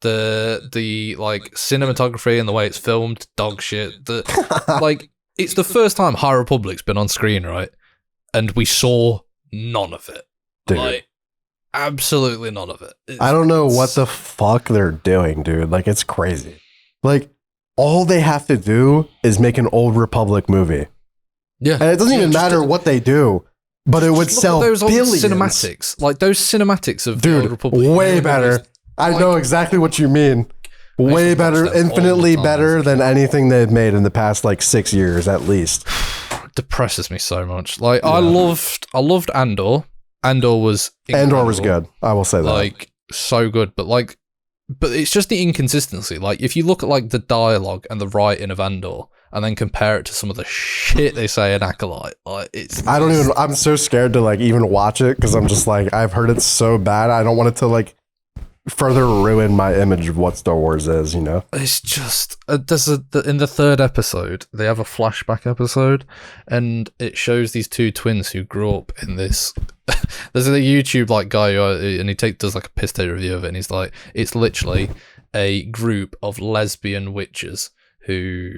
S3: The like cinematography and the way it's filmed, dog shit. It's the first time High Republic's been on screen, right? And we saw none of it.
S2: Dude.
S3: Like, absolutely none of it.
S2: I don't know what the fuck they're doing, dude. Like, it's crazy. Like, all they have to do is make an Old Republic movie.
S3: Yeah.
S2: And it doesn't even
S3: just
S2: matter what they do, but it would
S3: Look
S2: sell
S3: at those old
S2: billions.
S3: cinematics. Like those cinematics of the Old
S2: Dude,
S3: Republic.
S2: way better. I know exactly what you mean. Way
S3: watch
S2: better,
S3: them all the
S2: infinitely
S3: time.
S2: better than anything they've made in the past like 6 years at least.
S3: Depresses me so much. Like I loved Andor. Andor was
S2: Andor was
S3: incredible.
S2: good. I will say that.
S3: Like so good, but it's just the inconsistency. Like if you look at like the dialogue and the writing of Andor and then compare it to some of the shit they say in Acolyte, like it's
S2: I'm so scared to like even watch it because I'm just like, I've heard it so bad. I don't want it to like further ruin my image of what Star Wars is, you know?
S3: It's just in the third episode they have a flashback episode, and it shows these two twins who grew up in this. There's a YouTube like guy and he does like a piss take review of it, and he's like, it's literally a group of lesbian witches who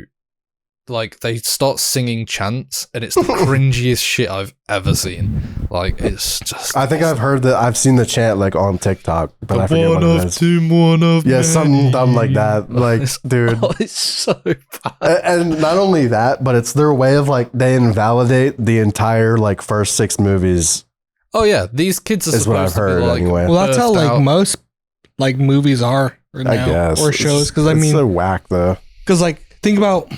S3: like they start singing chants, and it's the cringiest shit I've ever seen. Like it's just.
S2: I think I've heard that. I've seen the chant like on TikTok, but I forget what it is.
S3: One of
S2: Yeah, something dumb like that. Like, dude.
S3: Oh, it's so bad.
S2: And not only that, but it's their way of like they invalidate the entire like first 6 movies.
S3: Oh yeah, these kids are
S2: Is what I've
S3: supposed to
S2: heard
S3: be like.
S2: anyway.
S1: Well, that's how
S3: birthed
S1: like
S3: out.
S1: most like movies are right
S2: I
S1: now,
S2: guess
S1: or shows. Because I
S2: it's
S1: mean,
S2: so whack though.
S1: because like think about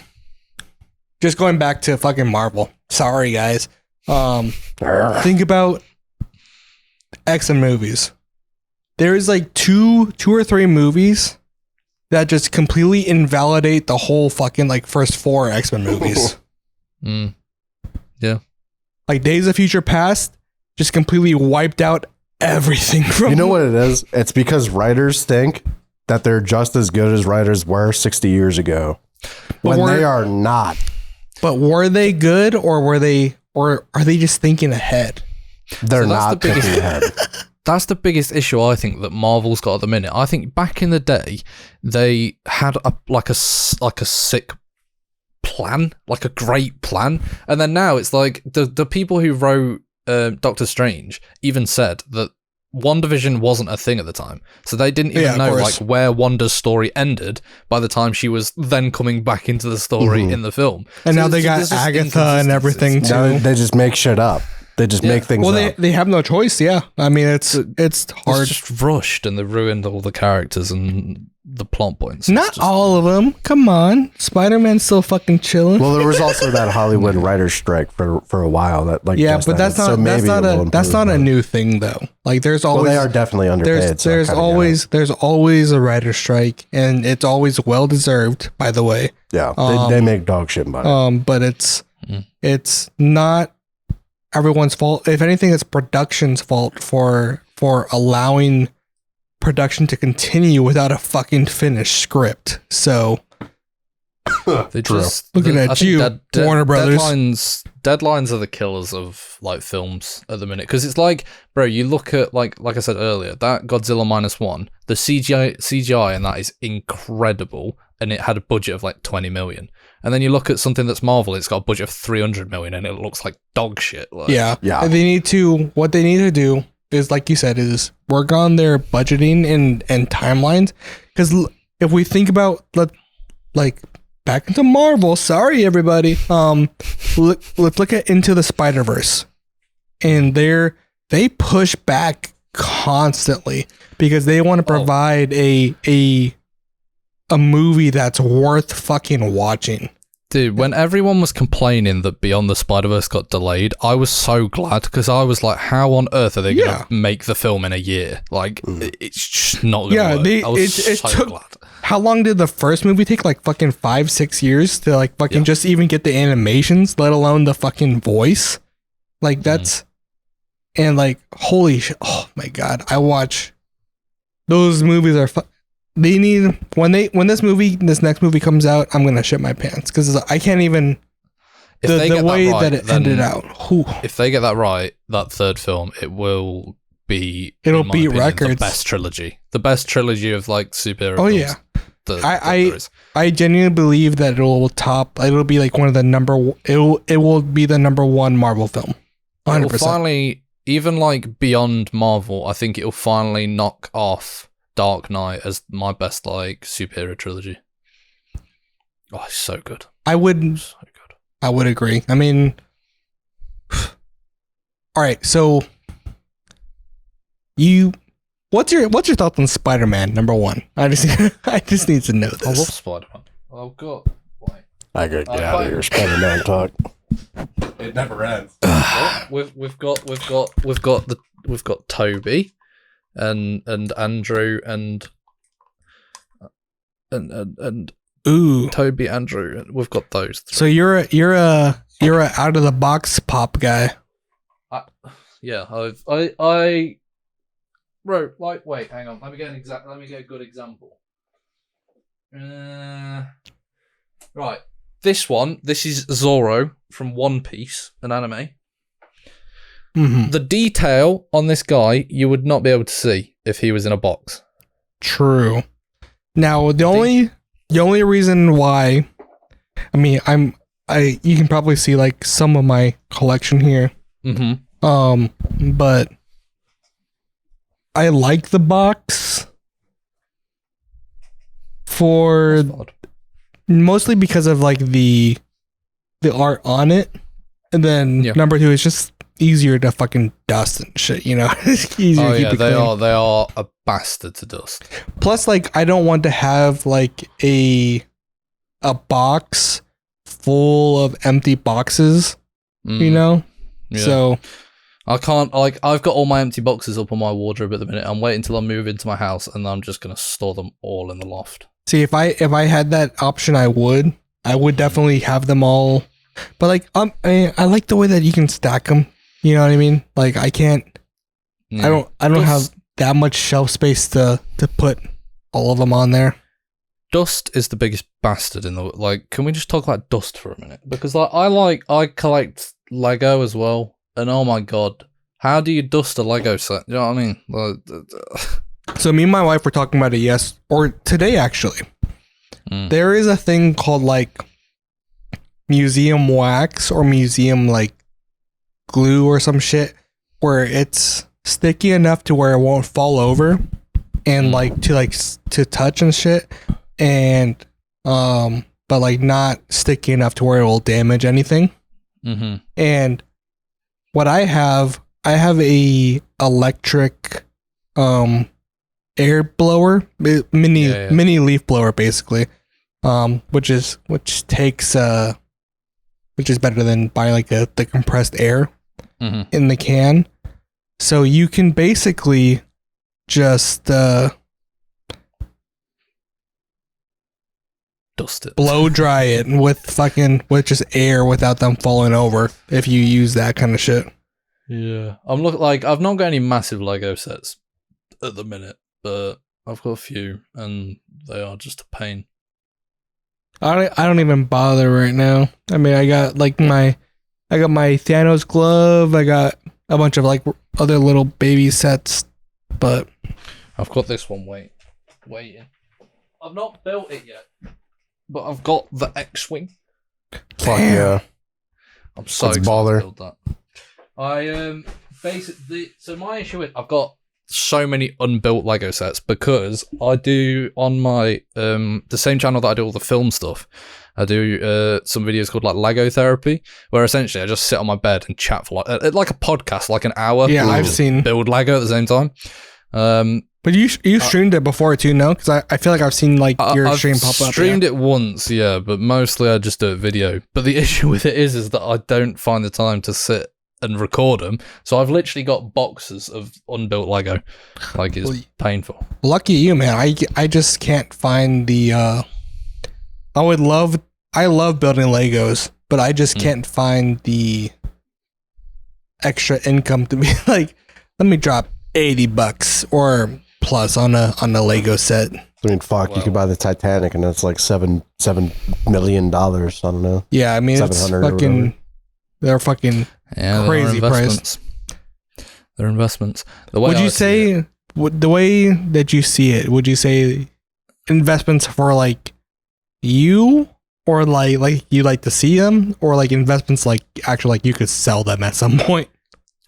S1: just going back to fucking Marvel. Sorry guys. Think about X-Men movies. There is like two or three movies that just completely invalidate the whole fucking like first 4 X-Men movies.
S3: Mm.
S1: Like Days of Future Past just completely wiped out everything from.
S2: You know what it is? It's because writers think that they're just as good as writers were 60 years ago, when
S1: were-
S2: they are not.
S1: But were they good, or are they just thinking ahead?
S2: They're
S3: So that's
S2: not
S3: the biggest-
S2: thinking ahead.
S3: That's the biggest issue I think that Marvel's got at the minute. I think back in the day, they had a sick plan, like a great plan, and then now it's like the people who wrote Doctor Strange even said that WandaVision wasn't a thing at the time, so they didn't even know like where Wanda's story ended by the time she was then coming back into the story in the film.
S1: And so now they got Agatha and everything too.
S2: Now they just make shit up. They just make things up.
S1: They have no choice. Yeah, I mean it's hard.
S3: It's just rushed, and they ruined all the characters and the plot points.
S1: Not all of them. Come on, Spider-Man's still fucking chilling.
S2: Well, there was also that Hollywood writers' strike for a while. That like
S1: but that's not a new thing though. Like there's always
S2: they are definitely underpaid.
S1: There's always a writer's strike, and it's always well deserved. By the way,
S2: yeah, they make dog shit money.
S1: But it's not everyone's fault. If anything, it's production's fault for allowing production to continue without a fucking finished script. So
S3: they just
S1: looking at you, Warner Brothers.
S3: Deadlines are the killers of like films at the minute, because it's like, bro, you look at like I said earlier, that Godzilla -1, the CGI in that is incredible, and it had a budget of like 20 million. And then you look at something that's Marvel, it's got a budget of 300 million, and it looks like dog shit. Like,
S1: yeah. What they need to do is, like you said, is work on their budgeting and timelines. Because if we think about like back into Marvel, sorry everybody, let's look at Into the Spider-Verse, and they push back constantly because they want to provide a movie that's worth fucking watching.
S3: Dude, when everyone was complaining that Beyond the Spider-Verse got delayed, I was so glad, because I was like, how on earth are they going to make the film in a year? Like, it's just not going to work. I was so glad.
S1: How long did the first movie take? Like fucking 5-6 years to like fucking just even get the animations, let alone the fucking voice? Like that's, and like, holy shit. Oh my God. I watch those movies are they need when this next movie comes out, I'm gonna shit my pants because I can't even the way that it ended out.
S3: If they get that right, that third film, it'll beat records. The best trilogy of like superhero.
S1: Oh
S3: films
S1: I genuinely believe that it'll be like one of the it will be the number one Marvel film. 100%.
S3: It'll finally, even like beyond Marvel, I think it'll finally knock off Dark Knight as my best like superhero trilogy. Oh, it's so good.
S1: I would agree. I mean, all right. So, what's your thoughts on Spider-Man #1? I just need to know this.
S3: I love Spider-Man. I've got.
S2: I gotta get out of here. Spider-Man talk.
S4: It never ends.
S3: We've got Toby. And Andrew and Toby, Andrew, we've got those three.
S1: So you're a out of the box pop guy.
S3: I wrote like, wait, hang on, let me get a good example. Right, this is Zoro from One Piece, an anime.
S1: Mm-hmm.
S3: The detail on this guy you would not be able to see if he was in a box.
S1: True. Now the only reason why, I mean, you can probably see like some of my collection here.
S3: Mm-hmm.
S1: But I like the box for mostly because of like the art on it, and then number 2 is just easier to fucking dust and shit, you know. It's easier to keep it clean.
S3: They are a bastard to dust.
S1: Plus, like, I don't want to have like a box full of empty boxes, you know.
S3: Yeah.
S1: So
S3: I can't, like, I've got all my empty boxes up on my wardrobe at the minute. I'm waiting until I move into my house, and I'm just gonna store them all in the loft.
S1: See, if I had that option, I would definitely have them all. But like, I like the way that you can stack them. You know what I mean? Like, I can't. I don't have that much shelf space to put all of them on there.
S3: Dust is the biggest bastard in the, like. Can we just talk about dust for a minute? Because like I collect Lego as well, and oh my god, how do you dust a Lego set? You know what I mean? Like,
S1: so me and my wife were talking about it today actually. There is a thing called like museum wax or museum like glue or some shit, where it's sticky enough to where it won't fall over, and like to touch and shit, and but like not sticky enough to where it will damage anything.
S3: Mm-hmm.
S1: And what I have a electric air blower, mini leaf blower basically, which is better than buying like the compressed air in the can. So you can basically just
S3: dust it,
S1: blow dry it with just air without them falling over if you use that kind of shit.
S3: Yeah, I'm I've not got any massive Lego sets at the minute, but I've got a few, and they are just a pain.
S1: I don't even bother right now. I mean, I got my Thanos glove. I got a bunch of like other little baby sets, but
S3: I've got this one waiting. I've not built it yet, but I've got the X-wing.
S2: Fuck yeah!
S3: I'm so
S2: That's
S3: excited
S2: baller.
S3: to build that. I basically, so my issue is I've got so many unbuilt Lego sets because I do on my the same channel that I do all the film stuff. I do some videos called like Lego Therapy, where essentially I just sit on my bed and chat for like a podcast, like an hour.
S1: Yeah, I've seen
S3: build Lego at the same time.
S1: But you streamed it before too, no? Because I feel like I've seen like your stream pop up.
S3: I've streamed it once, yeah, but mostly I just do a video. But the issue with it is that I don't find the time to sit and record them. So I've literally got boxes of unbuilt Lego. Like, it's painful.
S1: Lucky you, man. I just can't find the I love building Legos, but I just can't find the extra income to be like, let me drop $80 or plus on a Lego set.
S2: I mean, fuck, you could buy the Titanic and that's like $7 million. I don't know.
S1: Yeah, I mean, it's fucking, they're fucking crazy price.
S3: They're investments.
S1: Would you say, the way that you see it, would you say investments for like you, or like you like to see them, or like investments like actually like you could sell them at some point?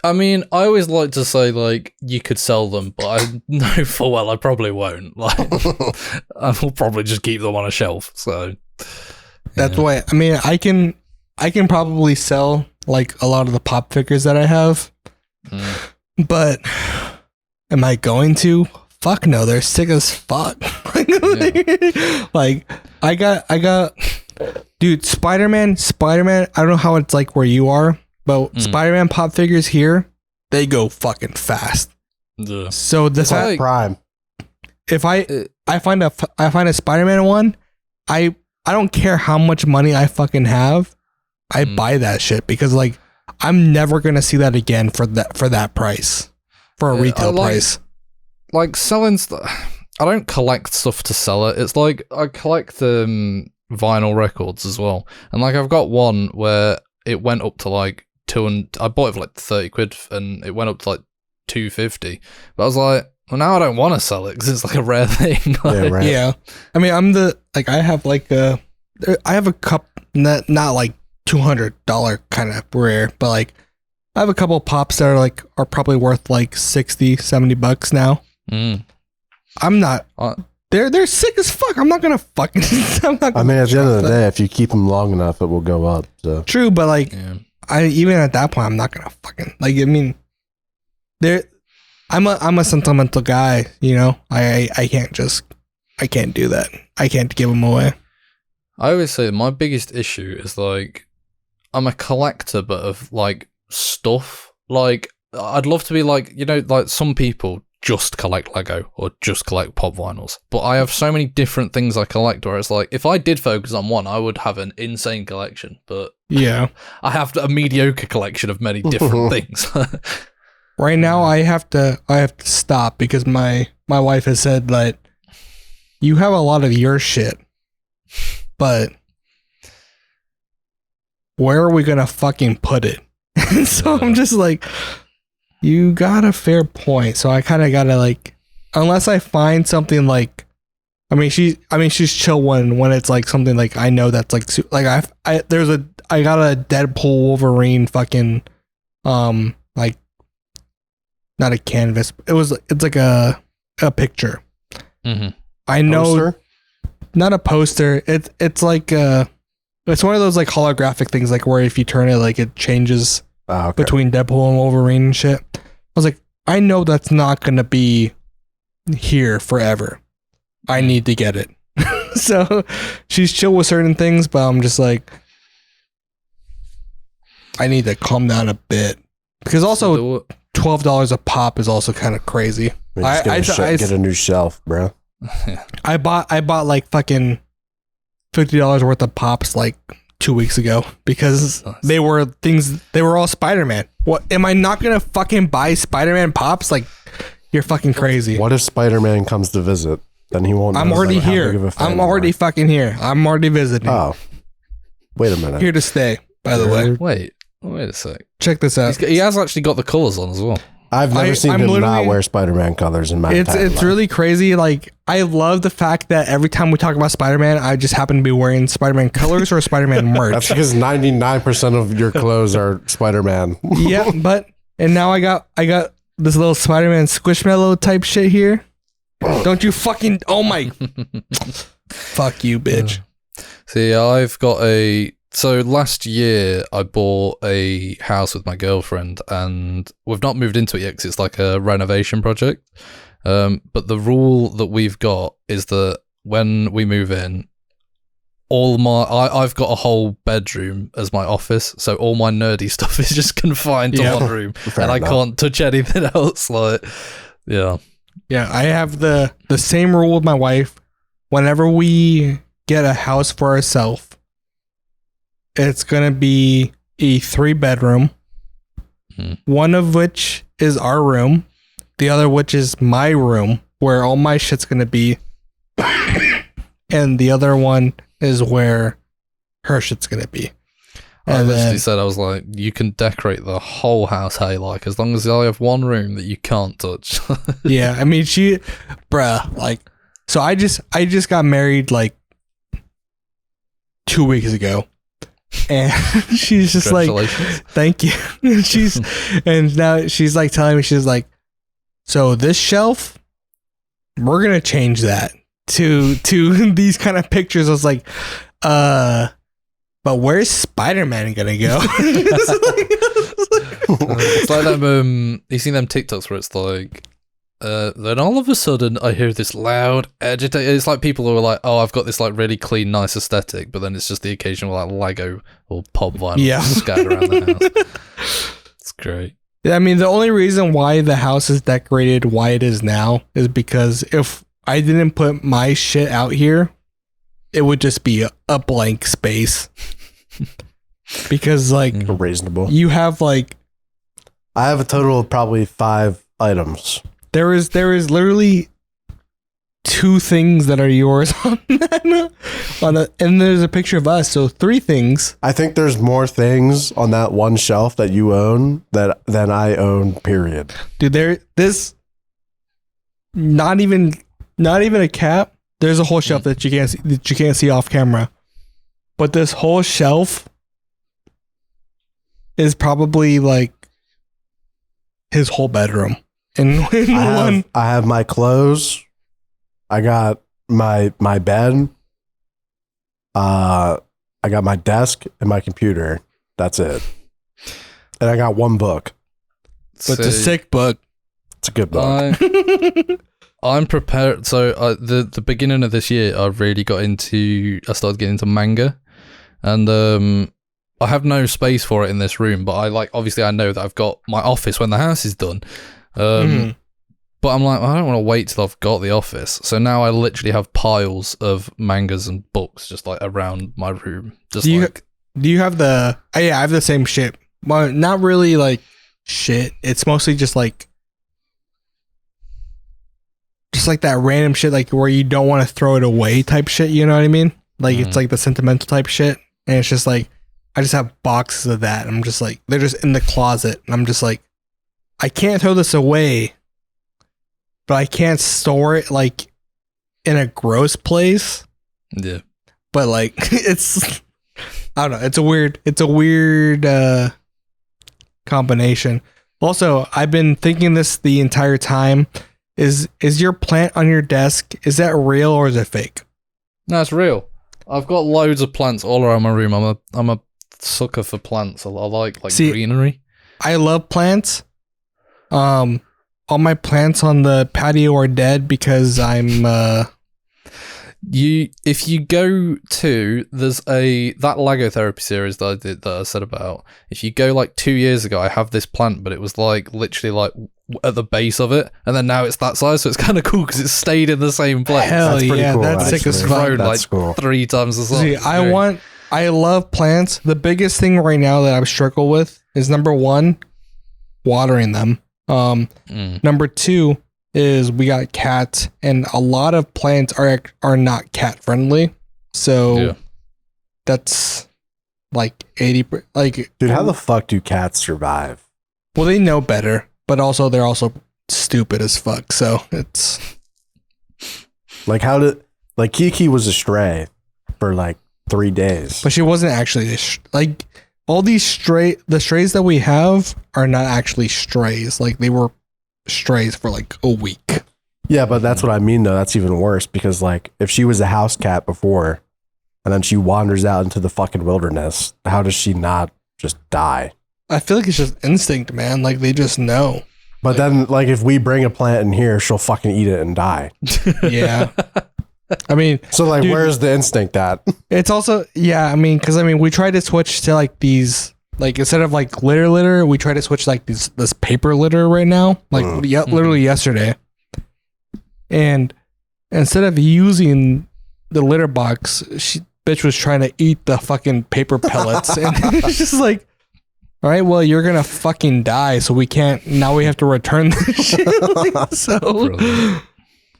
S3: I mean, I always like to say like you could sell them, but I know full well I probably won't. Like, I will probably just keep them on a shelf. So
S1: that's why. I mean, I can probably sell like a lot of the pop figures that I have, but am I going to? Fuck no, they're sick as fuck. Like I got, dude, Spider-Man. I don't know how it's like where you are, but Spider-Man pop figures here, they go fucking fast.
S3: Yeah.
S1: So the fact,
S2: Prime.
S1: if I find a Spider-Man one, I don't care how much money I fucking have, I buy that shit because like I'm never gonna see that again for that price, for a retail price.
S3: Like selling stuff, I don't collect stuff to sell it. It's like I collect vinyl records as well, and like I've got one where it went up to like I bought it for like 30 quid, and it went up to like 250. But I was like, well, now I don't want to sell it because it's like a rare thing. Like,
S2: Yeah, right.
S1: Yeah, I mean, I have a cup, not like $200 kind of rare, but like I have a couple of pops that are probably worth like $60-$70 now. I'm not. They're sick as fuck. I'm not gonna fucking.
S2: I mean, at the end of the day, if you keep them long enough, it will go up. So.
S1: True, but like, even at that point, I'm not gonna fucking like. I mean, I'm a sentimental guy. You know, I can't do that. I can't give them away.
S3: I always say my biggest issue is like I'm a collector, but of like stuff. Like I'd love to be like, you know, like some people just collect Lego or just collect pop vinyls, but I have so many different things I collect where it's like if I did focus on one, I would have an insane collection, but
S1: yeah,
S3: I have a mediocre collection of many different things.
S1: Right now I have to stop because my wife has said that you have a lot of your shit, but where are we gonna fucking put it? So I'm just like, you got a fair point. So I kind of gotta like, unless I find something like, I mean she's chill when it's like something like I know that's like I got a Deadpool Wolverine fucking like not a canvas. It's like a picture.
S3: Mm-hmm.
S1: I know,
S2: Poster?
S1: not a poster. It's like it's one of those like holographic things, like where if you turn it, like it changes
S2: Oh, okay.
S1: between Deadpool and Wolverine and shit. I was like, I know that's not gonna be here forever. I need to get it. So she's chill with certain things, but I'm just like, I need to calm down a bit, because also $12 a pop is also kind of crazy.
S2: Get a new shelf, bro.
S1: I bought like fucking $50 worth of pops like 2 weeks ago because they were all Spider-Man. What, am I not gonna fucking buy Spider-Man pops? Like, you're fucking crazy.
S2: What if Spider-Man comes to visit? Then he won't.
S1: I'm already here. I'm already fucking here. I'm already visiting.
S2: Oh, wait a minute.
S1: Here to stay, by the way.
S3: Wait a sec.
S1: Check this out.
S3: He has actually got the colours on as well.
S2: I've never seen him not wear Spider-Man colors in my entire life.
S1: It's really crazy. Like, I love the fact that every time we talk about Spider-Man, I just happen to be wearing Spider-Man colors or Spider-Man merch.
S2: That's because 99% of your clothes are Spider-Man.
S1: Yeah, and now I got this little Spider-Man Squishmallow type shit here. Don't you fucking, oh my, fuck you, bitch.
S3: See, so last year I bought a house with my girlfriend, and we've not moved into it yet because it's like a renovation project. But the rule that we've got is that when we move in, I've got a whole bedroom as my office, so all my nerdy stuff is just confined to one room, and I can't touch anything else. Like, yeah,
S1: I have the same rule with my wife. Whenever we get a house for ourselves, it's gonna be a 3-bedroom, one of which is our room, the other which is my room where all my shit's gonna be, and the other one is where her shit's gonna be.
S3: I literally said, I was like, you can decorate the whole house how you like, as long as I have one room that you can't touch.
S1: Yeah, I mean, like, so I just got married like 2 weeks ago. And she's just like, thank you. And now she's like telling me, she's like, so this shelf, we're gonna change that to these kind of pictures. I was like, but where's Spider-Man gonna go?
S3: It's like them, you seen them TikToks where it's like, then all of a sudden I hear this loud agitated. It's like people who are like, oh, I've got this like really clean, nice aesthetic, but then it's just the occasional like Lego or pop vinyl scattered around the house. It's great.
S1: I mean, the only reason why the house is decorated why it is now is because if I didn't put my shit out here, it would just be a blank space. Because like,
S2: reasonable.
S1: You have like,
S2: I have a total of probably 5 items.
S1: There is literally 2 things that are yours on that, and there's a picture of us, so 3 things.
S2: I think there's more things on that one shelf that you own than I own, period.
S1: Dude, not even a cap. There's a whole shelf that you can't see off camera. But this whole shelf is probably like his whole bedroom. I
S2: have my clothes. I got my bed. I got my desk and my computer. That's it. And I got 1 book.
S1: But it's a sick book.
S2: It's a good book.
S3: I'm prepared. So the beginning of this year, I started getting into manga, and I have no space for it in this room. But obviously I know that I've got my office when the house is done. But I'm like, I don't want to wait till I've got the office. So now I literally have piles of mangas and books just like around my room. Do
S1: you have the? I have the same shit. Well, not really like shit. It's mostly just like that random shit, like where you don't want to throw it away type shit. You know what I mean? Like it's like the sentimental type shit, and it's just like I just have boxes of that. I'm just like, they're just in the closet, and I'm just like, I can't throw this away, but I can't store it like in a gross place.
S3: Yeah.
S1: But like it's, I don't know. It's a weird combination. Also, I've been thinking this the entire time. Is your plant on your desk, is that real or is it fake?
S3: No, it's real. I've got loads of plants all around my room. I'm a sucker for plants. I like greenery.
S1: I love plants. All my plants on the patio are dead because I'm
S3: if you go to that Lego therapy series that I said about, if you go like 2 years ago, I have this plant, but it was like literally like at the base of it, and then now it's that size, so it's kind of cool because it's stayed in the same place.
S1: Hell
S2: That's pretty
S1: yeah,
S2: cool,
S1: that's sick as fuck.
S3: Grown
S2: That's
S3: like
S2: cool.
S3: 3 times the size.
S1: See, I love plants. The biggest thing right now that I struggle with is number 1, watering them. Number 2 is we got cats, and a lot of plants are not cat friendly. So that's like 80. Like,
S2: Dude, how the fuck do cats survive?
S1: well, they know better, but also they're also stupid as fuck. So it's
S2: Like Kiki was a stray for like 3 days.
S1: but she wasn't actually like all these the strays that we have are not actually strays. Like they were strays for like a week.
S2: Yeah, but that's what I mean though. That's even worse because like if she was a house cat before and then she wanders out into the fucking wilderness, how does she not just die?
S1: I feel like it's just instinct, man. Like they just know.
S2: But then like if we bring a plant in here, she'll fucking eat it and die.
S1: Yeah. I mean,
S2: So like
S1: Dude.
S2: where's the instinct at?
S1: it's also, yeah, I mean, because I mean, we tried to switch to like these, like instead of like litter, we try to switch like this paper litter right now, like literally yesterday. And instead of using the litter box, bitch was trying to eat the fucking paper pellets, and it's just like, all right, well, you're gonna fucking die, so we can't. Now we have to return this shit. Like, so.
S3: Brilliant.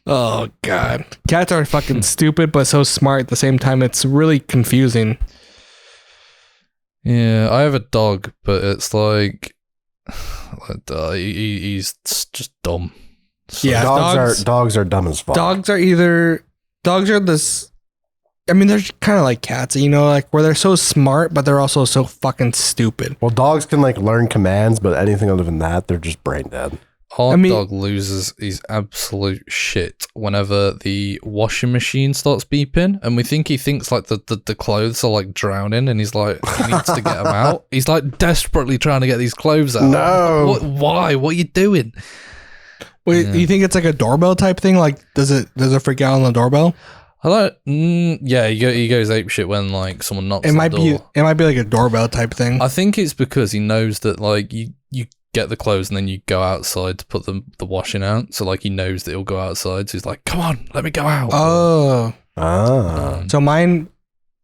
S1: Oh god, cats are fucking stupid, but so smart at the same time. It's really confusing.
S3: Yeah, I have a dog, but it's like he's just dumb. So
S1: Yeah,
S2: dogs are dumb as fuck.
S1: Dogs are this. I mean, they're kind of like cats, you know, like where they're so smart, but they're also so fucking stupid.
S2: Well, dogs can like learn commands, but anything other than that, they're just brain dead.
S3: Our dog loses his absolute shit whenever the washing machine starts beeping, and we think he thinks like the clothes are like drowning, and he's like he needs to get them out. He's like desperately trying to get these clothes out.
S2: No.
S3: Why? What are you doing?
S1: Wait, you think it's like a doorbell type thing? Like, does it freak out on the doorbell?
S3: I don't. Yeah, he goes apeshit when like someone knocks.
S1: It
S3: on
S1: might
S3: the
S1: be.
S3: door.
S1: It might be like a doorbell type thing.
S3: I think it's because he knows that like you get the clothes and then you go outside to put the washing out. So like he knows that he'll go outside. So he's like, "Come on, let me go out."
S1: Oh,
S2: Ah.
S1: so mine,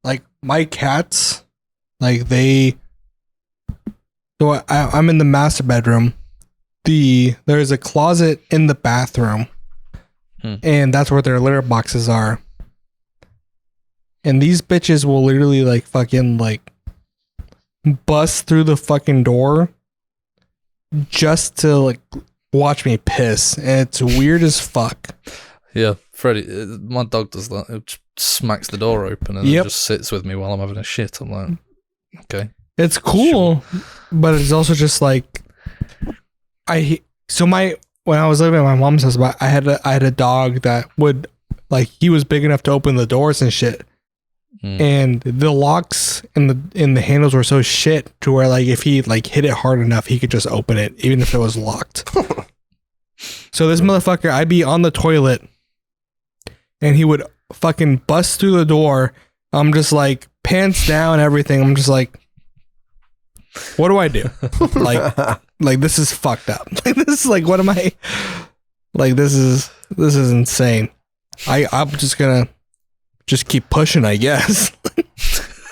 S1: like my cats, like they. So I'm in the master bedroom. There's a closet in the bathroom, and that's where their litter boxes are. And these bitches will literally like fucking like bust through the fucking door just to like watch me piss, and it's weird as fuck.
S3: Yeah, Freddie, my dog does that. It just smacks the door open and then just sits with me while I'm having a shit. I'm like, okay.
S1: It's cool, but it's also just like when I was living at my mom's house, I had a dog that would like he was big enough to open the doors and shit. And the locks and the handles were so shit to where like if he like hit it hard enough, he could just open it even if it was locked. So this motherfucker, I'd be on the toilet and he would fucking bust through the door. I'm just like pants down, everything. I'm just like, what do I do? like this is fucked up. Like this is like, what am I? Like this is insane. I'm just gonna keep pushing, I guess.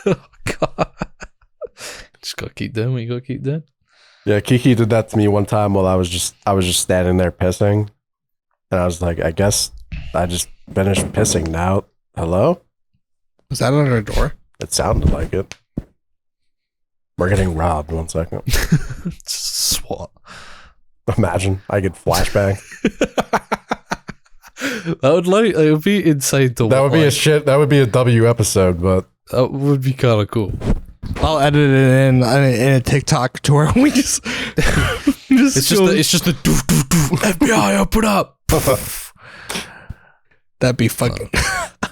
S3: Oh, God. Just gotta keep doing what you gotta keep doing.
S2: Yeah, Kiki did that to me one time while I was just standing there pissing, and I was like, I guess I just finished pissing now. Hello?
S1: Was that under a door?
S2: It sounded like it. We're getting robbed. 1 second.
S3: SWAT.
S2: Imagine I get flashbang.
S3: It would be insane to
S2: That would be
S3: like,
S2: a shit. That would be a W episode, but
S3: that would be kind of cool.
S1: I'll edit it in a TikTok to where we just
S3: It's just the doof, doof, doof, FBI, open up.
S1: That'd be fucking.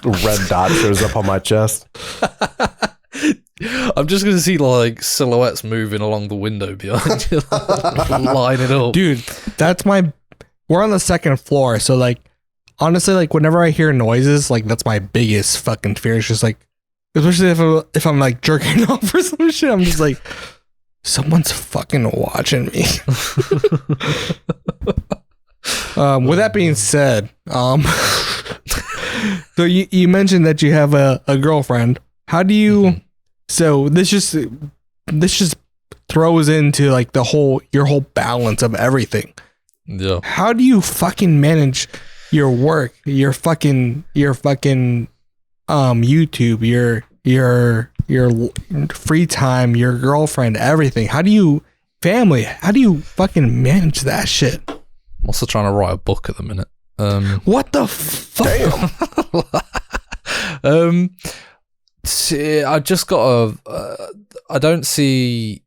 S2: Red dot shows up on my chest.
S3: I'm just gonna see like silhouettes moving along the window behind you, line it up.
S1: Dude, that's my. We're on the second floor, so like, honestly, like whenever I hear noises, like that's my biggest fucking fear. It's just like, especially if I'm like jerking off or some shit, I'm just like, someone's fucking watching me. With that being said, so you mentioned that you have a girlfriend. How do you? So this just throws into like your whole balance of everything.
S3: Yeah.
S1: How do you fucking manage your work, your fucking YouTube, your free time, your girlfriend, everything? How do you fucking manage that shit?
S3: I'm also trying to write a book at the minute.
S1: What the fuck?
S3: See, I just got I don't see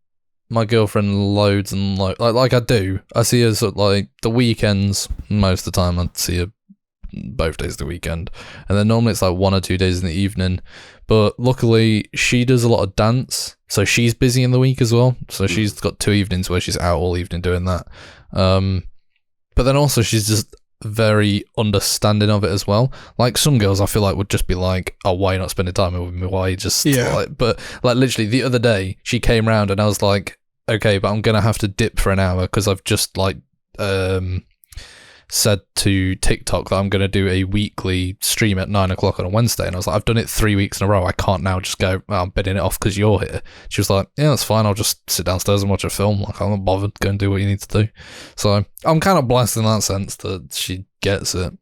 S3: my girlfriend loads and like I do. I see her sort of like the weekends most of the time. I see her both days of the weekend, and then normally it's like 1 or 2 days in the evening. But luckily, she does a lot of dance, so she's busy in the week as well. So she's got 2 evenings where she's out all evening doing that. But then also she's just very understanding of it as well. Like some girls I feel like would just be like, oh, why are you not spending time with me? Why are you just like, but like literally the other day she came round and I was like, okay, but I'm gonna have to dip for an hour because I've just like said to TikTok that I'm gonna do a weekly stream at 9 o'clock on a Wednesday, and I was like, I've done it 3 weeks in a row. I can't now just go, oh, I'm bidding it off because you're here. She was like, yeah, that's fine. I'll just sit downstairs and watch a film. Like I'm not bothered. Go and do what you need to do. So I'm kind of blessed in that sense that she gets it.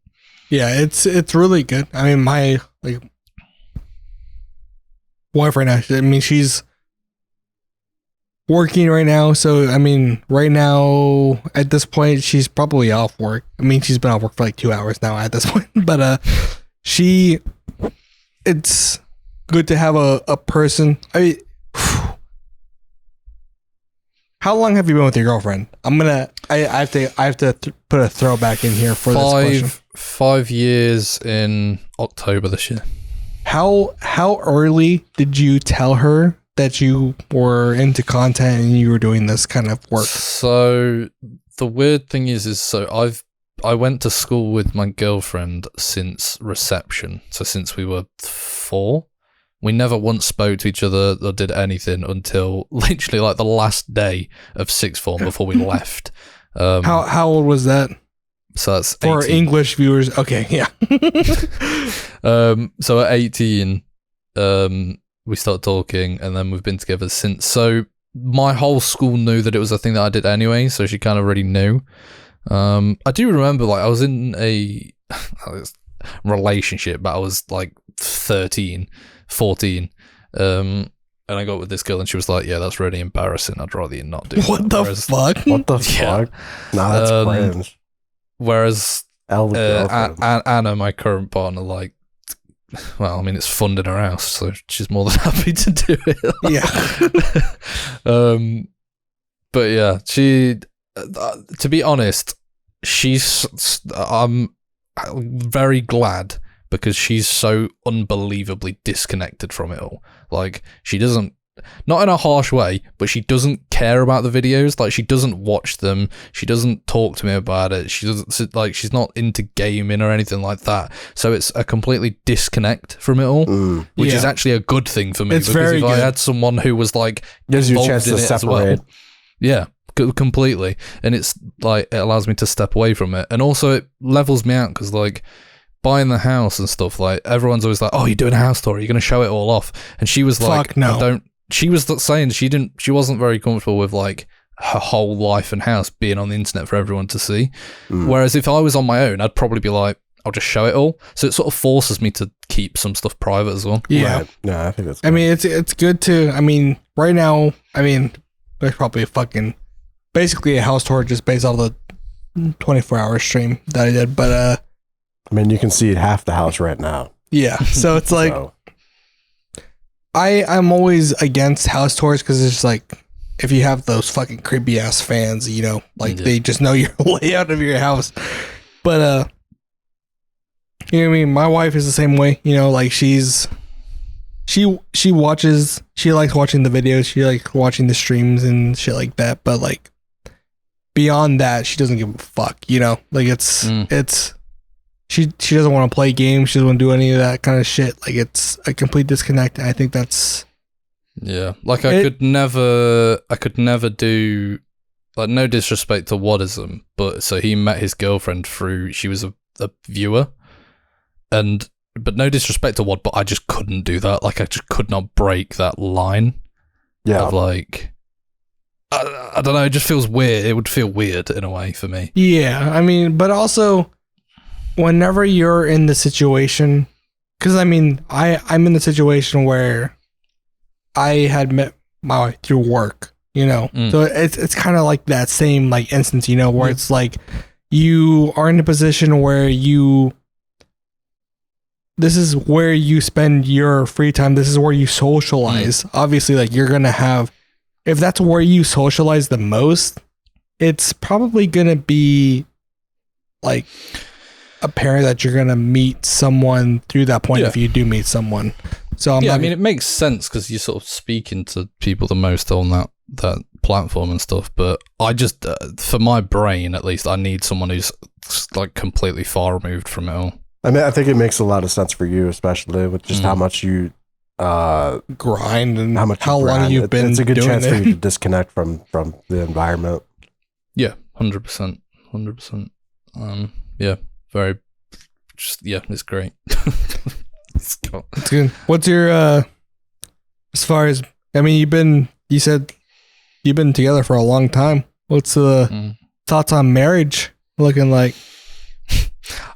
S1: Yeah, it's really good. I mean, my like boyfriend, I mean, she's working right now, so I mean, right now at this point she's probably off work. I mean, she's been off work for like 2 hours now at this point, but it's good to have a person. I mean, how long have you been with your girlfriend? I have to put a throwback in here for this question.
S3: 5 years in October this year.
S1: How early did you tell her that you were into content and you were doing this kind of work?
S3: So the weird thing is so I went to school with my girlfriend since reception. So since we were 4, we never once spoke to each other or did anything until literally like the last day of sixth form before we left.
S1: How old was that?
S3: So that's
S1: for
S3: 18.
S1: English viewers. Okay, yeah.
S3: So at 18, we started talking, and then we've been together since. So my whole school knew that it was a thing that I did anyway, so she kind of already knew. I do remember, like, I was in a relationship, but I was like 13, 14, and I got with this girl, and she was like, yeah, that's really embarrassing. I'd rather you not do that.
S1: What the fuck?
S2: What the fuck? Nah, that's cringe.
S3: Whereas Anna, my current partner, like, well, I mean, it's funding her house, so she's more than happy to do it.
S1: Yeah.
S3: But yeah, she, to be honest, I'm very glad because she's so unbelievably disconnected from it all. Like, she doesn't, not in a harsh way, but she doesn't care about the videos. Like, she doesn't watch them. She doesn't talk to me about it. She doesn't, like, she's not into gaming or anything like that. So it's a completely disconnect from it all, which is actually a good thing for me.
S1: It's
S3: because
S1: very
S3: if
S1: good.
S3: I had someone who was like
S2: Gives you a
S3: involved
S2: chance
S3: in
S2: to
S3: it as
S2: separate.
S3: well, yeah, completely. And it's like, it allows me to step away from it, and also it levels me out because, like, buying the house and stuff, like, everyone's always like, oh, you're doing a house tour, you're gonna show it all off, and she was like,
S1: fuck no.
S3: She was saying she wasn't very comfortable with, like, her whole life and house being on the internet for everyone to see. Whereas if I was on my own, I'd probably be like, I'll just show it all. So it sort of forces me to keep some stuff private as well.
S1: Yeah.
S2: Right. No, I think that's good.
S1: I mean, it's good to, I mean, right now, I mean, there's probably basically a house tour just based off the 24-hour stream that I did. But,
S2: I mean, you can see half the house right now.
S1: yeah. So it's like,
S2: So,
S1: I'm always against house tours because it's just like, if you have those fucking creepy ass fans, you know, like they just know your layout of your house. But you know what I mean? My wife is the same way, you know, like she likes watching the videos, she likes watching the streams and shit like that, but like beyond that, she doesn't give a fuck, you know? Like it's she doesn't want to play games, she doesn't want to do any of that kind of shit. Like it's a complete disconnect. I think that's
S3: like I could never do, like, no disrespect to Wadism, but so he met his girlfriend through, she was a viewer, but no disrespect to Wad, but I just couldn't do that. Like I just could not break that line. Yeah, of like I don't know, it just feels weird. It would feel weird in a way for me.
S1: Yeah, I mean, but also whenever you're in the situation, because I mean, I'm in the situation where I had met my wife through work, you know, so it's kind of like that same like instance, you know, where it's like you are in a position where this is where you spend your free time. This is where you socialize. Obviously, like you're gonna have, if that's where you socialize the most, it's probably gonna be like apparent that you're gonna meet someone through that point if you do meet someone. So I mean,
S3: it makes sense because you're sort of speaking to people the most on that platform and stuff. But I just, for my brain at least, I need someone who's like completely far removed from it all.
S2: I mean, I think it makes a lot of sense for you, especially with just how much you
S1: grind and
S2: how
S1: long you've been.
S2: It's a good
S1: doing
S2: chance
S1: it.
S2: for you to disconnect from the environment.
S3: Yeah, 100%. Yeah, very. It's great.
S1: It's good. What's your as far as, I mean, you said you've been together for a long time. What's the thoughts on marriage looking like?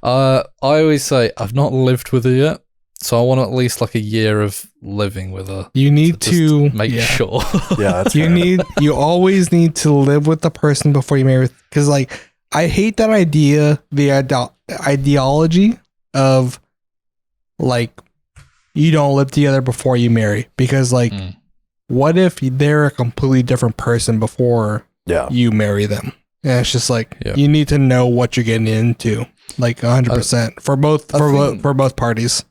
S3: I always say I've not lived with her yet, so I want at least like a year of living with her.
S1: You need to
S3: make sure.
S2: Yeah, that's
S1: you always need to live with the person before you marry, because like I hate that idea, the ideology of like you don't live together before you marry, because like what if they're a completely different person before you marry them? And it's just like you need to know what you're getting into, like 100% for both parties.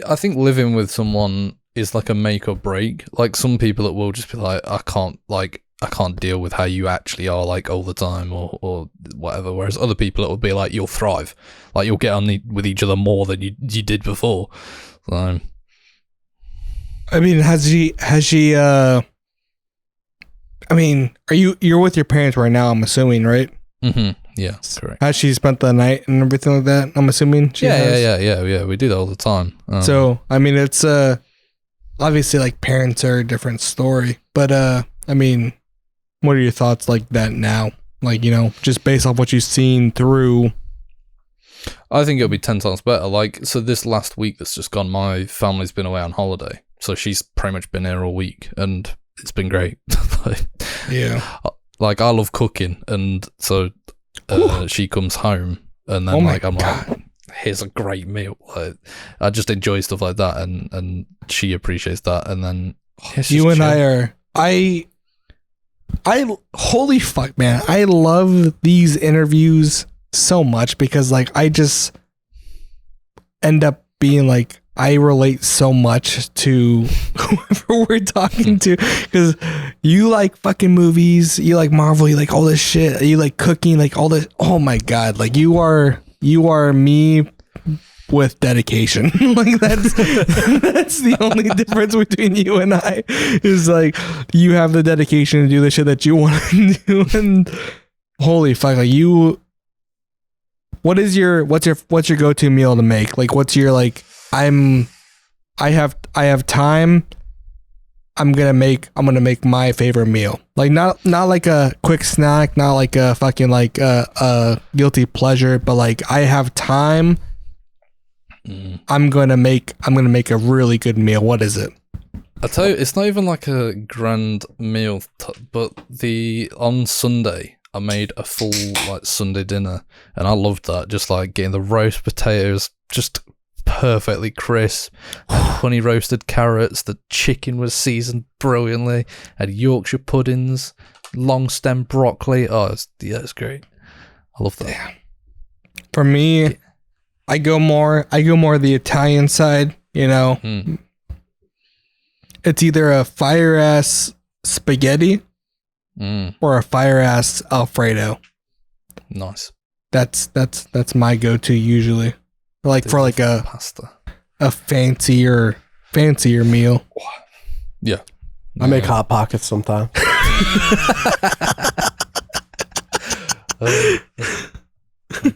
S3: I think living with someone is like a make or break. Like some people that will just be like, I can't deal with how you actually are like all the time or whatever. Whereas other people, it will be like, you'll thrive. Like you'll get on with each other more than you did before. So,
S1: I mean, has she I mean, you're with your parents right now, I'm assuming, right?
S3: Mm-hmm. Yeah, correct.
S1: Has she spent the night and everything like that? I'm assuming she has?
S3: Yeah. We do that all the time.
S1: So, I mean, it's obviously like parents are a different story, but I mean, what are your thoughts like that now? Like, you know, just based off what you've seen through.
S3: I think it'll be 10 times better. Like, so this last week that's just gone, my family's been away on holiday, so she's pretty much been here all week, and it's been great. Like I love cooking, and so she comes home, and then I'm like, here's a great meal. Like, I just enjoy stuff like that, and she appreciates that, and then
S1: you and I holy fuck, man, I love these interviews so much because like I just end up being like, I relate so much to whoever we're talking to, because you like fucking movies, you like Marvel, you like all this shit, you like cooking, like all this. Oh my god, like you are me with dedication. Like that's the only difference between you and I, is like you have the dedication to do the shit that you want to do, and holy fuck, like you. What's your go-to meal to make? Like what's your like? I have time. I'm gonna make my favorite meal. Like not like a quick snack, not like a fucking like a guilty pleasure, but like I have time. I'm gonna make a really good meal. What is it?
S3: I tell you, it's not even like a grand meal, but on Sunday I made a full like Sunday dinner, and I loved that. Just like getting the roast potatoes, just perfectly crisp. Had honey roasted carrots. The chicken was seasoned brilliantly. Had Yorkshire puddings, long stem broccoli. Oh, it's great. I love that.
S1: Yeah. For me, I go more the Italian side, you know. It's either a fire ass spaghetti or a fire ass Alfredo.
S3: Nice.
S1: That's my go-to usually. Like for like a
S3: pasta.
S1: A fancier meal.
S3: Yeah.
S2: I make hot pockets sometimes.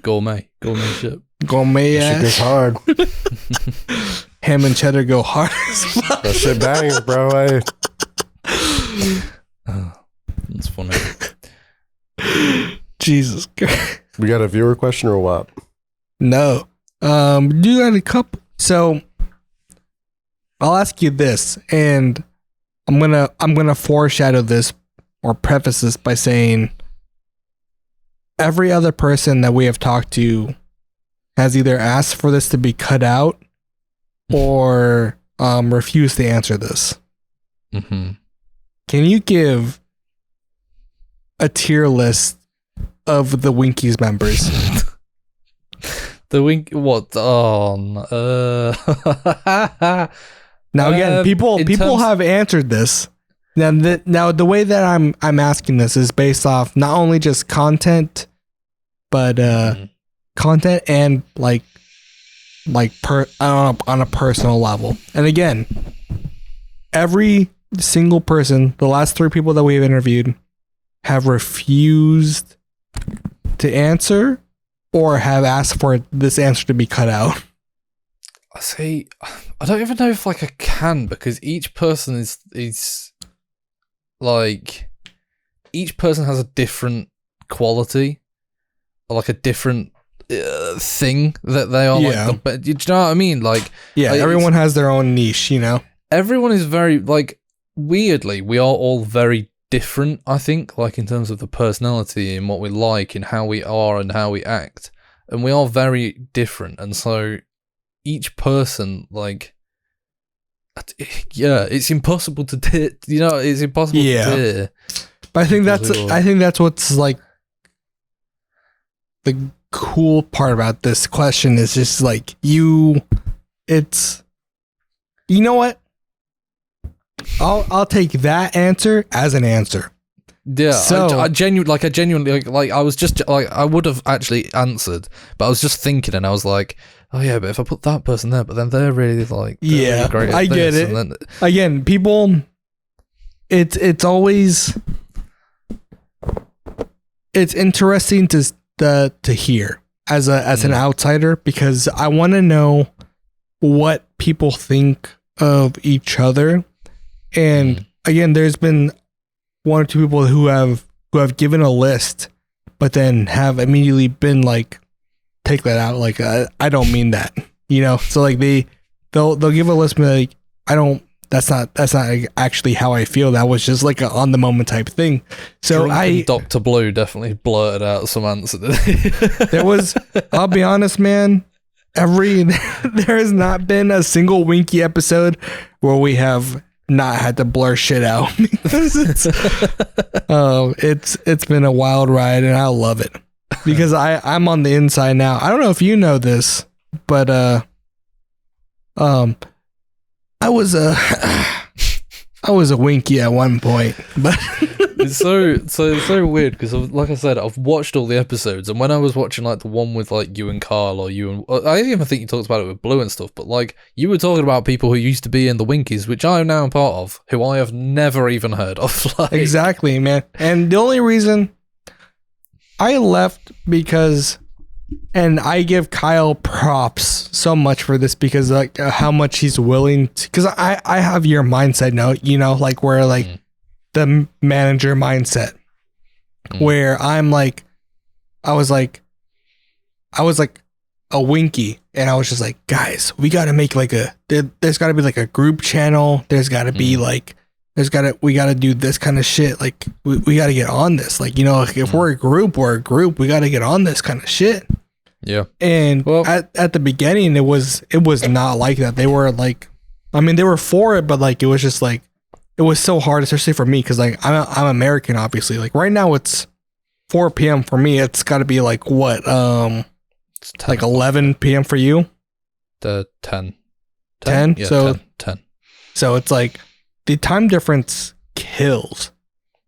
S3: Gourmet shit.
S1: Gourmet
S2: Shit goes
S1: ass.
S2: hard.
S1: Ham and cheddar go hard as fuck.
S2: That shit bangs, bro. Hey.
S3: That's funny.
S1: Jesus Christ.
S2: We got a viewer question or what?
S1: No. Do you got a couple? So I'll ask you this, and I'm gonna foreshadow this or preface this by saying every other person that we have talked to has either asked for this to be cut out or refused to answer this.
S3: Mm-hmm.
S1: Can you give a tier list of the Winkies members?
S3: The wink. What? Oh.
S1: Now again, people have answered this. Now the way that I'm asking this is based off not only just content, but content and like on a personal level. And again, every single person, the last 3 people that we've interviewed, have refused to answer or have asked for this answer to be cut out.
S3: I see. I don't even know if like I can, because each person is like, each person has a different quality, or like a different thing that they are.
S1: Yeah.
S3: Like, but do you know what I mean? Like,
S1: Yeah, everyone has their own niche, you know.
S3: Everyone is very, like, weirdly, we are all very different, I think, like in terms of the personality and what we like and how we are and how we act. And we are very different. And so each person, like, yeah, it's impossible to it's impossible to tier.
S1: But I think that's what's like the cool part about this question is just like you know what? I'll take that answer as an answer.
S3: Yeah,
S1: so,
S3: I genuinely like I was just like, I would have actually answered, but I was just thinking, and I was like, oh yeah, but if I put that person there, but then they're really like, really great at
S1: I get
S3: this,
S1: it.
S3: and then,
S1: again, people, it's always interesting to hear as an outsider, because I want to know what people think of each other. And again, there's been 1 or 2 people who have given a list, but then have immediately been like, take that out. Like, I don't mean that, you know? So like they'll give a list, but like, that's not actually how I feel. That was just like a on the moment type thing. So
S3: Dr. Blue definitely blurted out some answer.
S1: There was, I'll be honest, man, there has not been a single Winky episode where we have not had to blur shit out, because it's been a wild ride, and I love it because I'm on the inside now. I don't know if you know this, but I was a Winky at one point, but
S3: It's so weird because, like I said, I've watched all the episodes, and when I was watching like the one with like you and Kyle, or you and I even think you talked about it with Blue and stuff, but like you were talking about people who used to be in the Winkies, which I am now a part of, who I have never even heard of. Like,
S1: exactly, man. And the only reason I left because, and I give Kyle props so much for this, because like how much he's willing to, because I have your mindset now, you know, like where like the manager mindset, where I'm like, I was like a Winky, and I was just like, guys, we got to make like there's got to be like a group channel. There's got to be like, we got to do this kind of shit. Like we got to get on this. Like, you know, like if we're a group, we got to get on this kind of shit.
S3: Yeah.
S1: And
S3: Well-
S1: at the beginning, it was not like that. They were like, I mean, they were for it, but like it was just like it was so hard, especially for me, because like I'm American, obviously. Like right now, it's 4 p.m. for me. It's got to be like what,
S3: It's 10,
S1: like 11 p.m. for you.
S3: the 10.
S1: 10?
S3: Yeah,
S1: So-
S3: 10.
S1: So it's like the time difference kills.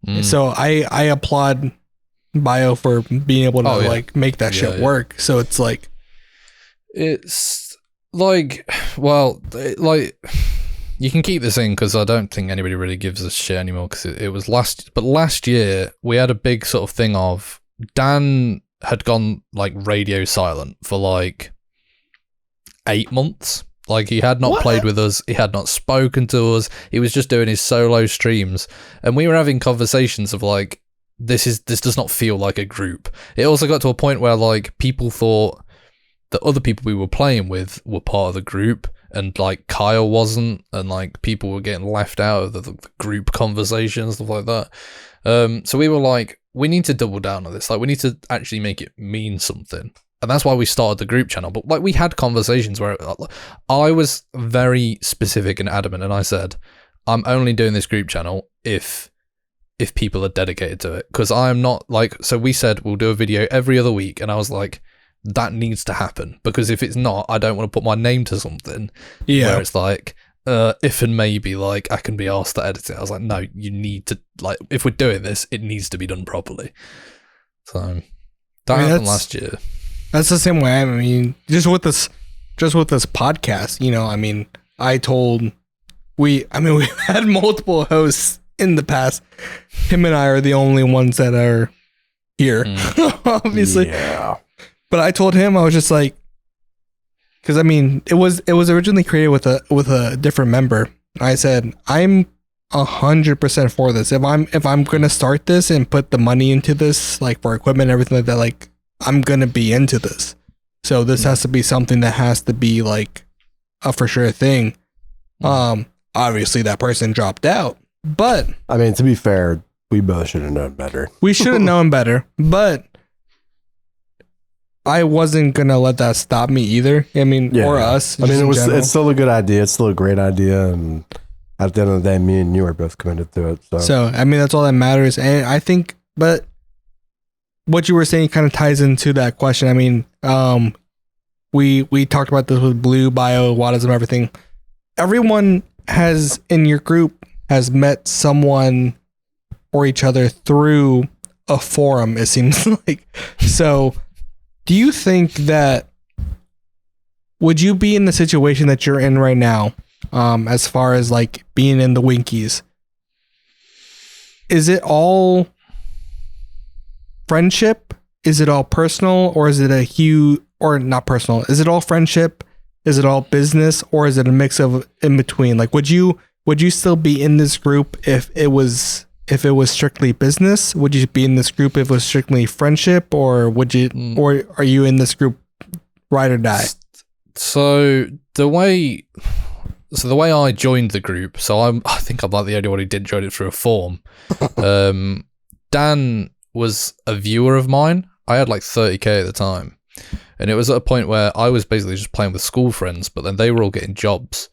S3: Mm.
S1: So I applaud Bio for being able to
S3: Oh, yeah.
S1: like make that shit
S3: Yeah.
S1: work. So it's like,
S3: It's like, well, like you can keep this in because I don't think anybody really gives a shit anymore because it was last year we had a big sort of thing of Dan had gone like radio silent for like 8 months. Like he had not
S1: What?
S3: played with us, he had not spoken to us. He was just doing his solo streams, and we were having conversations of like, this does not feel like a group. It also got to a point where like people thought the other people we were playing with were part of the group, and like Kyle wasn't, and like people were getting left out of the group conversation and stuff like that. So we were like, we need to double down on this. Like we need to actually make it mean something. And that's why we started the group channel. But like we had conversations where I was very specific and adamant, and I said, I'm only doing this group channel if people are dedicated to it. Because I'm not like, so we said we'll do a video every other week, and I was like, that needs to happen. Because if it's not, I don't want to put my name to something where it's like, if and maybe like I can be asked to edit it. I was like, no, you need to, like, if we're doing this, it needs to be done properly. So that happened last year.
S1: That's the same way. I mean, just with this podcast, you know, I mean, we've had multiple hosts in the past. Him and I are the only ones that are here, obviously.
S2: Yeah.
S1: But I told him, I was just like, because I mean, it was originally created with a different member. I said, I'm 100% for this. If I'm gonna start this and put the money into this, like for equipment and everything like that, like I'm gonna be into this. So this has to be something that has to be like a for sure thing. Obviously that person dropped out, but
S2: I mean, to be fair, we both should have known better.
S1: we should have known better. But I wasn't gonna let that stop me either. I mean, or us.
S2: I
S1: just
S2: mean,
S1: in general.
S2: it's still a good idea. It's still a great idea, and at the end of the day, me and you are both committed to it.
S1: So I mean, that's all that matters. And I think, but what you were saying kind of ties into that question. I mean, we talked about this with Blue, Bio, Wadism, everything. Everyone has in your group has met someone or each other through a forum, it seems like. So do you think that, would you be in the situation that you're in right now, as far as like being in the Winkies? Is it all friendship? Is it all personal, or is it a huge, or not personal? Is it all friendship? Is it all business, or is it a mix of in between? Like, would you still be in this group if it was strictly business? Would you be in this group if it was strictly friendship, or would you, or are you in this group ride or die?
S3: So the way I joined the group, so I think I'm like the only one who didn't join it through a form. Dan was a viewer of mine. I had like 30k at the time, and it was at a point where I was basically just playing with school friends, but then they were all getting jobs,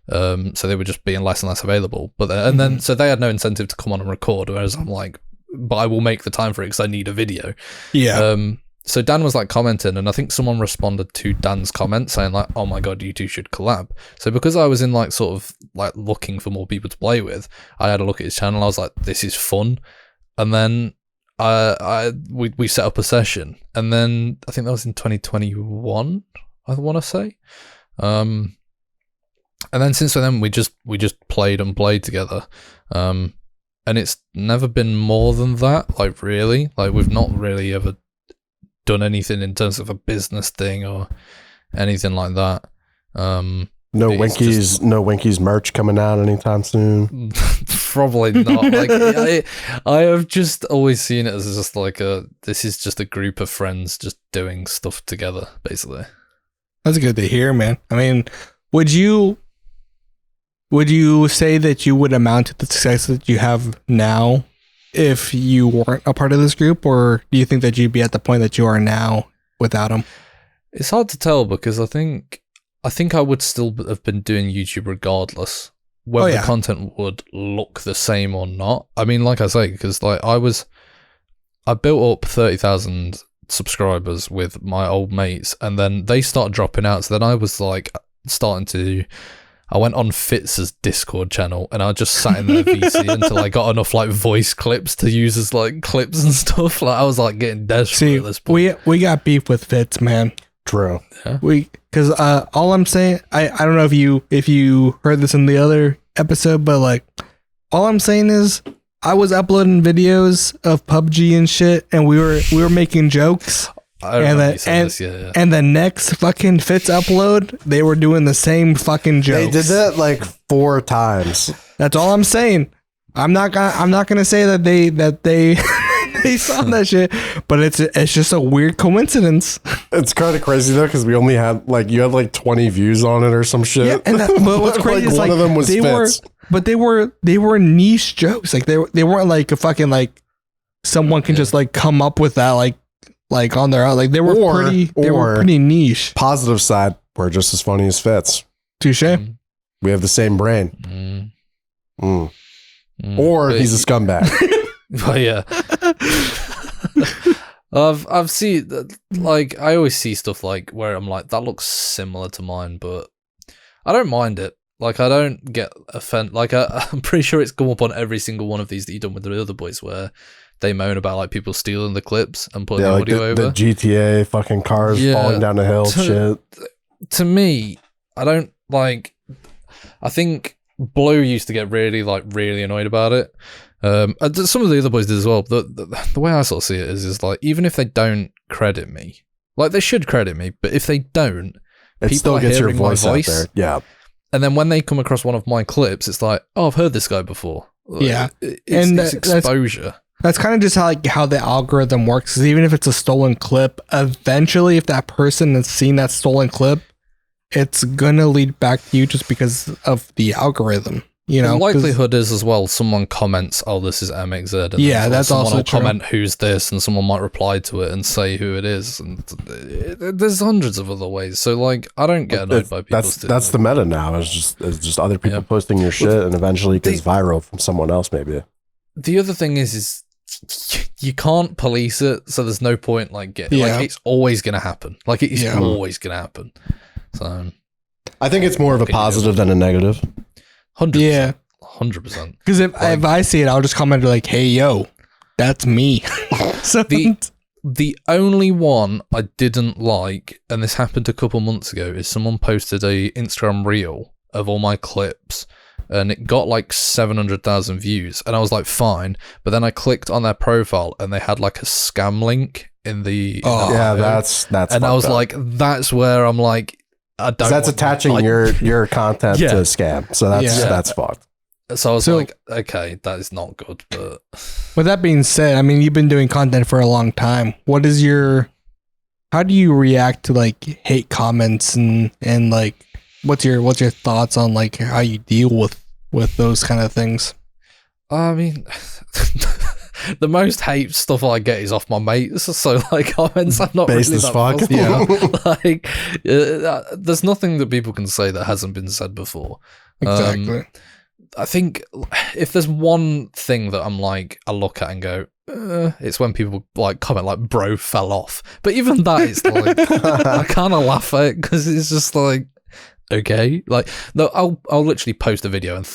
S3: so they were just being less and less available. But then so they had no incentive to come on and record, whereas I'm like, but I will make the time for it because I need a video.
S1: Yeah.
S3: So Dan was like commenting, and I think someone responded to Dan's comment saying like, "Oh my god, you two should collab." So because I was in like sort of like looking for more people to play with, I had a look at his channel. I was like, "This is fun," and then we set up a session, and then I think that was in 2021. I want to say, and then since then we just played and played together, and it's never been more than that. Like really, like we've not really ever done anything in terms of a business thing or anything like that.
S2: no Winkies merch coming out anytime soon.
S3: Probably not. Like I have just always seen it as just like this is just a group of friends just doing stuff together, basically.
S1: That's good to hear, man. I mean, would you say that you would amount to the success that you have now if you weren't a part of this group, or do you think that you'd be at the point that you are now without them?
S3: It's hard to tell because I think I would still have been doing YouTube regardless whether the content would look the same or not. I mean, like I say, because like I built up 30,000 subscribers with my old mates, and then they started dropping out. So then I was like I went on Fitz's Discord channel and I just sat in their VC until I got enough like voice clips to use as like clips and stuff. Like I was like getting desperate at this point.
S1: We got beef with Fitz, man.
S2: True.
S3: Yeah.
S1: Because all I'm saying, I don't know if you heard this in the other episode, but like all I'm saying is I was uploading videos of PUBG and shit, and we were making jokes. And the next fucking Fitz upload, they were doing the same fucking jokes.
S2: They did that like 4 times.
S1: That's all I'm saying. I'm not gonna say that they they saw that shit, but it's just a weird coincidence.
S2: It's kind of crazy though, because we only had you had like 20 views on it or some shit.
S1: Yeah, and but what's crazy is
S2: one of them was Fitz.
S1: They were niche jokes. Like they weren't like a fucking like someone can just like come up with that like on their own. Like they were pretty niche.
S2: Positive side, we're just as funny as Fitz.
S1: Touche.
S2: We have the same brain. Or he's a scumbag.
S3: But yeah. I've seen like I always see stuff like where I'm like that looks similar to mine, but I don't mind it. Like I don't get offended. Like I'm pretty sure it's come up on every single one of these that you've done with the other boys where they moan about like people stealing the clips and putting the audio over.
S2: The GTA fucking cars falling down the hill shit.
S3: To me, I don't like. I think Blue used to get really annoyed about it. Some of the other boys did as well. The way I sort of see it is like even if they don't credit me, like they should credit me, but if they don't,
S2: it still gets your voice out there. Yeah.
S3: And then when they come across one of my clips, it's like, oh, I've heard this guy before.
S1: Yeah,
S3: it's exposure.
S1: That's kind of just how the algorithm works. Because even if it's a stolen clip, eventually, if that person has seen that stolen clip, it's gonna lead back to you just because of the algorithm. You know,
S3: the likelihood is as well. Someone comments, "Oh, this is MxZ." And
S1: that's
S3: someone
S1: also
S3: will
S1: true.
S3: comment, "Who's this?" and someone might reply to it and say who it is. And there's hundreds of other ways. So like, I don't get annoyed by people.
S2: That's the meta now. It's just other people posting your shit, and eventually it gets viral from someone else. Maybe.
S3: The other thing is you can't police it, so there's no point like it's always gonna happen. Like it is always gonna happen. So
S2: I think it's more of a positive than a negative.
S3: 100%. 100%.
S1: Because if I see it, I'll just comment like, "Hey, yo, that's me." So
S3: the only one I didn't like, and this happened a couple months ago, is someone posted a Instagram reel of all my clips, and it got like 700,000 views, and I was like, fine. But then I clicked on their profile, and they had like a scam link in the.
S2: That's.
S3: And I was like, that's where I'm like.
S2: That's attaching your content to a scam, so that's fucked.
S3: So I was like, okay, that is not good. But
S1: with that being said, I mean, you've been doing content for a long time. How do you react to like hate comments and like what's your thoughts on like how you deal with those kind of things?
S3: I mean. The most hate stuff I get is off my mates, so like comments I'm not
S2: based
S3: really
S2: as
S3: that
S2: fuck.
S3: Like there's nothing that people can say that hasn't been said before.
S1: Exactly.
S3: I think if there's one thing that I'm like I look at and go, it's when people like comment like "bro fell off," but even that is like I kind of laugh at it because it's just like okay, like no, I'll literally post a video and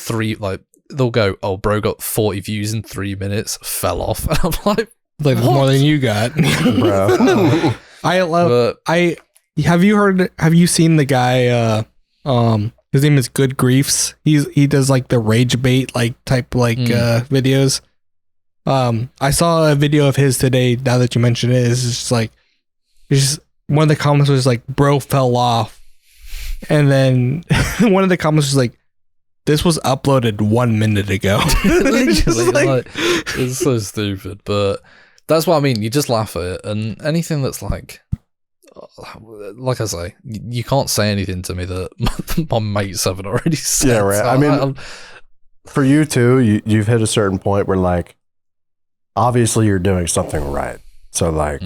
S3: they'll go, "Oh, bro got 40 views in 3 minutes, fell off," and I'm like
S1: more than you got,
S2: bro.
S1: Have you seen the guy? His name is Good Griefs. He does like the rage bait type videos. I saw a video of his today. Now that you mention it, it's just like one of the comments was like, "Bro fell off," and then one of the comments was like, "This was uploaded 1 minute ago."
S3: Literally, it's so stupid, but that's what I mean. You just laugh at it, and anything that's like I say, you can't say anything to me that my mates haven't already said.
S2: Yeah, right.
S3: So
S2: I mean, for you too, you've hit a certain point where like, obviously you're doing something right. So like,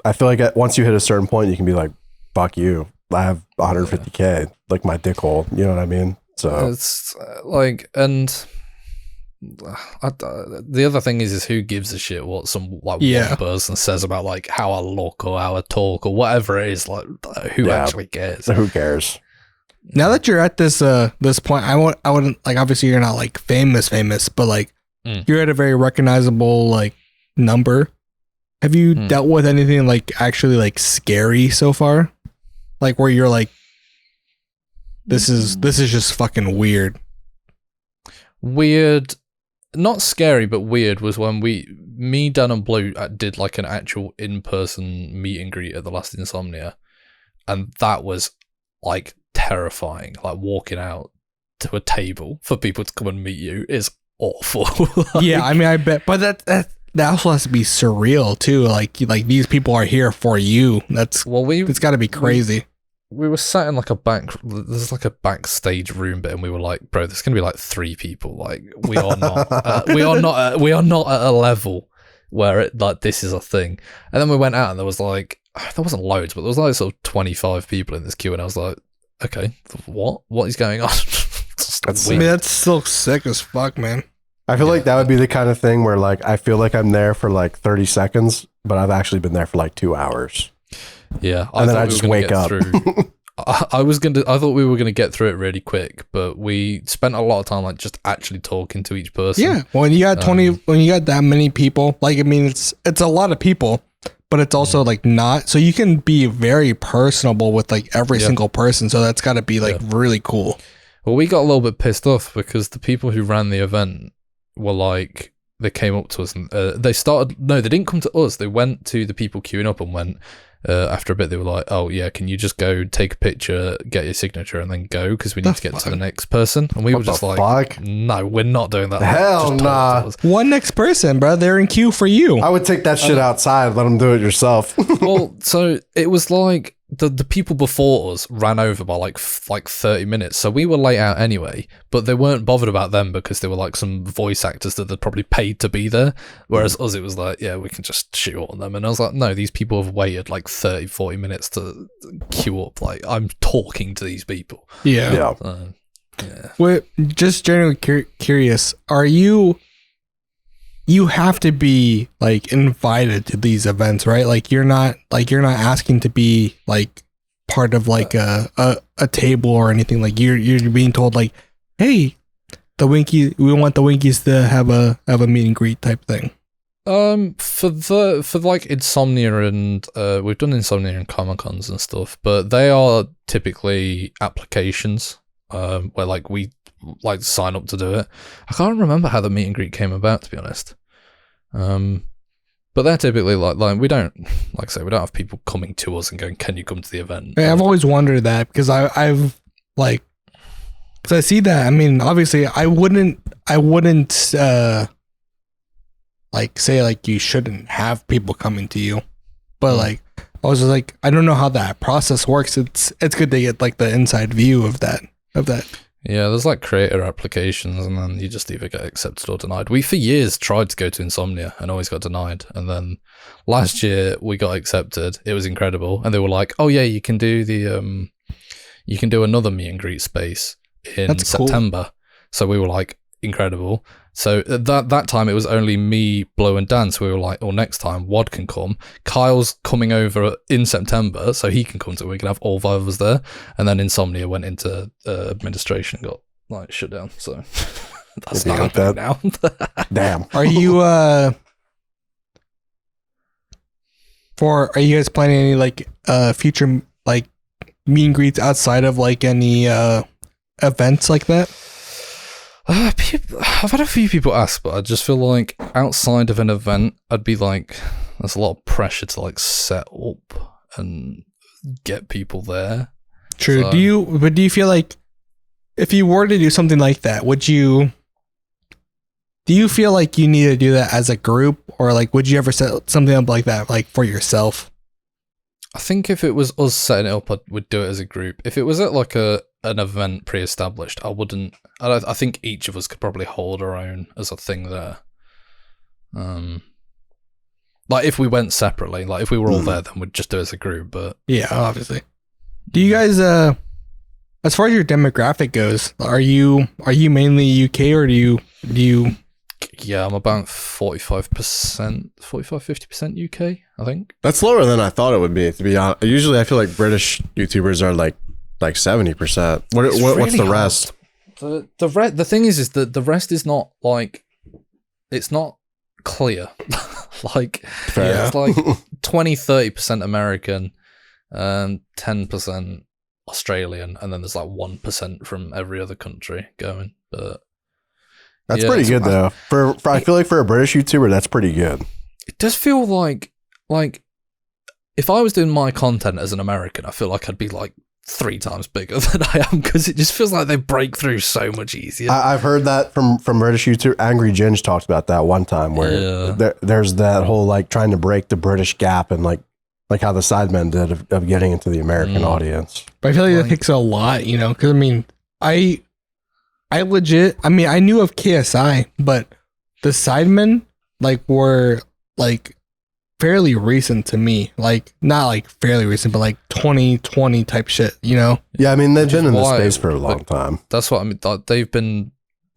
S2: I feel like once you hit a certain point, you can be like, fuck you. I have 150K, like my dick hole. You know what I mean? So
S3: It's like, and the other thing is who gives a shit what some one person says about like how I look or how I talk or whatever it is. Like, who actually cares?
S2: Who cares?
S1: Now that you're at this this point, I wouldn't like, obviously you're not like famous, but like you're at a very recognizable like number. Have you dealt with anything like actually like scary so far? Like where you're like, this is just fucking weird.
S3: Weird, not scary, but weird was when me, Dan, and Blue did like an actual in-person meet and greet at the last Insomnia, and that was like terrifying. Like walking out to a table for people to come and meet you is awful. Like, yeah,
S1: I mean, I bet, but that also has to be surreal too. Like these people are here for you. It's got to be crazy.
S3: We were sat in like there's like a backstage room bit, and we were like, bro, there's gonna be like 3 people. Like we are not, we are not at a level where it like this is a thing. And then we went out, and there wasn't loads, but there was like sort of 25 people in this queue, and I was like, okay, what is going on?
S1: That's still sick as fuck, man.
S2: I feel like that would be the kind of thing where like I feel like I'm there for like 30 seconds, but I've actually been there for like 2 hours.
S3: Yeah,
S2: and then I just wake up.
S3: I thought we were gonna get through it really quick, but we spent a lot of time like just actually talking to each person.
S1: Yeah, when you got when you got that many people, like I mean, it's a lot of people, but it's also like not. So you can be very personable with like every single person. So that's got to be like really cool.
S3: Well, we got a little bit pissed off because the people who ran the event were like, they came up to us and they didn't come to us. They went to the people queuing up and went. After a bit, they were like, "Oh yeah, can you just go take a picture, get your signature, and then go because we need to get to the next person?" And we were just like, "No, we're not doing that."
S2: Hell nah.
S1: One next person, bro. They're in queue for you.
S2: I would take that shit outside. Let them do it yourself.
S3: Well, so it was like the people before us ran over by like 30 minutes, so we were late out anyway. But they weren't bothered about them because they were like some voice actors that they'd probably paid to be there. Whereas us, it was like, yeah, we can just shoot on them. And I was like, no, these people have waited like 30-40 minutes to queue up. Like, I'm talking to these people.
S1: Yeah. Well, just generally curious, are you have to be like invited to these events, right? Like you're not asking to be like part of like a table or anything. Like you're being told like, hey, we want the Winkies to have a meet and greet type thing.
S3: For like Insomnia and we've done Insomnia and Comic-Cons and stuff, but they are typically applications where like we like sign up to do it. I can't remember how the meet and greet came about, to be honest. But they're typically like we don't, like I say, we don't have people coming to us and going, "Can you come to the event?"
S1: Yeah, I've always wondered that because I've like, because I see that. I mean, obviously, I wouldn't like say like you shouldn't have people coming to you, but like I was just like, I don't know how that process works. It's good to get like the inside view of that.
S3: Yeah, there's like creator applications, and then you just either get accepted or denied. We for years tried to go to Insomnia and always got denied, and then last year we got accepted. It was incredible, and they were like, "Oh yeah, you can do another meet and greet space in September." Cool. So we were like, incredible. So at that time it was only me, Blow, and Dan. So we were like, "Oh, next time Wad can come. Kyle's coming over in September, so he can come to. We can have all 5 of us there." And then Insomnia went into administration and got like shut down. So that's not happening now.
S2: Damn.
S1: Are you are you guys planning any like future like meet and greets outside of like any events like that?
S3: I've had a few people ask, but I just feel like outside of an event, I'd be like, there's a lot of pressure to like set up and get people there.
S1: True. So, do you feel like if you were to do something like that, do you feel like you need to do that as a group, or like would you ever set something up like that like for yourself?
S3: I think if it was us setting it up, I would do it as a group. If it was at like an event pre-established, I wouldn't. I think each of us could probably hold our own as a thing there. Like if we went separately, like if we were all there, then we'd just do it as a group. But
S1: yeah, obviously. Do you guys as far as your demographic goes, are you mainly UK or do you
S3: Yeah, I'm about 50% UK, I think.
S2: That's lower than I thought it would be, to be honest. Usually I feel like British YouTubers are like 70%. What's
S3: really
S2: the
S3: hard.
S2: rest?
S3: The thing is that the rest is not like, it's not clear. Like,
S2: Fair.
S3: it's like 20-30% American, 10% Australian, and then there's like 1% from every other country going. But
S2: That's
S3: yeah,
S2: pretty
S3: it's-
S2: good though. For I feel like for a British YouTuber, that's pretty good.
S3: it does feel like if I was doing my content as an American, I feel like I'd be like 3 times bigger than I am, because it just feels like they break through so much easier.
S2: I've heard that from British YouTuber. Angry Ginge talked about that one time where there's that whole like trying to break the British gap and like how the Sidemen did of getting into the American audience.
S1: But I feel like that
S3: Like-
S1: takes a lot, you know, because I mean, I legit, I mean, I knew of KSI, but the Sidemen like were like fairly recent to me, like not like fairly recent, but like 2020 type shit, you know.
S2: Yeah, I mean they've
S3: Which is
S2: been in the
S3: why-
S2: space for a long time.
S3: That's what I mean.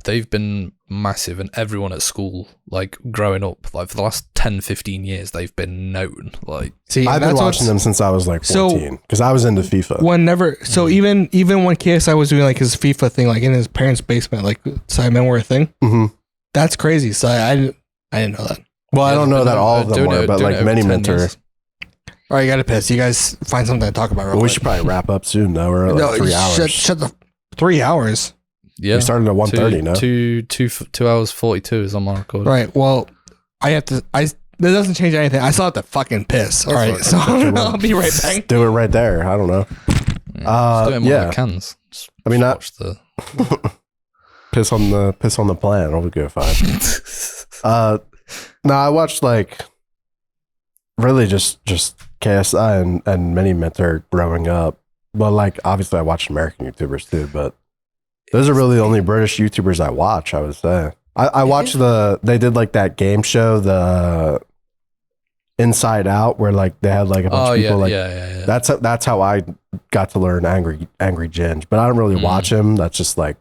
S3: They've been massive, and everyone at school, like growing up, like for the last 10-15 years, they've been known. Like,
S1: See,
S2: I've been
S1: that's
S2: watching
S1: what's-
S2: them since I was like
S1: So-
S2: 14 because I was into FIFA.
S1: Whenever, so even when KSI was doing like his FIFA thing, like in his parents' basement, like Sidemen were a thing.
S2: hmm
S1: That's crazy. So I didn't know that.
S2: Well, I
S3: yeah,
S2: don't know
S3: they've
S2: that
S3: been
S2: all of them
S3: doing
S2: were,
S3: it-
S2: but
S3: doing
S2: like
S3: it
S2: many
S3: over 10
S2: mentor.
S3: years.
S1: All right, you got to piss. You guys find something to talk about. Real
S2: We
S1: quick.
S2: should probably wrap up soon though. We're at like 3 hours.
S1: Shut the 3 hours.
S3: Yeah,
S2: We started at 1:30 now.
S3: 2 hours 42 is on my record.
S1: Right. Well, I have to. That doesn't change anything. I still have to fucking piss. All right.
S3: right.
S1: So I'll be right back.
S2: Do it right there. I don't know.
S3: Yeah, just do it in one
S2: yeah.
S3: of the cans. Just
S2: I mean,
S3: watch the.
S2: Piss on the plan. It'll go fine. No, I watched like really just KSI and Mini Mentor growing up. Well, like obviously I watched American YouTubers too, but those are really the only British YouTubers I watch, I would say. I watched they did like that game show, the Inside Out, where like they had like a bunch
S3: Oh
S2: of people
S3: yeah.
S2: that's how I got to learn Angry Ginge, but I don't really watch him. That's just like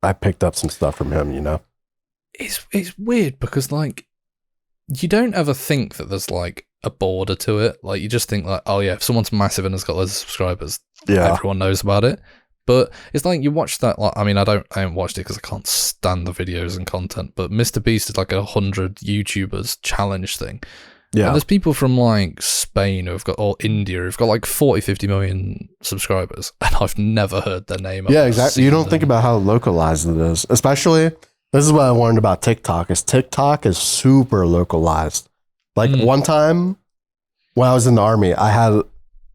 S2: I picked up some stuff from him, you know.
S3: It's weird because like you don't ever think that there's like a border to it. Like you just think like, oh yeah, if someone's massive and has got loads of subscribers,
S2: Yeah.
S3: everyone knows about it. But it's like you watch that. Like, I mean, I haven't watched it because I can't stand the videos and content. But Mr. Beast did like 100 YouTubers challenge thing. And
S2: Yeah.
S3: there's people from like Spain or India who've got like 40-50 million subscribers, and I've never heard their name.
S2: Yeah,
S3: I've
S2: exactly. You
S3: seen
S2: don't think
S3: them.
S2: about how localized it is. Especially, this is what I learned about TikTok, is TikTok is super localized. Like one time when I was in the army, I had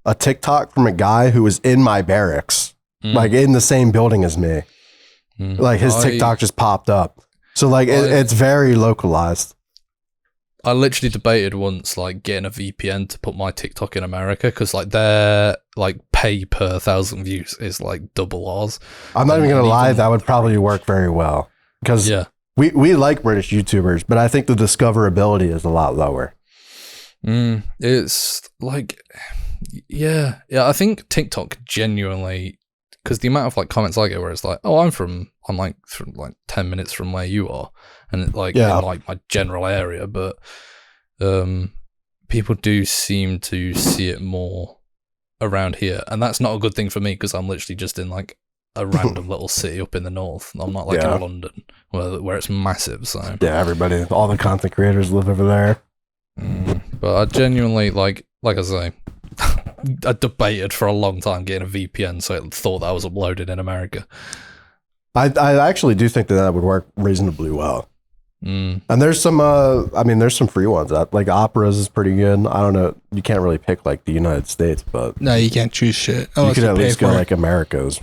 S2: a TikTok from a guy who was in my barracks, like in the same building as me. Like his TikTok just popped up. So like it's very localized.
S3: I literally debated once like getting a VPN to put my TikTok in America because like their like pay per 1,000 views is like double ours.
S2: I'm not even
S3: And
S2: gonna lie,
S3: even-
S2: that would probably work very well because
S3: Yeah.
S2: we like British YouTubers, but I think the discoverability is a lot lower.
S3: It's like, yeah. I think TikTok genuinely, because the amount of like comments I get where it's like, oh, I'm from like 10 minutes from where you are, and like
S2: Yeah.
S3: in like my general area, but people do seem to see it more around here, and that's not a good thing for me because I'm literally just in like a random little city up in the north. I'm not like
S2: Yeah.
S3: in London where it's massive. So
S2: Yeah, everybody, all the content creators live over there.
S3: But I genuinely like I say, I debated for a long time getting a VPN, so it thought that I was uploaded in America.
S2: I actually do think that would work reasonably well. And there's some, there's some free ones out. Like Opera's is pretty good. I don't know. You can't really pick like the United States, but
S1: No, you can't choose shit.
S2: you
S1: Unless
S2: could at
S1: pay
S2: least go
S1: for it.
S2: like America's.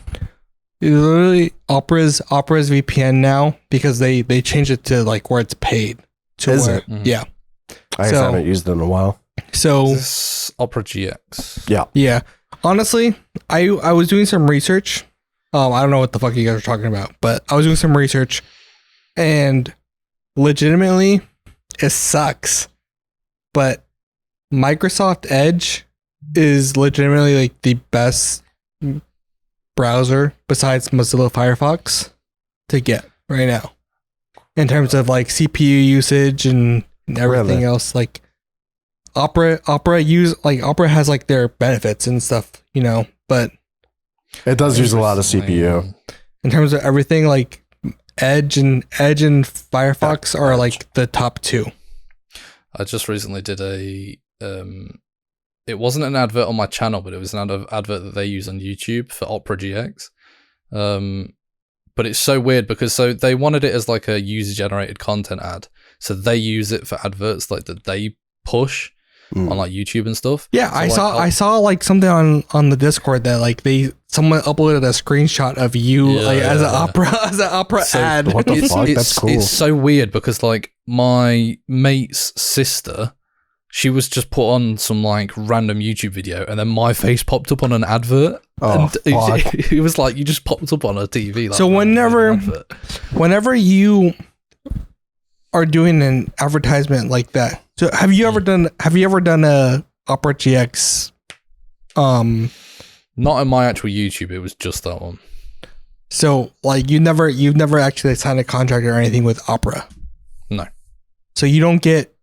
S1: Literally Opera's VPN now because they changed it to like where it's paid. To
S2: Is
S1: where,
S2: it?
S1: Yeah.
S2: I guess
S1: So-
S2: I haven't used it in a while.
S1: So
S3: This Opera GX.
S1: yeah, honestly, I was doing some research. I don't know what the fuck you guys are talking about, but I was doing some research, and legitimately, it sucks. But Microsoft Edge is legitimately like the best browser besides Mozilla Firefox to get right now in terms of like CPU usage and everything
S2: Really?
S1: else. Like Opera has like their benefits and stuff, you know, but
S2: It does use a lot of CPU.
S1: in terms of everything, like Edge and Firefox are like the top two.
S3: I just recently did a it wasn't an advert on my channel, but it was an advert that they use on YouTube for Opera GX. But it's so weird because they wanted it as like a user generated content ad. So they use it for adverts like that they push on like YouTube and stuff.
S1: Yeah,
S3: so
S1: I saw like something on the Discord that like someone uploaded a screenshot of you like as an opera ad.
S2: What the fuck? That's cool.
S3: It's so weird because like my mate's sister, she was just put on some like random YouTube video and then my face popped up on an advert.
S2: Oh,
S3: and it was like you just popped up on a TV. Like,
S1: so whenever you are doing an advertisement like that, so have you ever done a Opera GX?
S3: Not in my actual YouTube, it was just that one.
S1: So like you've never actually signed a contract or anything with Opera.
S3: No.
S1: So you don't get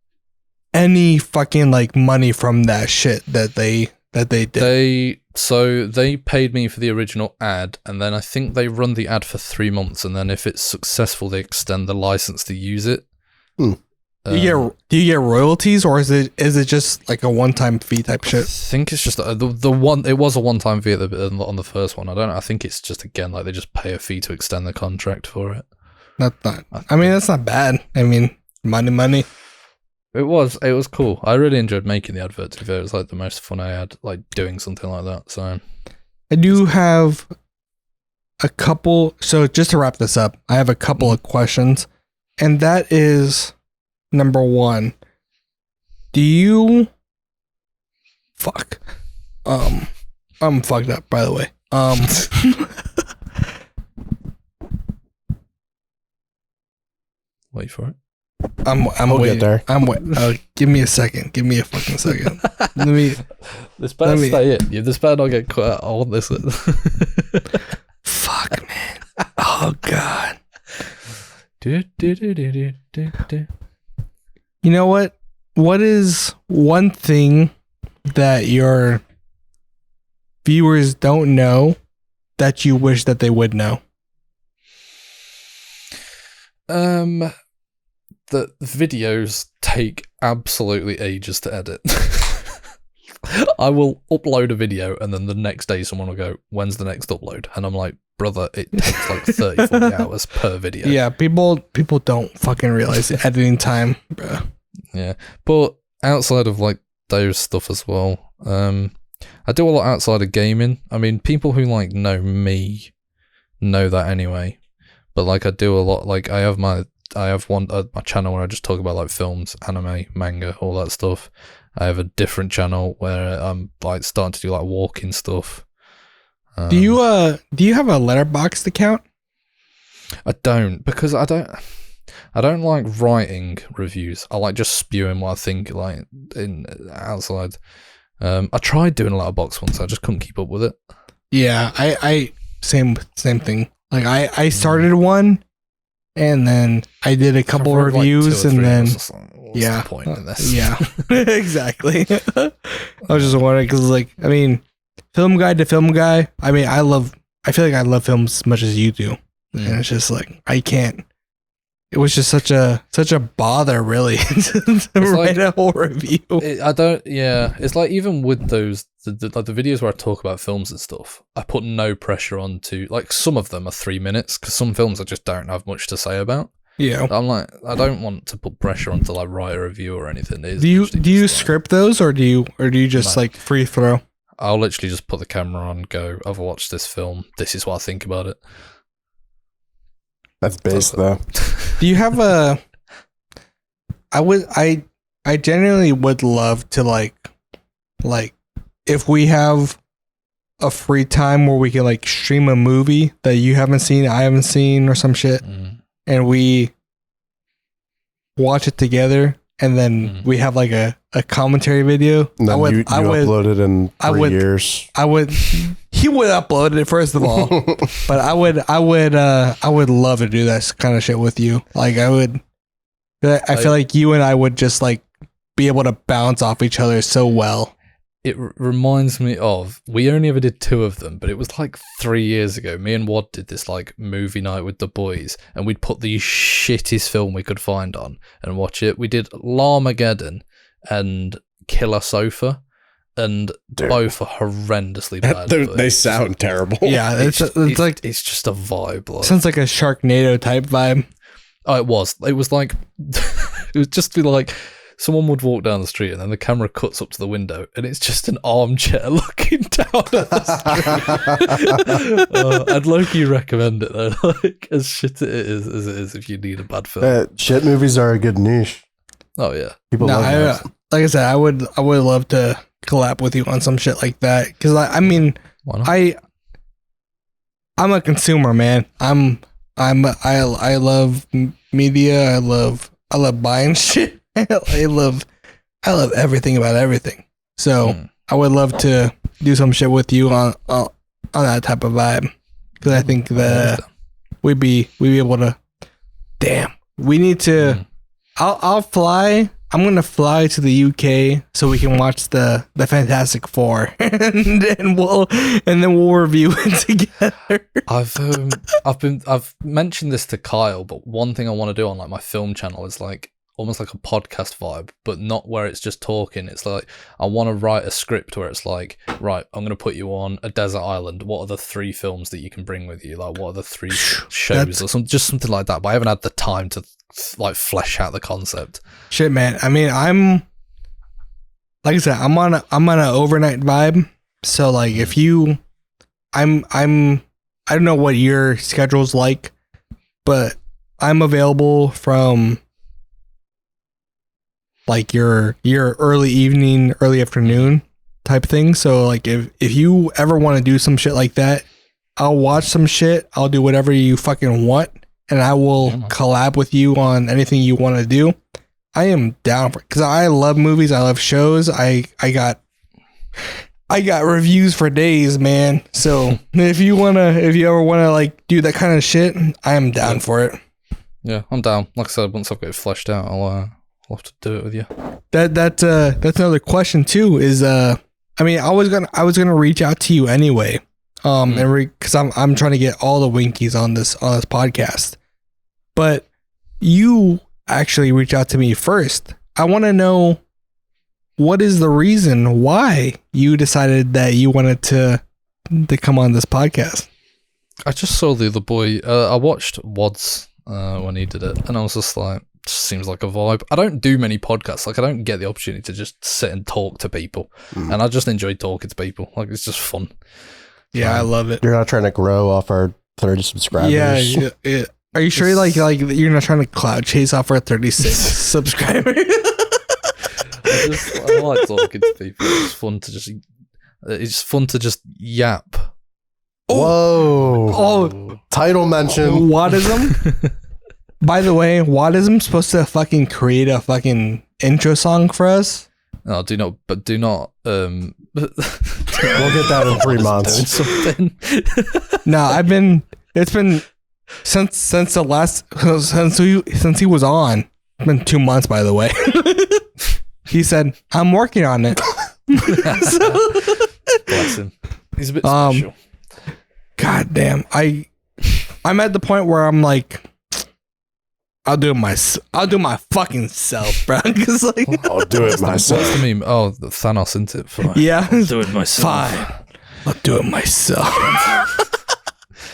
S1: any fucking like money from that shit that they did.
S3: They paid me for the original ad, and then I think they run the ad for 3 months, and then if it's successful, they extend the license to use it.
S1: Do you get royalties, or is it just like a one-time fee type
S3: I
S1: shit?
S3: think it's just the one. It was a one-time fee on the first one. I don't know. I think it's just again like they just pay a fee to extend the contract for it.
S1: I mean, that's not bad. I mean, money.
S3: It was cool. I really enjoyed making the advert. To be fair, it was like the most fun I had, like doing something like that. So
S1: I do have a couple. So just to wrap this up, I have a couple of questions, and that is number one. Do you fuck? I'm fucked up, by the way.
S3: wait for it.
S1: I'm
S2: We'll
S1: waiting.
S2: get there.
S1: I'm waiting. Give me a second. Give me a fucking second. Let me.
S3: This better stay in. Yeah, this better not get cut out. I want this.
S1: Fuck, man. Oh god.
S3: Do.
S1: You know what? What is one thing that your viewers don't know that you wish that they would know?
S3: The videos take absolutely ages to edit. I will upload a video and then the next day someone will go, when's the next upload? And I'm like, brother, it takes like 30, 40 hours per video.
S1: Yeah, people don't fucking realize the editing time, bro.
S3: Yeah, but outside of like those stuff as well, I do a lot outside of gaming. I mean, people who like know me know that anyway. But like I do a lot, like I have my channel where I just talk about like films, anime, manga, all that stuff. I have a different channel where I'm like starting to do like walking stuff.
S1: Do you have a Letterboxd account?
S3: I don't, because I don't like writing reviews. I like just spewing what I think like in outside. I tried doing a Letterboxd once, I just couldn't keep up with it.
S1: Yeah, I same thing. Like I started one, and then I did a couple
S3: I wrote, like,
S1: reviews,
S3: 2 or
S1: and
S3: 3,
S1: then
S3: what's the point in this?
S1: Yeah, exactly. I was just wondering because, like, I mean, film guy to film guy. I mean, I feel like I love films as much as you do, and it's just like I can't. It was just such a bother, really, to write a whole review.
S3: It's like even with those the videos where I talk about films and stuff, I put no pressure on to, like, some of them are 3 minutes because some films I just don't have much to say about.
S1: Yeah,
S3: I'm like, I don't want to put pressure on to like write a review or anything.
S1: Do you script those, or do you just like free throw?
S3: I'll literally just put the camera on, go, I've watched this film, this is what I think about it.
S2: That's base though.
S1: Do you have a? I genuinely would love to like if we have a free time where we can like stream a movie that you haven't seen, I haven't seen, or some shit, and we watch it together, and then we have like a commentary video.
S2: And then you upload it in 3 years.
S1: I would he would upload it first of all, but I would love to do this kind of shit with you. Like I feel like you and I would just like be able to bounce off each other so well.
S3: It reminds me of, we only ever did 2 of them, but it was like 3 years ago. Me and Wad did this like movie night with the boys, and we'd put the shittest film we could find on and watch it. We did Larmageddon and Killer Sofa, and both are horrendously bad.
S2: They sound terrible.
S1: Yeah, it's like
S3: it's just a vibe. Like.
S1: Sounds like a Sharknado type vibe.
S3: Oh, it was. It was like it would just be like. Someone would walk down the street and then the camera cuts up to the window and it's just an armchair looking down at the street. I'd low-key recommend it though, like as shit it is as it is if you need a bad film.
S2: Shit movies are a good niche.
S3: Oh yeah.
S2: People love those.
S1: Like I said, I would love to collab with you on some shit like that. Because I mean, I'm a consumer, man. I love media. I love buying shit. I love everything about everything. So I would love to do some shit with you on that type of vibe, because I think that we'd be able to. Damn, we need to. I'll fly. I'm gonna fly to the UK so we can watch the Fantastic Four, and then we'll review it together.
S3: I've mentioned this to Kyle, but one thing I want to do on like my film channel is like. Almost like a podcast vibe, but not where it's just talking. It's like I want to write a script where it's like, right, I'm going to put you on a desert island. What are the 3 films that you can bring with you? Like, what are the 3 shows or just something like that? But I haven't had the time to like flesh out the concept.
S1: Shit, man. I mean, like I said, I'm on an overnight vibe. So like, if you, I don't know what your schedule's like, but I'm available from. Like your early evening, early afternoon type thing. So like if you ever want to do some shit like that, I'll watch some shit. I'll do whatever you fucking want, and I will collab with you on anything you want to do. I am down for it because I love movies. I love shows. I got reviews for days, man. So if you ever wanna like do that kind of shit, I am down for it.
S3: Yeah, I'm down. Like I said, once I've got it fleshed out, I'll have to do it with you.
S1: That's another question too. Is I mean, I was gonna reach out to you anyway, because I'm trying to get all the Winkies on this podcast, but you actually reached out to me first. I want to know what is the reason why you decided that you wanted to come on this podcast.
S3: I just saw the other boy. I watched Wad's when he did it, and I was just like. Seems like a vibe. I don't do many podcasts. Like I don't get the opportunity to just sit and talk to people, and I just enjoy talking to people. Like it's just fun.
S1: Yeah, I love it.
S2: You're not trying to grow off our 30 subscribers.
S1: Yeah. Are you sure? Like you're not trying to cloud chase off our 36 subscribers?
S3: I like talking to people. It's fun to just yap.
S2: Whoa!
S1: Oh,
S2: title mention.
S1: Wadism. By the way, Wadism supposed to fucking create a fucking intro song for us.
S3: No, do not.
S2: We'll get that in 3 months.
S1: No, it's been since he was on. It's been 2 months, by the way. He said, "I'm working on it."
S3: Bless him. He's a bit special.
S1: God damn, I'm at the point where I'm like. I'll do my fucking self, bro. Like,
S2: I'll do it myself.
S3: What's the meme? Oh, the Thanos, isn't it? Fine.
S1: Yeah.
S3: I'll do it myself.
S1: Fine. I'll do it myself.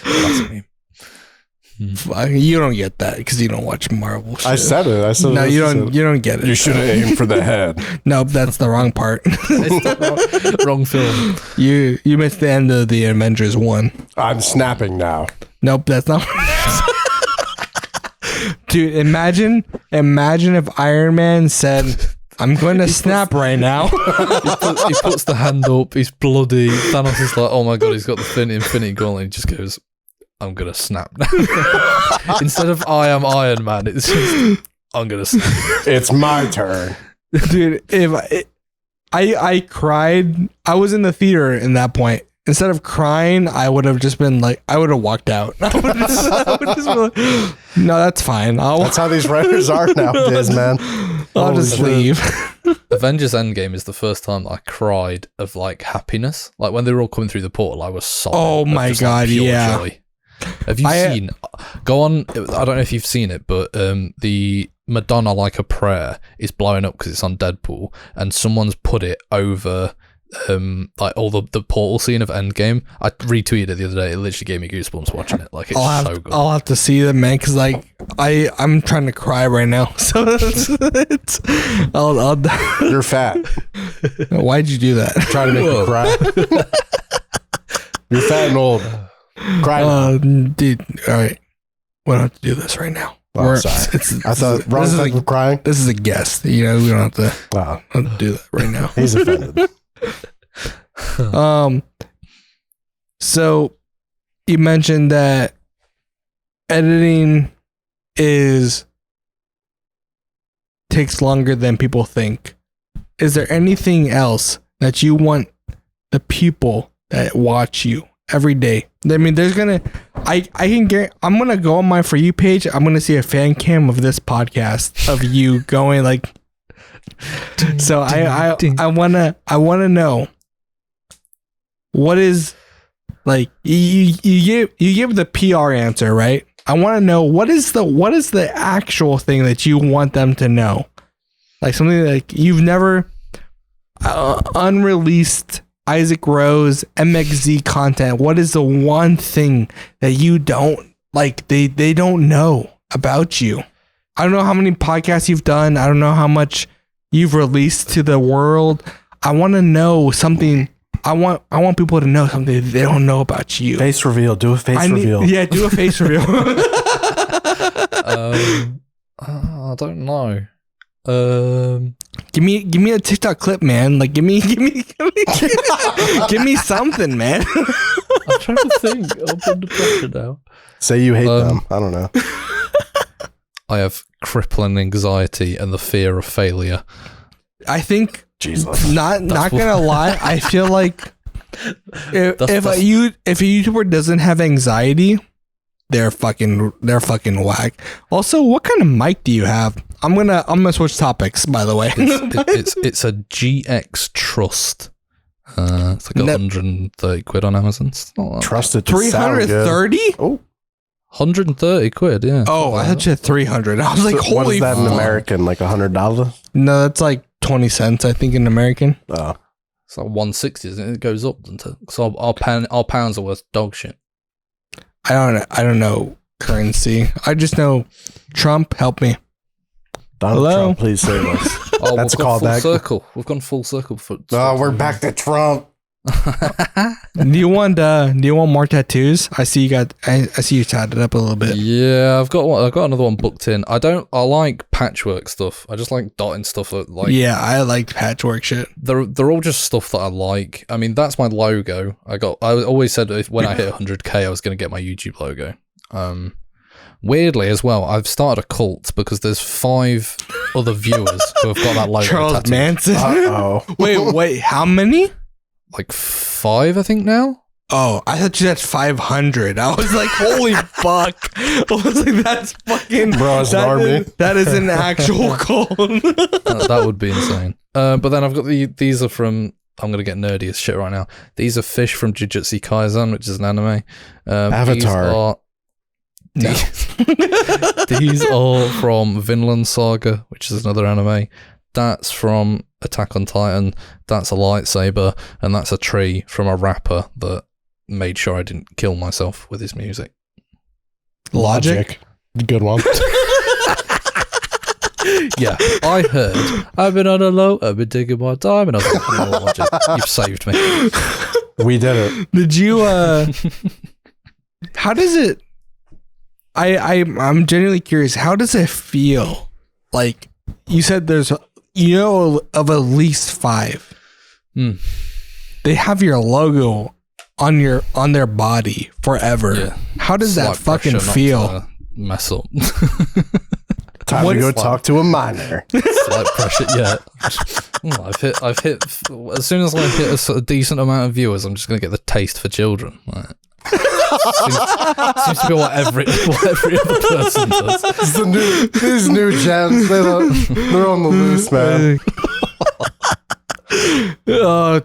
S3: That's a meme.
S1: You don't get that because you don't watch Marvel shit.
S2: I said it.
S1: No, you don't get it.
S2: You should have aimed for the head.
S1: Nope, that's the wrong part.
S3: It's the wrong film.
S1: You missed the end of the Avengers 1.
S2: I'm snapping now.
S1: Nope, that's not. Dude, imagine if Iron Man said, "I'm going to snap right now."
S3: He puts the hand up. He's bloody. Thanos is like, "Oh my god, he's got the Infinity Gauntlet." He just goes, "I'm gonna snap now." Instead of "I am Iron Man," it's just "I'm gonna snap."
S2: It's my turn,
S1: dude. I cried. I was in the theater in that point, instead of crying, I would have just been like, I would have walked out. I would just be like, no, that's fine.
S2: That's how these writers are nowadays, man.
S1: I'll just leave.
S3: Avengers Endgame is the first time that I cried of like happiness. Like when they were all coming through the portal, I was sobbing.
S1: Oh
S3: of
S1: my
S3: just, like,
S1: God,
S3: pure
S1: yeah.
S3: joy. Have you seen? Go on. I don't know if you've seen it, but the Madonna Like a Prayer is blowing up because it's on Deadpool, and someone's put it over like all the portal scene of Endgame. I retweeted it the other day. It literally gave me goosebumps watching it. Like it's so good.
S1: I'll have to see them, man, because like I'm trying to cry right now. So I'll
S2: You're fat.
S1: Why'd you do that?
S2: Trying to make me cry. You're fat and old. Cry.
S1: Dude, all right. We don't have to do this right now.
S2: Oh, sorry. I thought wrong type of crying.
S1: This is a guest. You know, we don't have to,
S2: Wow.
S1: do that right now.
S2: He's offended.
S1: So you mentioned that editing takes longer than people think. Is there anything else that you want the people that watch you every day? I mean, I'm gonna go on my For You page. I'm gonna see a fan cam of this podcast of you going like. So I wanna know what is like you give the PR answer, right? I want to know what is the actual thing that you want them to know, like something like you've never unreleased Isaac Rose MxZ content. What is the one thing that you don't like? They don't know about you. I don't know how many podcasts you've done. I don't know how much you've released to the world. I want to know something. I want people to know something they don't know about you.
S2: Face reveal. Do a face reveal.
S1: Yeah, do a face reveal.
S3: I don't know.
S1: Give me a TikTok clip, man. Like, give me something, man.
S3: I'm trying to think. I'm under pressure now.
S2: Say you hate them. I don't know.
S3: I have crippling anxiety and the fear of failure.
S1: I think.
S2: Jesus.
S1: Not gonna lie. I feel like if a YouTuber doesn't have anxiety, they're fucking whack. Also, what kind of mic do you have? I'm gonna switch topics, by the way.
S3: It's a GX Trust. It's like 130 quid on Amazon.
S2: Trusted to sound good.
S1: 330?
S2: Oh,
S3: 130 quid, yeah.
S1: Oh, I thought you had 300. I was like,
S2: so what
S1: holy
S2: is that in
S1: fuck.
S2: American? Like $100?
S1: No, that's like 20 cents, I think, in American.
S2: Oh.
S3: It's like 160, isn't it? It goes up, doesn't it? So our pounds are worth dog shit.
S1: I don't know currency. I just know Trump, help me.
S2: Donald Trump, please save us.
S3: Oh,
S2: That's a
S3: we've gone full
S2: callback.
S3: circle. We've gone full circle.
S2: Oh, we're back to Trump.
S1: Do you want more tattoos? I see you tatted up a little bit.
S3: Yeah, I've got one. I've got another one booked in. I like patchwork stuff. I just like dotting stuff like.
S1: Yeah, I like patchwork shit.
S3: They're all just stuff that I like. I mean, that's my logo. I always said when I hit 100K, I was going to get my YouTube logo. Weirdly as well, I've started a cult because there's 5 other viewers who have got that logo.
S1: Charles
S3: tattooed.
S1: Manson.
S2: Uh-oh.
S1: Wait, how many?
S3: Like 5, I think now.
S1: Oh, I thought you said 500. I was like, holy fuck. I was like, that's fucking...
S2: Bro, it's an army.
S1: That is an actual cult.
S3: That would be insane. But then I've got these are from... I'm going to get nerdy as shit right now. These are fish from Jujutsu Kaisen, which is an anime.
S2: Avatar.
S3: These are from Vinland Saga, which is another anime. That's from Attack on Titan. That's a lightsaber, and that's a tree from a rapper that made sure I didn't kill myself with his music.
S1: Logic.
S2: Good one.
S3: Yeah, I heard. I've been on a low. I've been taking my time, and I was like, "Oh, Logic, you've saved me."
S2: We did it.
S1: Did you? How does it? I'm genuinely curious. How does it feel? Like you said, there's of at least 5. They have your logo on their body forever. Yeah. How does that fucking feel?
S3: Mess up.
S2: Time to go talk to a miner.
S3: Slight pressure. Yeah. I've hit. As soon as I hit a sort of decent amount of viewers, I'm just gonna get the taste for children. Like, seems to be what every other person does.
S2: These new gens, they're on the loose, man.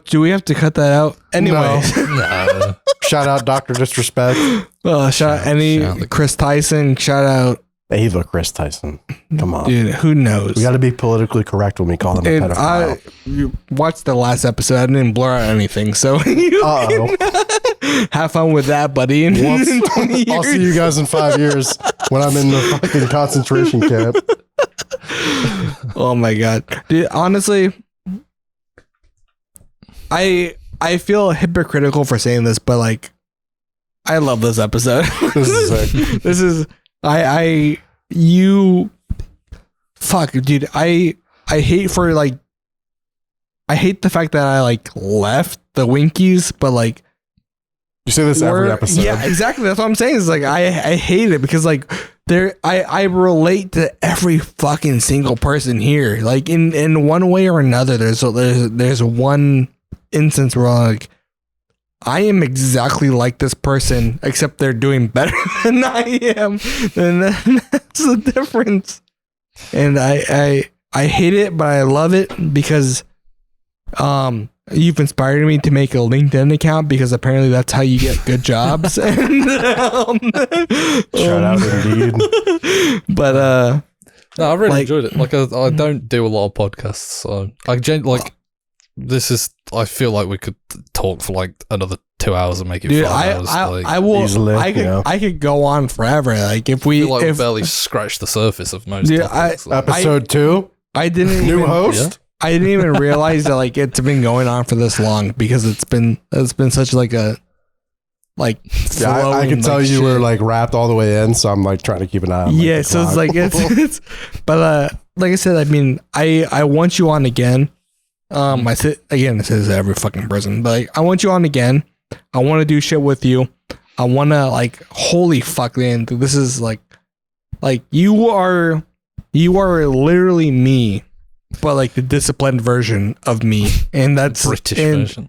S1: Do we have to cut that out? Anyway,
S3: No.
S2: Shout out Dr. Disrespect.
S1: shout out Chris Tyson. Shout out,
S2: Ava Chris Tyson. Come on.
S1: dude. Who knows?
S2: We got to be politically correct when we call them a pedophile.
S1: You watched the last episode. I didn't blur out anything, so you have fun with that, buddy. In 20 years.
S2: I'll see you guys in 5 years when I'm in the fucking concentration camp.
S1: Oh my god, dude. Honestly, I feel hypocritical for saying this, but like, I love this episode.
S2: This is sick.
S1: This is fuck, dude. I hate for like, I hate the fact that I like left the Winkies, but like,
S2: You say this every episode.
S1: yeah, exactly. That's what I'm saying. Is like, I hate it because like I relate to every fucking single person here. Like in one way or another, there's one instance where like, I am exactly like this person, except they're doing better than I am. And that's the difference. And I hate it, but I love it because you've inspired me to make a LinkedIn account because apparently that's how you get good jobs. And,
S2: Shout out indeed.
S1: But
S3: no, I really
S1: like-
S3: enjoyed it. Like I don't do a lot of podcasts, so this is. I feel like we could talk for like another 2 hours and make it
S1: dude,
S3: 5 hours.
S1: I will.
S2: easily,
S1: I could go on forever. Like if
S3: I
S1: we
S3: feel like we
S1: if
S3: barely scratched the surface of most
S1: Dude,
S3: topics.
S2: Episode 2,
S1: I didn't
S2: new
S1: even,
S2: host.
S1: I didn't even realize that like it's been going on for this long because it's been such like a
S2: Yeah, I
S1: flowing,
S2: can tell
S1: like,
S2: you
S1: shit.
S2: were like wrapped all the way in, so I'm like trying to keep an eye on. Like,
S1: yeah,
S2: the
S1: so it's
S2: clock.
S1: like it's but like I said, I mean I want you on again. I say this to every fucking person, but like, I want you on again. I want to do shit with you. I want to like, holy fuck, man, this is like you are literally me, but like the disciplined version of me, and that's
S3: British
S1: and
S3: version.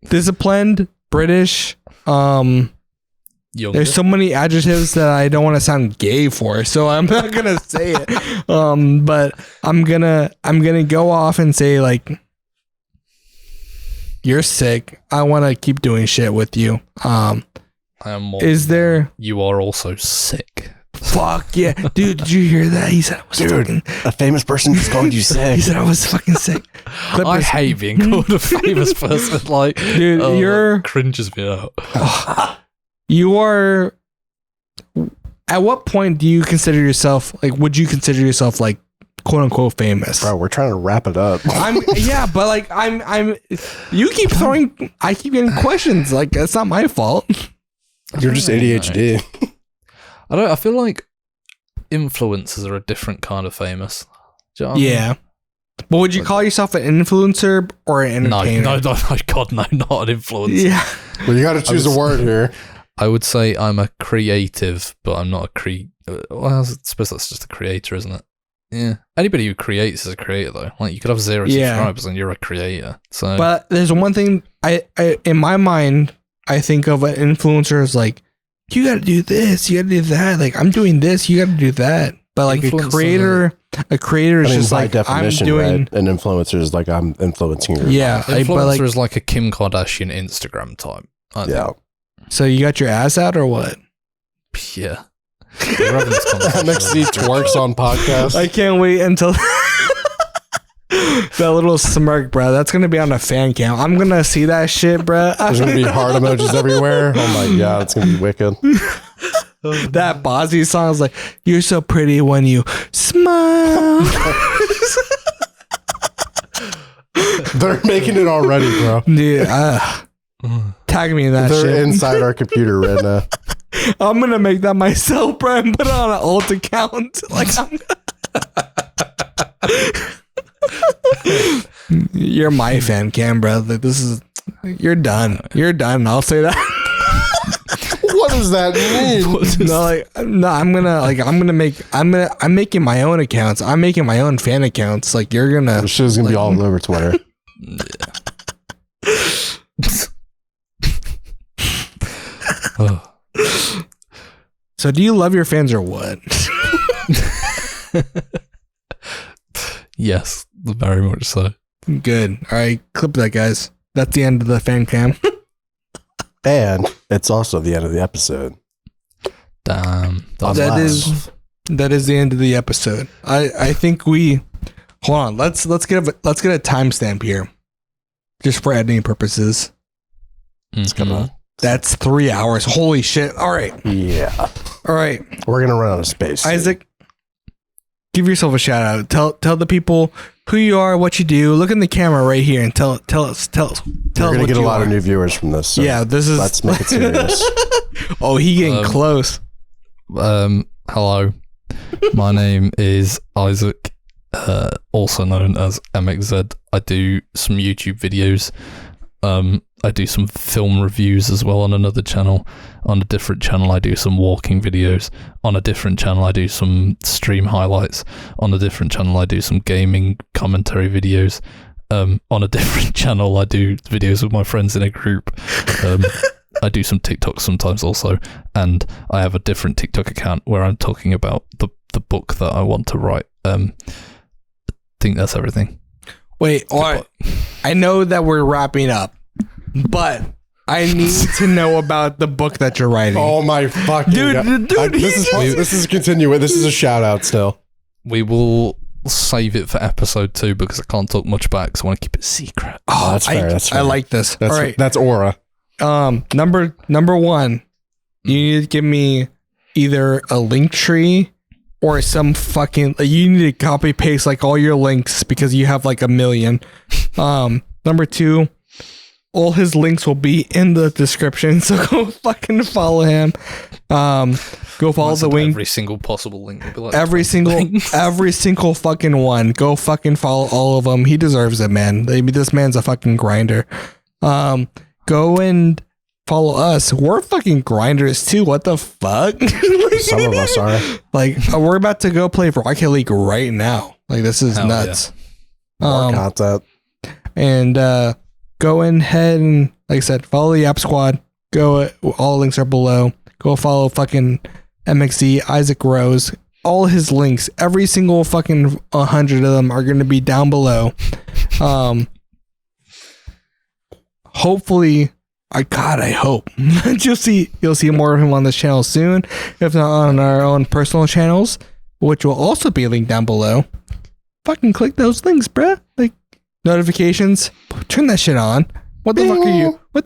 S1: disciplined British.
S3: Younger.
S1: There's so many adjectives that I don't want to sound gay for, so I'm not gonna say it. But I'm gonna go off and say like, you're sick. I want to keep doing shit with you.
S3: I am more.
S1: Is there?
S3: You are also sick.
S1: Fuck yeah, dude! Did you hear that? He said I was fucking.
S2: a famous person just called you
S1: He
S2: sick.
S1: said I was fucking sick.
S3: I
S1: Clippers.
S3: hate being called a famous person. Like,
S1: Dude,
S3: oh,
S1: you're-
S3: that cringes me out.
S1: You are. At what point do you consider yourself like? Would you consider yourself like, quote unquote, famous?
S2: Bro, we're trying to wrap it up.
S1: But like I'm. You keep throwing. I keep getting questions. Like it's not my fault.
S2: You're just ADHD.
S3: I feel like influencers are a different kind of famous. Do you know what I mean?
S1: Yeah. But would you call yourself an influencer or an
S3: No,
S1: entertainer?
S3: no, God, no, not an influencer.
S1: Yeah.
S2: Well, you got to choose a word here.
S3: I would say I'm a creative, but I'm not a well, I suppose that's just a creator, isn't it? Yeah. Anybody who creates is a creator, though. Like, you could have 0
S1: Yeah.
S3: subscribers and you're a creator. So,
S1: But there's one thing I in my mind, I think of an influencer as like, you got to do this, you got to do that. Like I'm doing this, you got to do that. But like
S3: Influencer-
S1: a creator is
S2: I mean,
S1: just
S2: by
S1: like
S2: definition,
S1: I'm doing.
S2: right? An influencer is like I'm influencing your
S1: Yeah.
S2: life.
S3: influencer
S1: but like,
S3: is like a Kim Kardashian Instagram type. I think.
S2: Yeah.
S1: so you got your ass out or what?
S3: Yeah. We're having this conversation.
S2: MxZ twerks on podcast.
S1: I can't wait until that little smirk, bro. That's gonna be on a fan cam. I'm gonna see that shit, bro.
S2: There's gonna be heart emojis everywhere. Oh my god, it's gonna be wicked.
S1: That Bozzy song is like, "You're so pretty when you smile."
S2: They're making it already, bro.
S1: Dude, tag me in that
S2: They're
S1: shit.
S2: inside our computer right now.
S1: I'm gonna make that myself, bro, and put it on an alt account. Like, you're my fan cam, bro. Like, this is, you're done. You're done. I'll say that.
S2: What does that mean?
S1: I'm making my own accounts. I'm making my own fan accounts. Like you're gonna.
S2: The show's gonna be all over Twitter.
S1: So do you love your fans or what?
S3: Yes, very much so.
S1: Good. All right, clip that, guys. That's the end of the fan cam.
S2: And it's also the end of the episode.
S3: Damn.
S1: That is the end of the episode. I think we hold on. Let's get a timestamp here, just for editing purposes.
S3: It's
S1: That's 3 hours. Holy shit! All right.
S2: Yeah.
S1: All right.
S2: We're gonna run out of space.
S1: Isaac, give yourself a shout out. Tell the people who you are, what you do. Look in the camera right here and tell us.
S2: We're gonna get a lot of new viewers from this. So
S1: yeah, this is.
S2: Let's make it serious.
S1: Oh, he getting close.
S3: Hello. My name is Isaac, also known as MxZ. I do some YouTube videos. I do some film reviews as well on another channel. On a different channel, I do some walking videos. On a different channel, I do some stream highlights. On a different channel, I do some gaming commentary videos. On a different channel, I do videos with my friends in a group. I do some TikToks sometimes also. And I have a different TikTok account where I'm talking about the book that I want to write. I think that's everything.
S1: Wait, all right. I know that we're wrapping up, but I need to know about the book that you're writing.
S2: Oh my fucking
S1: dude!
S2: This is continuing. This is a shout out still.
S3: We will save it for episode 2 because I can't talk much about it because I want to keep it secret.
S2: Oh, that's fair. That's fair.
S1: I like this.
S2: That's,
S1: all right,
S2: that's aura.
S1: number one, you need to give me either a link tree or some fucking. You need to copy paste like all your links because you have like 1 million. Number 2. All his links will be in the description, so go fucking follow him. Go follow the wing.
S3: Every single possible link. Will be like
S1: every single fucking one. Go fucking follow all of them. He deserves it, man. This man's a fucking grinder. Go and follow us. We're fucking grinders too. What the fuck?
S2: Some of us are.
S1: Like, we're about to go play Rocket League right now. Like, this is nuts.
S2: More content.
S1: And go ahead and, like I said, follow the App Squad. Go, all links are below. Go follow fucking MxZ, Isaac Rose. All his links, every single fucking 100 of them are going to be down below. Hopefully, I hope you'll see more of him on this channel soon. If not on our own personal channels, which will also be linked down below. Fucking click those links, bruh. Like, notifications, turn that shit on. What the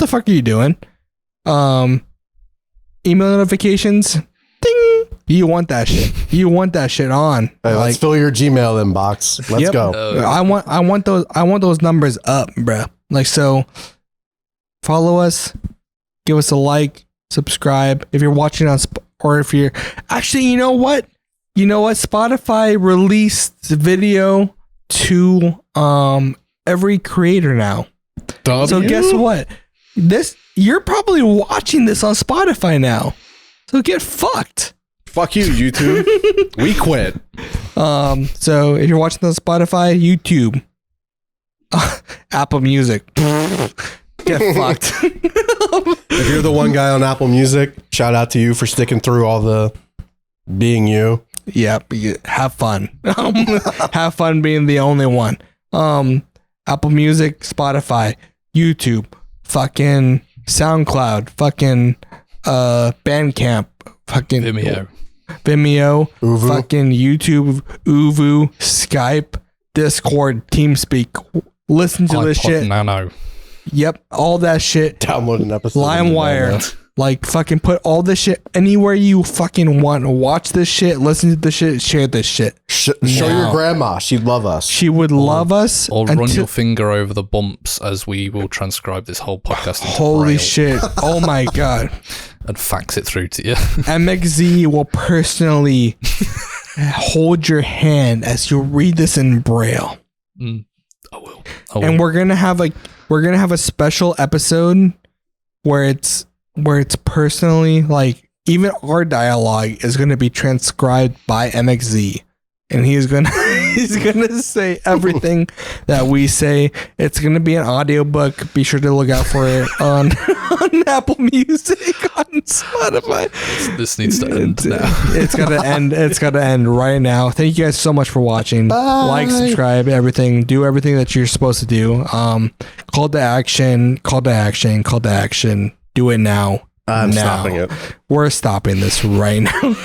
S1: fuck are you doing? Email notifications, ding. You want that shit. You want that shit on.
S2: Hey, let's fill your Gmail inbox. Let's go.
S1: I want those numbers up, bruh. Like, so follow us, give us a like, subscribe if you're watching on or if you're actually, you know what, Spotify released video to every creator now. So guess what? You're probably watching this on Spotify now. So get fucked.
S2: Fuck you, YouTube. We quit.
S1: So if you're watching this on Spotify, YouTube, Apple Music, get fucked.
S2: If you're the one guy on Apple Music, shout out to you for sticking through all the being you.
S1: Yeah, have fun. Have fun being the only one. Apple Music, Spotify, YouTube, fucking SoundCloud, fucking Bandcamp, fucking
S3: Vimeo,
S2: Uvu.
S1: fucking YouTube, Uvu, Skype, Discord, TeamSpeak. Listen to this shit.
S3: Nano.
S1: Yep, all that shit.
S2: Download an episode.
S1: LimeWire. Like, fucking put all this shit anywhere you fucking want. Watch this shit, listen to this shit, share this shit.
S2: Show your grandma. She'd love us.
S1: She would love us.
S3: Or run your finger over the bumps as we will transcribe this whole podcast into
S1: Holy
S3: Braille
S1: shit. Oh my God.
S3: and fax it through to you.
S1: MxZ will personally hold your hand as you read this in Braille.
S3: I will.
S1: And we're gonna have a special episode where it's where it's personally like even our dialogue is going to be transcribed by MxZ, and he's gonna say everything that we say. It's gonna be an audiobook. Be sure to look out for it on Apple Music, on Spotify.
S3: This needs to end now.
S1: It's gotta end. It's gotta end right now. Thank you guys so much for watching.
S2: Bye.
S1: Like, subscribe, everything. Do everything that you're supposed to do. Call to action. Call to action. Call to action. Do it now.
S2: I'm
S1: now.
S2: stopping it.
S1: We're stopping this right now.